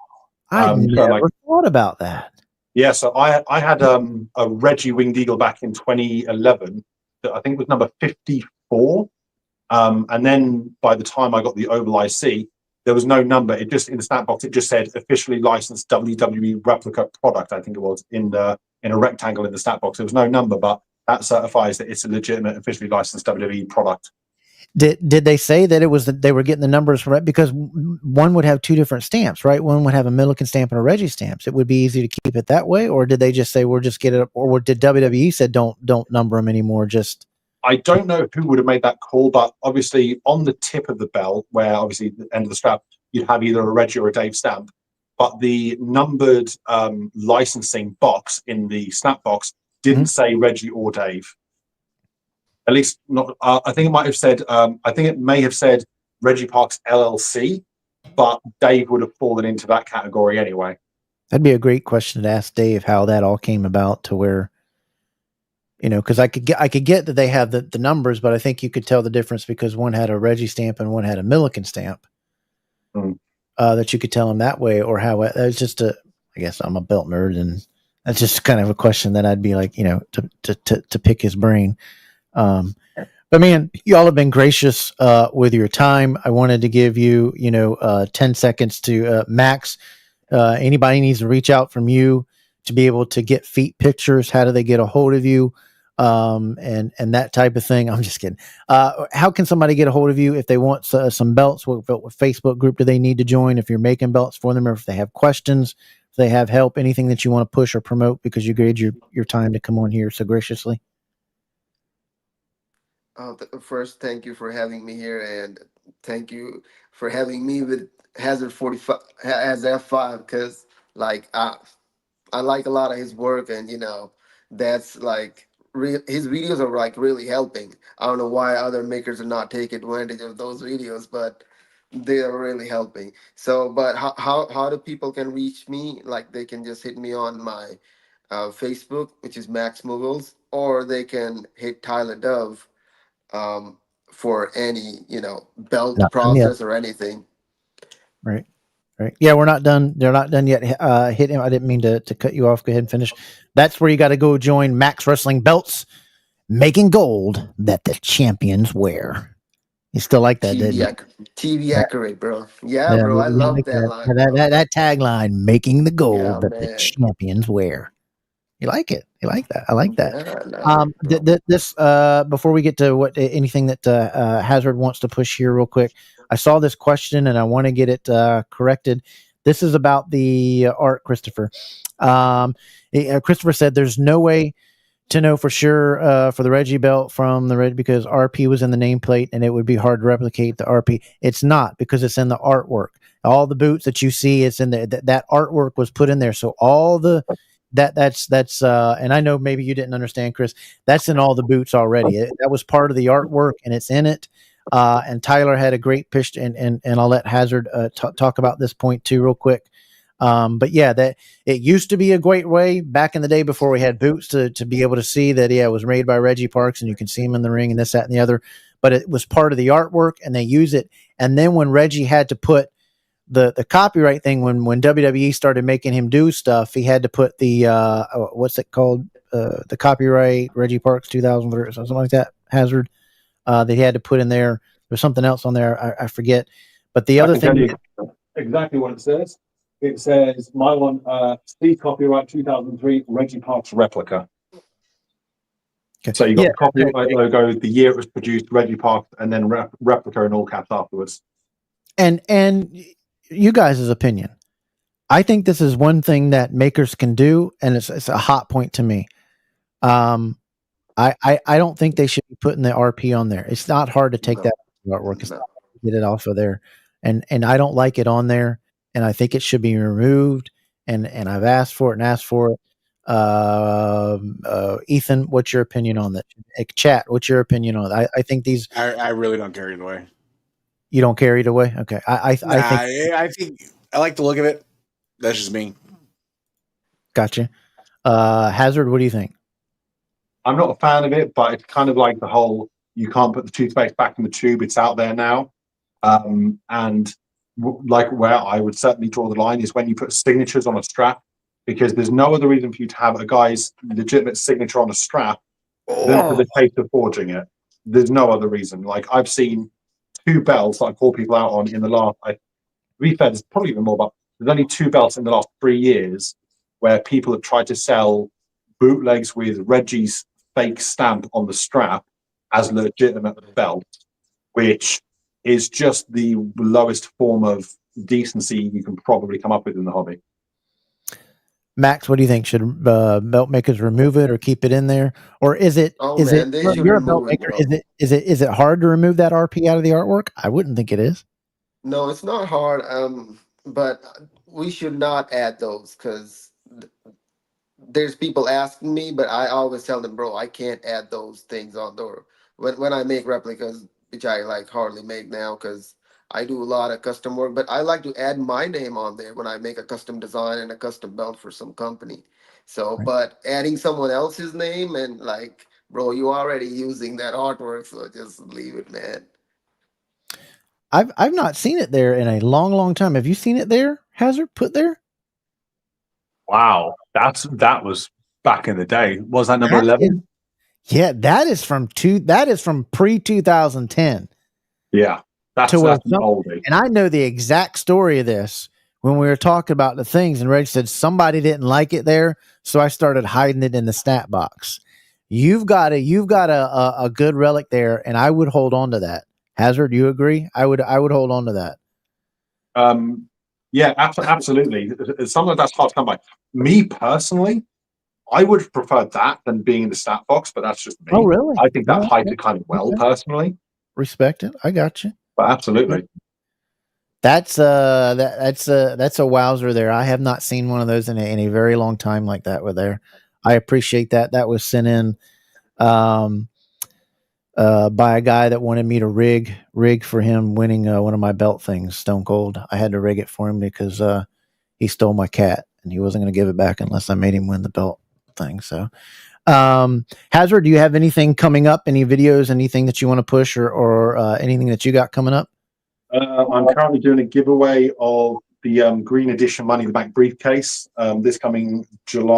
I never thought about that. Yeah, so I had a Reggie Winged Eagle back in 2011 that I think was number 54. And then by the time I got the Oval IC, there was no number. It just, in the stat box, it just said officially licensed WWE replica product, I think it was, in a rectangle in the stat box. There was no number, but that certifies that it's a legitimate officially licensed WWE product. Did they say that it was that they were getting the numbers right? Because one would have two different stamps, right? One would have a Milliken stamp and a Reggie stamp. It would be easy to keep it that way, or did they just say we'll just get it up? Or did WWE said don't number them anymore? Just I don't know who would have made that call, but obviously on the tip of the belt, where obviously the end of the strap, you'd have either a Reggie or a Dave stamp. But the numbered licensing box in the snap box didn't say Reggie or Dave. At least not. I think it might have said. I think it may have said Reggie Parks LLC, but Dave would have fallen into that category anyway. That'd be a great question to ask Dave how that all came about to where, because I could get that they have the numbers, but I think you could tell the difference because one had a Reggie stamp and one had a Milliken stamp. That you could tell them that way, or how it was just I guess I'm a belt nerd, and that's just kind of a question that I'd be like, to pick his brain. But man, y'all have been gracious with your time. I wanted to give you 10 seconds to Max. Anybody needs to reach out from you to be able to get feet pictures. How do they get a hold of you? And that type of thing. I'm just kidding. How can somebody get a hold of you if they want some belts? What Facebook group do they need to join if you're making belts for them, or if they have questions, if they have help, anything that you want to push or promote because you grade your time to come on here so graciously? First, thank you for having me here, and thank you for having me with Hazard 45 as F5, because I like a lot of his work, and that's like his videos are like really helping. I don't know why other makers are not taking advantage of those videos, but they are really helping. So, but how do people can reach me? Like they can just hit me on my Facebook, which is Max Muggles, or they can hit Tyler Dove for any belt process or anything. Right. Yeah, we're not done. They're not done yet. Hit him. I didn't mean to cut you off. Go ahead and finish. That's where you got to go join Max Wrestling Belts, making gold that the champions wear. You still like that, didn't you? TV accurate, bro. Yeah, bro. I love like that line. That tagline, making the gold that the champions wear. You like it. You like that. I like that. This before we get to anything that Hazard wants to push here real quick, I saw this question and I want to get it corrected. This is about the art, Christopher. Christopher said there's no way to know for sure for the Reggie belt from the Reggie because RP was in the nameplate and it would be hard to replicate the RP. It's not, because it's in the artwork. All the boots that you see, it's in there. That artwork was put in there. So all the that's and I know maybe you didn't understand, Chris, that's in all the boots already. That was part of the artwork and it's in it. And Tyler had a great pitch, and I'll let Hazard talk about this point too real quick. But yeah, that it used to be a great way back in the day before we had boots to be able to see that, it was made by Reggie Parks and you can see him in the ring and this, that, and the other, but it was part of the artwork and they use it. And then when Reggie had to put the copyright thing, when WWE started making him do stuff, he had to put the what's it called, the copyright Reggie Parks 2000 or something like that, Hazard, that he had to put in there. There's something else on there, I forget, but the other thing, exactly what it says. It says my one, C copyright 2003 Reggie Parks replica. Okay. So you got the copyright logo, the year it was produced, Reggie Parks, and then replica in all caps afterwards. And you guys' opinion. I think this is one thing that makers can do, and it's a hot point to me. I don't think they should be putting the RP on there. It's not hard to take that artwork. It's not hard to get it off of there. and I don't like it on there, and I think it should be removed. And I've asked for it and asked for it. Ethan, what's your opinion on that? Chat, what's your opinion on it? I think these. I really don't care either way. You don't carry it away? Okay. I think I like the look of it. That's just me. Gotcha. Hazard, what do you think? I'm not a fan of it, but it's kind of like the whole you can't put the toothpaste back in the tube. It's out there now. Like where I would certainly draw the line is when you put signatures on a strap, because there's no other reason for you to have a guy's legitimate signature on a strap than for the case of forging it. There's no other reason. Like I've seen 2 belts that I call people out on in the last, to be fair, there's probably even more, but there's only 2 belts in the last 3 years where people have tried to sell bootlegs with Reggie's fake stamp on the strap as legitimate belt, which is just the lowest form of decency you can probably come up with in the hobby. Max, what do you think? Should belt makers remove it or keep it in there, or is it? You're a belt maker. Is it hard to remove that RP out of the artwork? I wouldn't think it is. No, it's not hard. But we should not add those because there's people asking me, but I always tell them, bro, I can't add those things on door. When I make replicas, which I like hardly make now because I do a lot of custom work, but I like to add my name on there when I make a custom design and a custom belt for some company. So, Right. but adding someone else's name and like, bro, you already using that artwork, so just leave it, man. I've not seen it there in a long time. Have you seen it there, Hazard, put there? Wow, that was back in the day. Was that number 11? Yeah, that is from pre 2010. Yeah, that's an oldie. And I know the exact story of this when we were talking about the things, and Reg said somebody didn't like it there, so I started hiding it in the snap box. You've got a good relic there, and I would hold on to that. Hazard, you agree? I would hold on to that. Yeah, absolutely. Something that's hard to come by. Me personally, I would have preferred that than being in the stat box, but that's just me. Oh, really? I think that hides it kind of well, personally. Respect it. I got you. But absolutely. That's a wowzer there. I have not seen one of those in a very long time like that with there. I appreciate that. That was sent in by a guy that wanted me to rig for him winning one of my belt things, Stone Cold. I had to rig it for him because he stole my cat and he wasn't going to give it back unless I made him win the belt thing. So, Hazard, do you have anything coming up? Any videos, anything that you want to push or anything that you got coming up? I'm currently doing a giveaway of the Green Edition Money in the Bank briefcase this coming June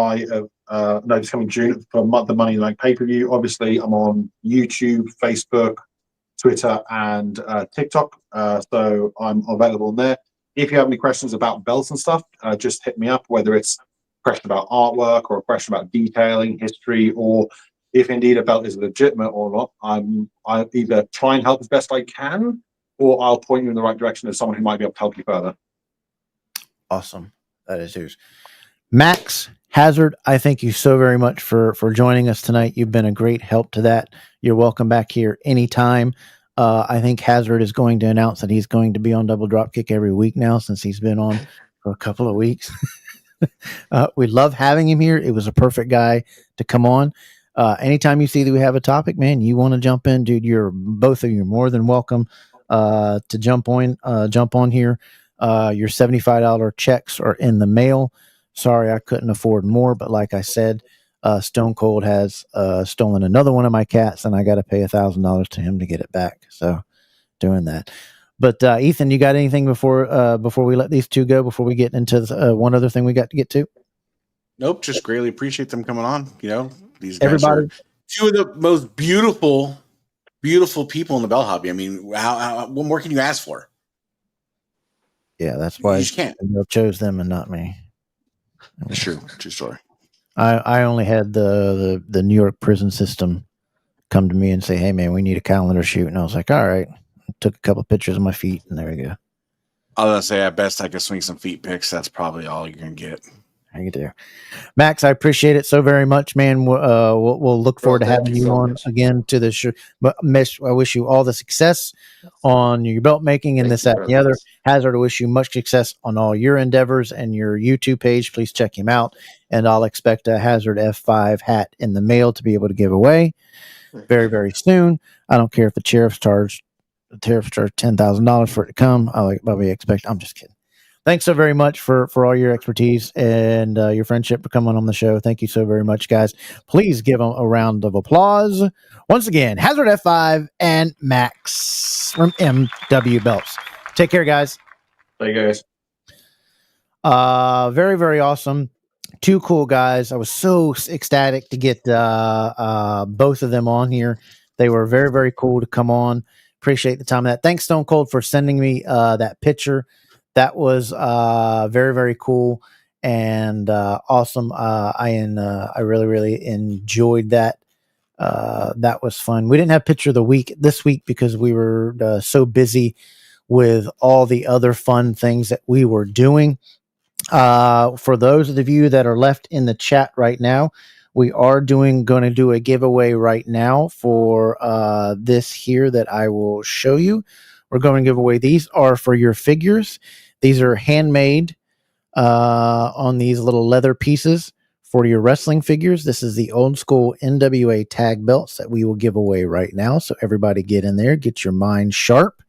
for the Money in the Bank pay-per-view. Obviously, I'm on YouTube, Facebook, Twitter, and TikTok, so I'm available on there. If you have any questions about belts and stuff, just hit me up, whether it's a question about artwork or a question about detailing, history, or if indeed a belt is legitimate or not. I either try and help as best I can, or I'll point you in the right direction of someone who might be able to help you further. Awesome. That is yours. Max, Hazard, I thank you so very much for joining us tonight. You've been a great help to that. You're welcome back here anytime. I think Hazard is going to announce that he's going to be on Double Dropkick every week now since he's been on for a couple of weeks. We love having him here. It was a perfect guy to come on. Anytime you see that we have a topic, man, you want to jump in, dude, both of you are more than welcome to jump on here. Your $75 checks are in the mail. Sorry, I couldn't afford more, but like I said, Stone Cold has stolen another one of my cats, and I got to pay $1,000 to him to get it back. So, doing that. But Ethan, you got anything before we let these two go? Before we get into one other thing we got to get to? Nope. Just greatly appreciate them coming on. You know, these guys are two of the most beautiful people in the bell hobby. I mean, what more can you ask for? Yeah, that's why you just can't. I chose them and not me. That's true. True story. I only had the New York prison system come to me and say, "Hey, man, we need a calendar shoot," and I was like, "All right." I took a couple of pictures of my feet, and there we go. I was gonna say, at best, I could swing some feet pics. That's probably all you're gonna get. How you do, Max? I appreciate it so very much, man. We'll look Bro, forward to thank having you you so on much. again to the show. But Mish, I wish you all the success on your belt making and Thank this, you, that, and the brother. other. Hazard, I wish you much success on all your endeavors and your YouTube page. Please check him out, and I'll expect a Hazard F5 hat in the mail to be able to give away very, very soon. I don't care if the tariffs charge $10,000 for it to come. I'll probably expect. I'm just kidding. Thanks so very much for all your expertise and your friendship for coming on the show. Thank you so very much, guys. Please give them a round of applause. Once again, Hazard F5 and Max from MW Belts. Take care, guys. There you go. Very, very awesome. Two cool guys. I was so ecstatic to get both of them on here. They were very, very cool to come on. Appreciate the time of that. Thanks, Stone Cold, for sending me that picture. That was very, very cool and awesome. I really, really enjoyed that. That was fun. We didn't have picture of the week this week because we were so busy with all the other fun things that we were doing. For those of you that are left in the chat right now, we are going to do a giveaway right now for this here that I will show you. We're going to give away. These are for your figures. These are handmade on these little leather pieces for your wrestling figures. This is the old school NWA tag belts that we will give away right now. So everybody get in there, get your mind sharp.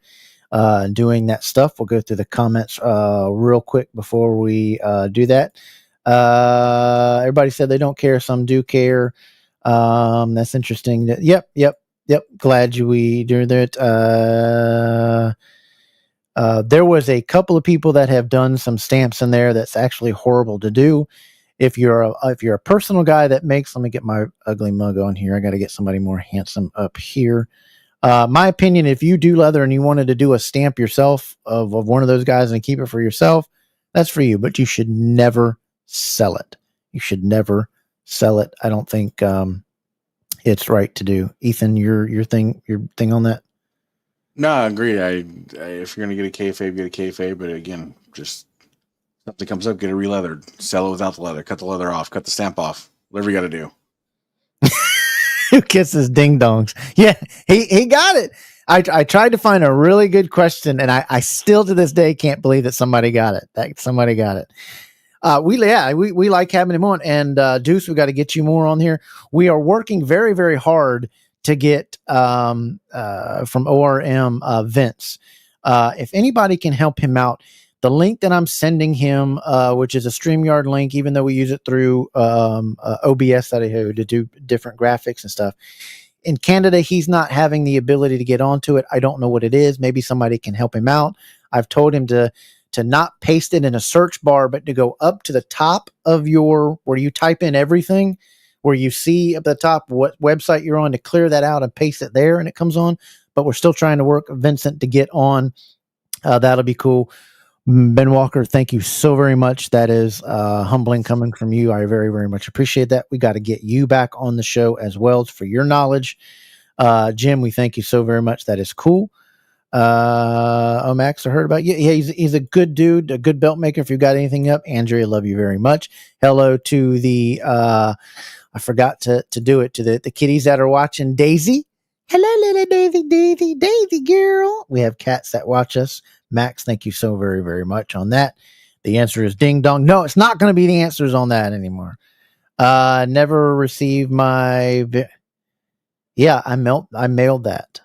Doing that stuff. We'll go through the comments real quick before we do that. Everybody said they don't care. Some do care. That's interesting. Yep. Glad we do that. There was a couple of people that have done some stamps in there that's actually horrible to do. If you're a personal guy that makes, let me get my ugly mug on here. I got to get somebody more handsome up here. My opinion, if you do leather and you wanted to do a stamp yourself of one of those guys and keep it for yourself, that's for you, but you should never sell it. You should never sell it. I don't think it's right to do. Ethan, your thing on that? No, I agree. If you're gonna get a kayfabe, get a kayfabe. But again, just something comes up, get it re-leathered. Sell it without the leather. Cut the leather off. Cut the stamp off. Whatever you got to do. Who kisses ding dongs? Yeah, he got it. I tried to find a really good question, and I still to this day can't believe that somebody got it. We like having him on, and Deuce, we got to get you more on here. We are working very, very hard to get from ORM Vince. If anybody can help him out, the link that I'm sending him, which is a StreamYard link, even though we use it through OBS to do different graphics and stuff. In Canada, he's not having the ability to get onto it. I don't know what it is. Maybe somebody can help him out. I've told him to not paste it in a search bar, but to go up to the top of where you type in everything, where you see up the top what website you're on, to clear that out and paste it there and it comes on. But we're still trying to work Vincent to get on. That'll be cool. Ben Walker, thank you so very much. That is humbling coming from you. I very, very much appreciate that. We got to get you back on the show as well for your knowledge. Jim, we thank you so very much. That is cool. Max, I heard about you. Yeah, he's a good dude, a good belt maker. If you've got anything up, Andrea, love you very much. Hello to the, I forgot to do it, to the kitties that are watching. Daisy. Hello, little Daisy girl. We have cats that watch us. Max, thank you so very, very much on that. The answer is ding dong. No, it's not going to be the answers on that anymore. Never received my. Yeah, I mailed that.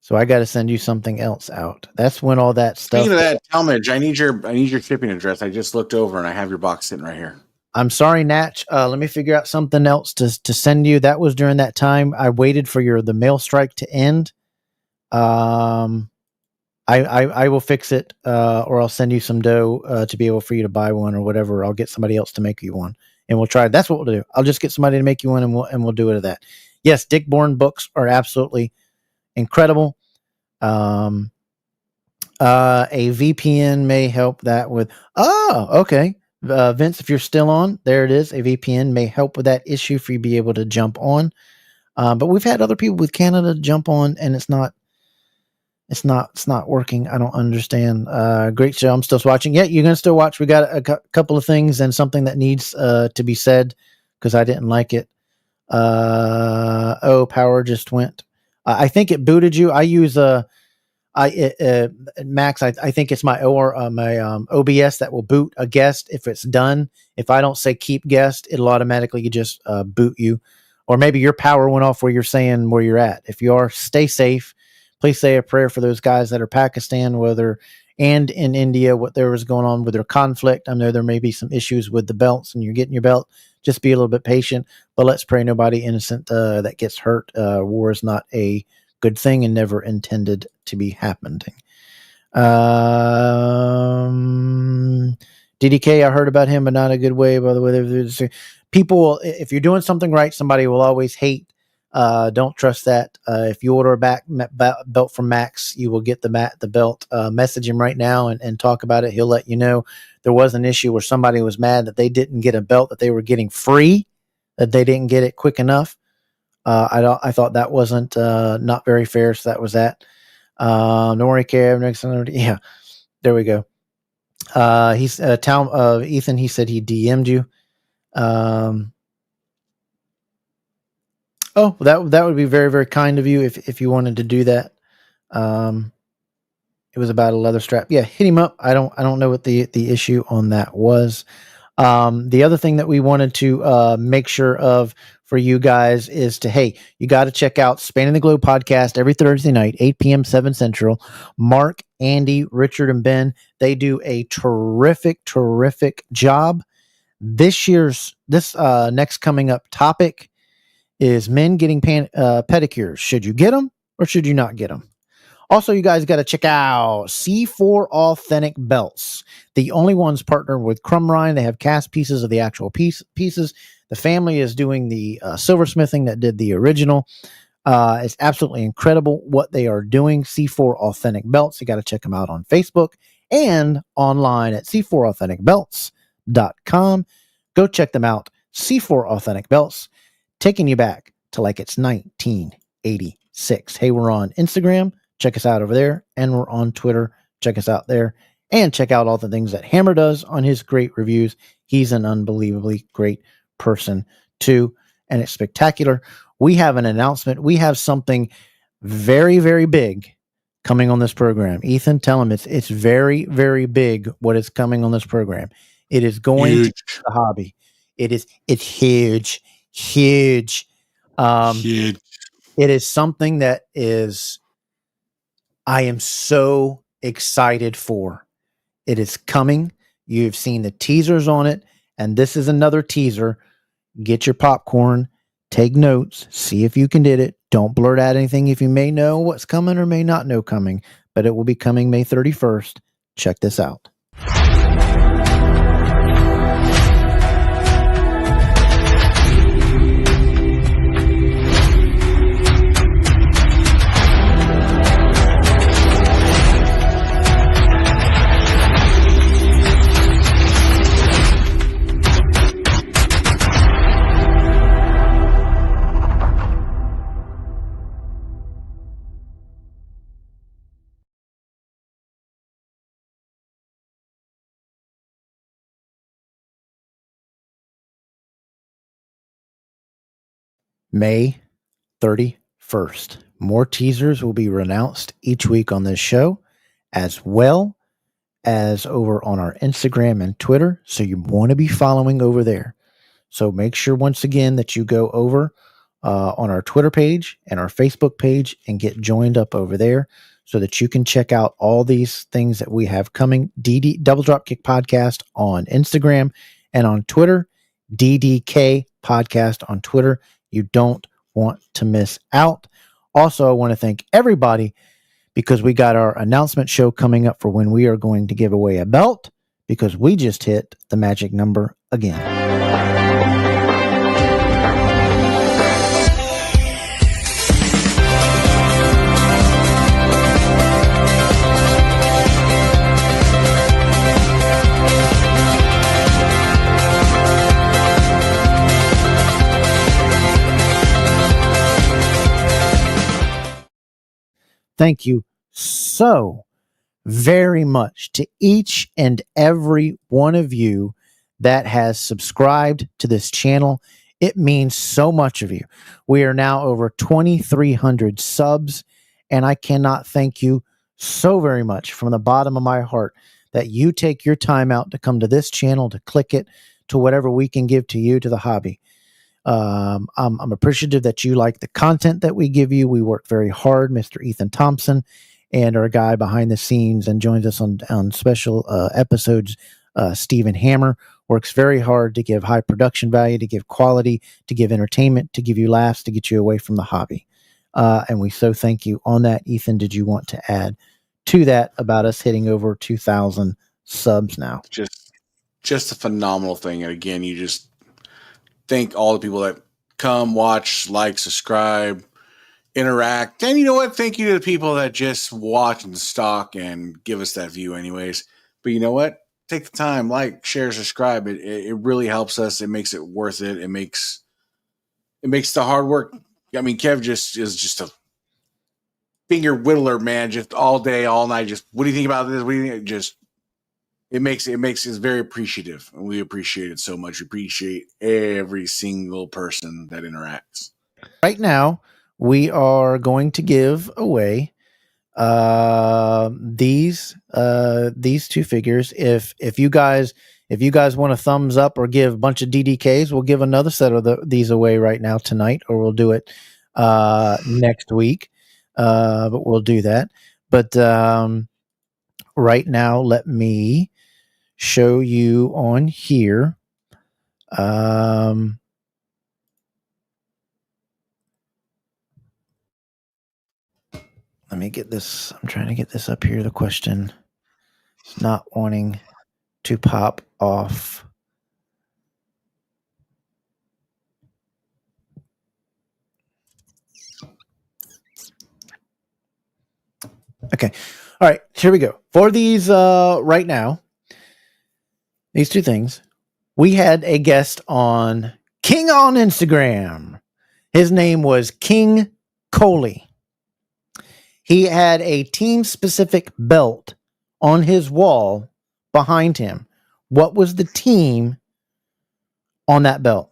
So I got to send you something else out. That's when all that stuff. Speaking of that, Talmadge, I need your shipping address. I just looked over and I have your box sitting right here. I'm sorry, Natch. Let me figure out something else to send you. That was during that time. I waited for the mail strike to end. I will fix it, or I'll send you some dough to be able for you to buy one or whatever. I'll get somebody else to make you one, and we'll try it. That's what we'll do. I'll just get somebody to make you one, and we'll do it at that. Yes, Dick Bourne books are absolutely incredible. A VPN may help that with. Oh, okay. Vince, if you're still on, there it is. A VPN may help with that issue for you to be able to jump on. But we've had other people with Canada jump on, and it's not It's not working. I don't understand. Great show. I'm still watching. Yeah, you're gonna still watch. We got a couple of things and something that needs to be said because I didn't like it. Power just went. I think it booted you. I use Max. I think it's my OBS that will boot a guest if it's done. If I don't say keep guest, it'll automatically just boot you. Or maybe your power went off where you're saying where you're at. If you are, stay safe. Please say a prayer for those guys that are Pakistan, and in India, what there was going on with their conflict. I know there may be some issues with the belts and you're getting your belt. Just be a little bit patient, but let's pray nobody innocent that gets hurt. War is not a good thing and never intended to be happening. DDK, I heard about him, but not a good way. By the way, people, if you're doing something right, somebody will always hate. Don't trust that. If you order a belt from Max, you will get the belt. Message him right now and talk about it. He'll let you know. There was an issue where somebody was mad that they didn't get a belt that they were getting free, that they didn't get it quick enough. I thought that wasn't not very fair. So that was that. Don't worry, Kev. Next, yeah, there we go. He's Ethan. He said he DM'd you. Oh, that would be very, very kind of you if you wanted to do that. It was about a leather strap. Yeah, hit him up. I don't know what the issue on that was. The other thing that we wanted to make sure of for you guys is you got to check out Spanning the Globe podcast every Thursday night, 8 p.m. 7 Central. Mark, Andy, Richard, and Ben, they do a terrific job. This next coming up topic is men getting pedicures. Should you get them or should you not get them? Also, you guys got to check out C4 Authentic Belts. The only ones partnered with Crumb Rind. They have cast pieces of the actual pieces. The family is doing the silversmithing that did the original. It's absolutely incredible what they are doing. C4 Authentic Belts. You got to check them out on Facebook and online at c4authenticbelts.com. Go check them out. C4 Authentic Belts. Taking you back to like it's 1986. Hey, we're on Instagram. Check us out over there. And we're on Twitter. Check us out there. And check out all the things that Hammer does on his great reviews. He's an unbelievably great person too. And it's spectacular. We have an announcement. We have something very, very big coming on this program. Ethan, tell him it's very, very big what is coming on this program. It is going to the hobby. It's huge. Huge. Huge. It is something that I am so excited for. It is coming. You've seen the teasers on it, and this is another teaser. Get your popcorn, take notes, see if you can get it. Don't blurt out anything if you may know what's coming or may not know coming, but it will be coming May 31st. Check this out. May 31st. More teasers will be announced each week on this show, as well as over on our Instagram and Twitter. So you want to be following over there. So make sure once again that you go over on our Twitter page and our Facebook page and get joined up over there so that you can check out all these things that we have coming. Double Dropkick Podcast on Instagram and on Twitter. DDK Podcast on Twitter. You don't want to miss out. Also, I want to thank everybody because we got our announcement show coming up for when we are going to give away a belt because we just hit the magic number again. Thank you so very much to each and every one of you that has subscribed to this channel. It means so much of you. We are now over 2,300 subs, and I cannot thank you so very much from the bottom of my heart that you take your time out to come to this channel, to click it, to whatever we can give to you, to the hobby. I'm appreciative that you like the content that we give you. We work very hard. Mr. Ethan Thompson and our guy behind the scenes and joins us on special episodes, Stephen Hammer, works very hard to give high production value, to give quality, to give entertainment, to give you laughs, to get you away from the hobby. And we so thank you on that. Ethan, did you want to add to that about us hitting over 2,000 subs now? Just a phenomenal thing. And again, you just thank all the people that come, watch, like, subscribe, interact. And you know what? Thank you to the people that just watch and stalk and give us that view anyways. But you know what? Take the time, like, share, subscribe. It really helps us. It makes it worth it. It makes the hard work. I mean, Kev is just a finger whittler, man, just all day, all night. Just, what do you think about this? What do you think? Just, it makes us very appreciative, and we appreciate it so much. We appreciate every single person that interacts. Right now, we are going to give away these two figures. If you guys want a thumbs up or give a bunch of DDKs, we'll give another set of these away right now tonight, or we'll do it next week. But we'll do that. But right now, let me show you on here. Let me get this. I'm trying to get this up here. The question is not wanting to pop off. Okay. All right. Here we go. For these right now, these two things, we had a guest on King on Instagram. His name was King Coley. He had a team-specific belt on his wall behind him. What was the team on that belt?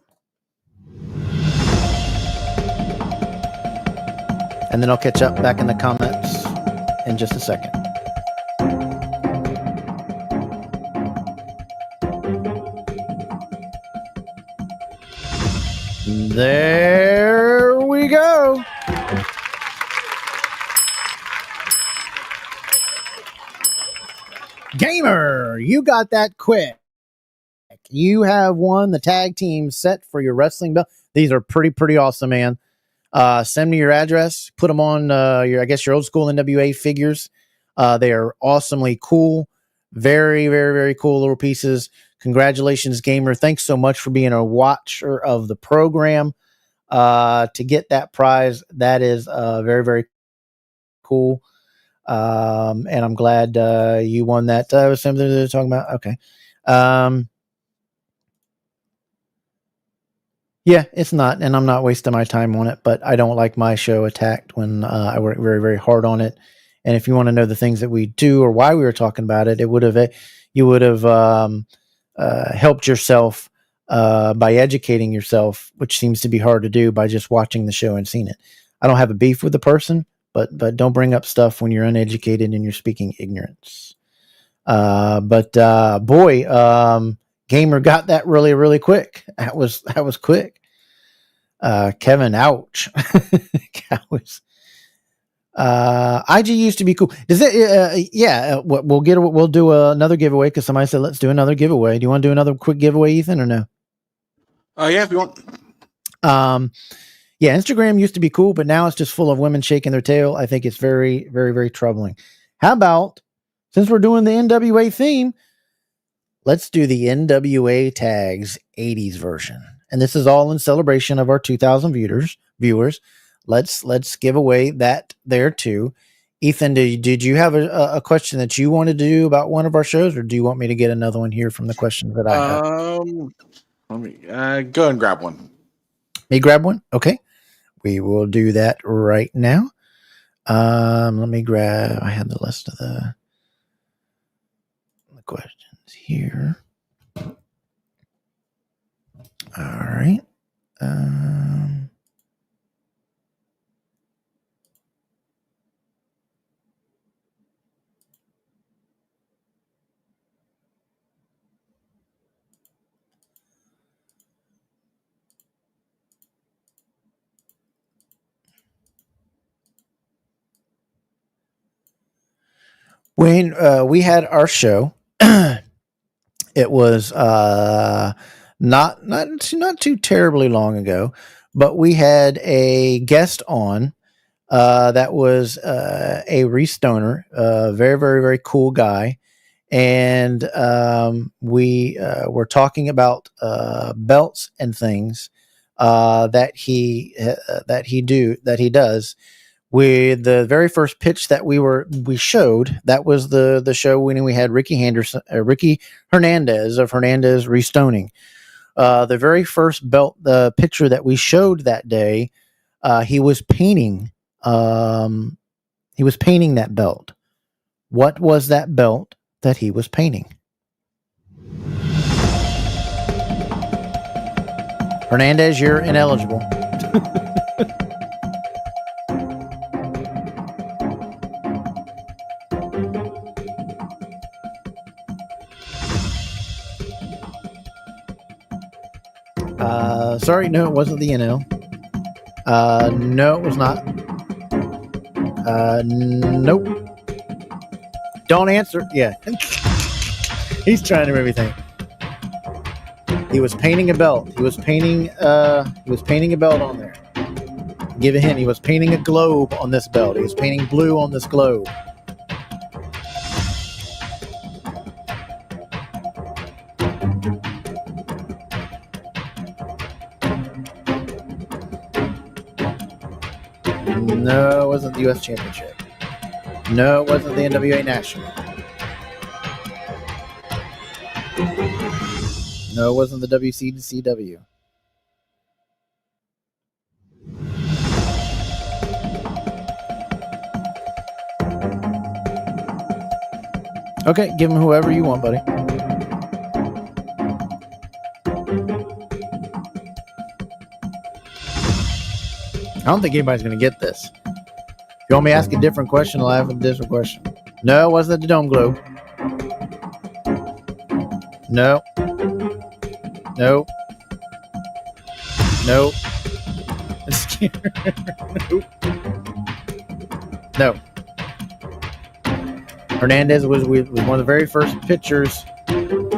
And then I'll catch up back in the comments in just a second. There we go. Gamer, you got that quick. You have won the tag team set for your wrestling belt. These are pretty awesome, man. Send me your address. Put them on your old school NWA figures. They are awesomely cool. Very cool little pieces. Congratulations, Gamer. Thanks so much for being a watcher of the program. To get that prize, that is very cool. And I'm glad you won that. Was something they're talking about? Okay. Yeah, it's not, and I'm not wasting my time on it, but I don't like my show attacked when I work very hard on it. And if you want to know the things that we do or why we were talking about it, you would have helped yourself by educating yourself, which seems to be hard to do by just watching the show and seeing it. I don't have a beef with the person, but don't bring up stuff when you're uneducated and you're speaking ignorance. Gamer got that really quick. That was quick. Kevin, ouch. IG used to be cool. Does it? We'll do another giveaway because somebody said let's do another giveaway. Do you want to do another quick giveaway, Ethan, or no? Yeah, if you want. Yeah, Instagram used to be cool, but now it's just full of women shaking their tail. I think it's very troubling. How about, since we're doing the NWA theme, let's do the NWA tags 80s version. And this is all in celebration of our 2,000 viewers. Let's give away that there too. Ethan, did you have a question that you wanted to do about one of our shows, or do you want me to get another one here from the questions that I have? Let me go ahead and grab one. Me grab one? Okay. We will do that right now. Let me grab. I had the list of the questions here. All right. When we had our show, it was not too terribly long ago, but we had a guest on that was a restoner, very very very cool guy, and we were talking about belts and things that he does. With the very first pitch that we showed, that was the show when we had Ricky Hernandez of Hernandez Restoning. The very first belt, the picture that we showed that day, he was painting. He was painting that belt. What was that belt that he was painting? Hernandez, you're ineligible. Sorry, no, it wasn't the NL. No, it was not. Nope. Don't answer. Yeah. He's trying to everything. He was painting a belt. He was painting a belt on there. Give a hint. He was painting a globe on this belt. He was painting blue on this globe. No, it wasn't the U.S. Championship. No, it wasn't the NWA National. No, it wasn't the WCW. Okay, give him whoever you want, buddy. I don't think anybody's going to get this. If you want me to ask a different question, I'll have a different question. No, it wasn't the Dome Globe. No. No. No. No. Hernandez was one of the very first pictures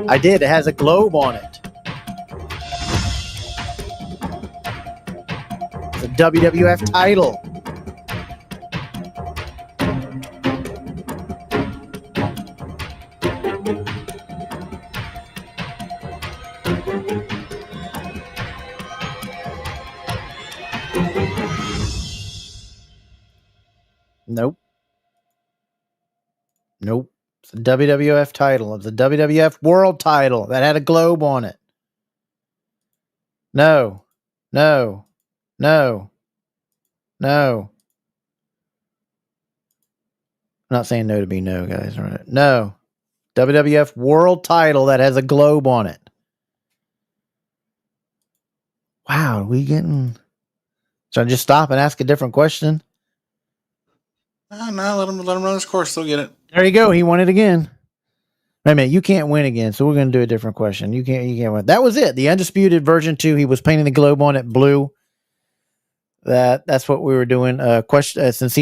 I did. It has a globe on it. It's a WWF title. Nope. Nope. It's a WWF title. It's a WWF World title that had a globe on it. No. No. No. No. I'm not saying no to be no, guys. Right? No. WWF World title that has a globe on it. Wow, are we getting... Should I just stop and ask a different question? No, let him run his course. They'll get it. There you go. He won it again. Wait a minute, you can't win again, so we're going to do a different question. You can't win. That was it. The Undisputed version 2. He was painting the globe on it blue. That's what we were doing. Question since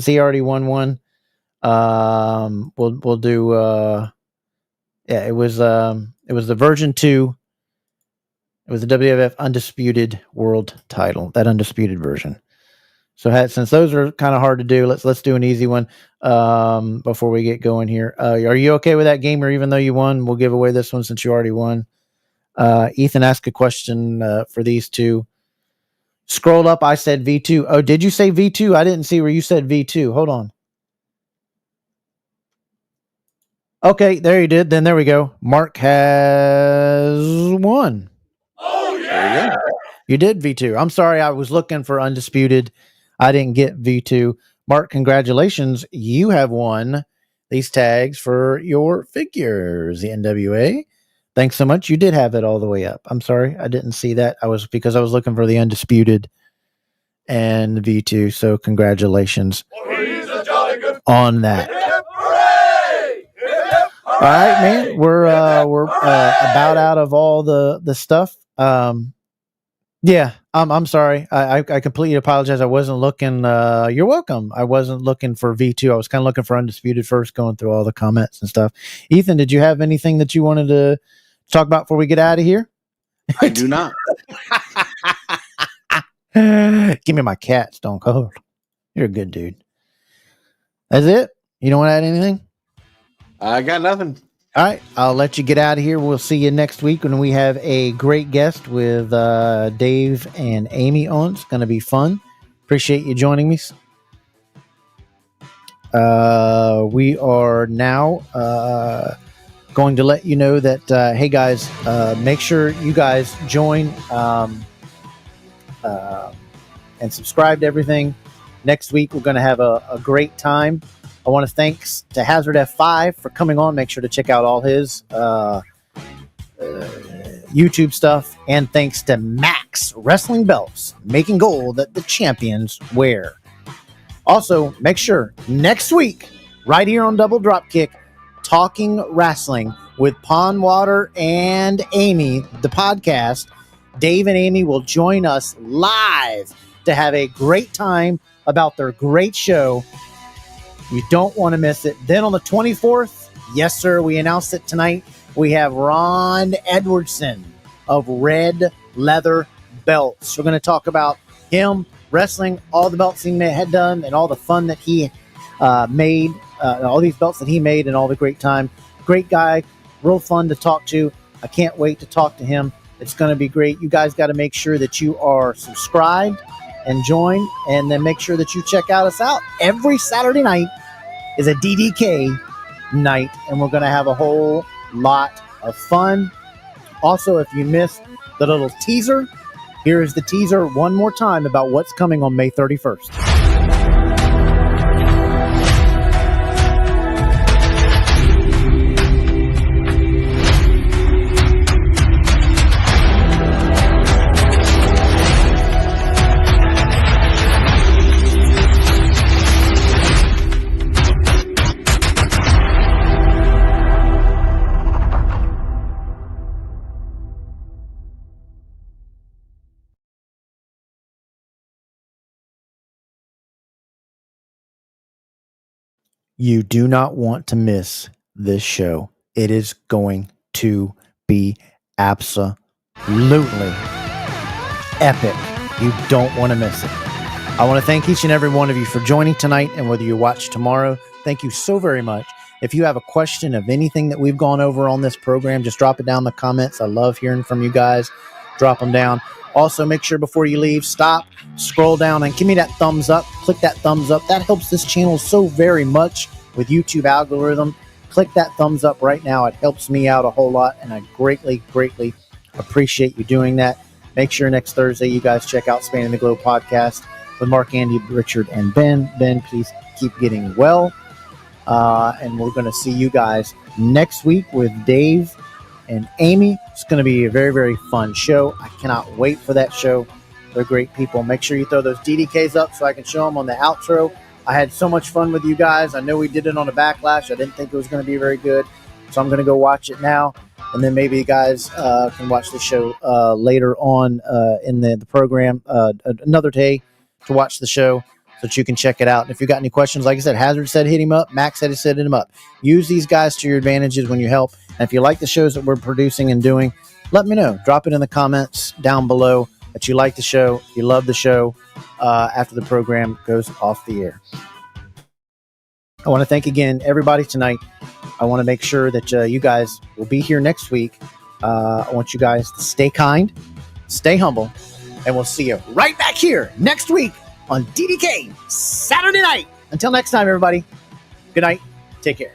he already won one. We'll do. Yeah, it was the version 2. It was the WWF Undisputed World title. That undisputed version. So since those are kind of hard to do, let's do an easy one before we get going here. Are you okay with that, gamer? Even though you won, we'll give away this one since you already won. Ethan, ask a question for these two. Scroll up. I said V2. Oh, did you say V2? I didn't see where you said V2. Hold on. Okay, there you did. Then there we go. Mark has won. Oh yeah! You did V2. I'm sorry. I was looking for Undisputed. I didn't get V2. Mark, congratulations. You have won these tags for your figures, the NWA. Thanks so much. You did have it all the way up. I'm sorry, I didn't see that. I was looking for the Undisputed and the V2. So congratulations on that. All right, man. We're about out of all the stuff. Yeah, I'm sorry. I completely apologize. I wasn't looking. You're welcome. I wasn't looking for V2. I was kind of looking for Undisputed first, going through all the comments and stuff. Ethan, did you have anything that you wanted to talk about before we get out of here? I do not. Give me my cat, Stone Cold. You're a good dude. That's it? You don't want to add anything? I got nothing. All right, I'll let you get out of here. We'll see you next week when we have a great guest with Dave and Amy on. It's going to be fun. Appreciate you joining me. We are now going to let you know that, hey guys, make sure you guys join and subscribe to everything. Next week, we're going to have a great time. I want to thanks to Hazard F5 for coming on. Make sure to check out all his YouTube stuff. And thanks to Max Wrestling Belts, making gold that the champions wear. Also, make sure next week, right here on Double Dropkick, Talking Wrestling with Pond Water and Amy, the podcast, Dave and Amy will join us live to have a great time about their great show. You don't want to miss it. Then on the 24th, yes, sir, we announced it tonight. We have Ron Edwardson of Red Leather Belts. We're going to talk about him, wrestling, all the belts he had done, and all the fun that he made, all these belts that he made, and all the great time. Great guy, real fun to talk to. I can't wait to talk to him. It's going to be great. You guys got to make sure that you are subscribed and join, and then make sure that you check us out. Every Saturday night is a DDK night, and we're going to have a whole lot of fun. Also, if you missed the little teaser, here is the teaser one more time about what's coming on May 31st. You do not want to miss this show. It is going to be absolutely epic. You don't want to miss it. I want to thank each and every one of you for joining tonight, and whether you watch tomorrow, thank you so very much. If you have a question of anything that we've gone over on this program, just drop it down in the comments. I love hearing from you guys. Drop them down. Also, make sure before you leave, stop, scroll down, and give me that thumbs up. Click that thumbs up. That helps this channel so very much with YouTube algorithm. Click that thumbs up right now. It helps me out a whole lot, and I greatly, greatly appreciate you doing that. Make sure next Thursday you guys check out Spanning the Globe podcast with Mark, Andy, Richard, and Ben. Ben, please keep getting well. And we're going to see you guys next week with Dave and Amy. It's going to be a very, very fun show. I cannot wait for that show. They're great people. Make sure you throw those DDKs up so I can show them on the outro. I had so much fun with you guys. I know we did it on a Backlash. I didn't think it was going to be very good. So I'm going to go watch it now. And then maybe you guys can watch the show later on in the program another day to watch the show so that you can check it out. And if you got any questions, like I said, Hazard said hit him up. Max said he said hit him up. Use these guys to your advantages when you help. And if you like the shows that we're producing and doing, let me know. Drop it in the comments down below that you like the show, you love the show after the program goes off the air. I want to thank again everybody tonight. I want to make sure that you guys will be here next week. I want you guys to stay kind, stay humble, and we'll see you right back here next week on DDK Saturday night. Until next time, everybody. Good night. Take care.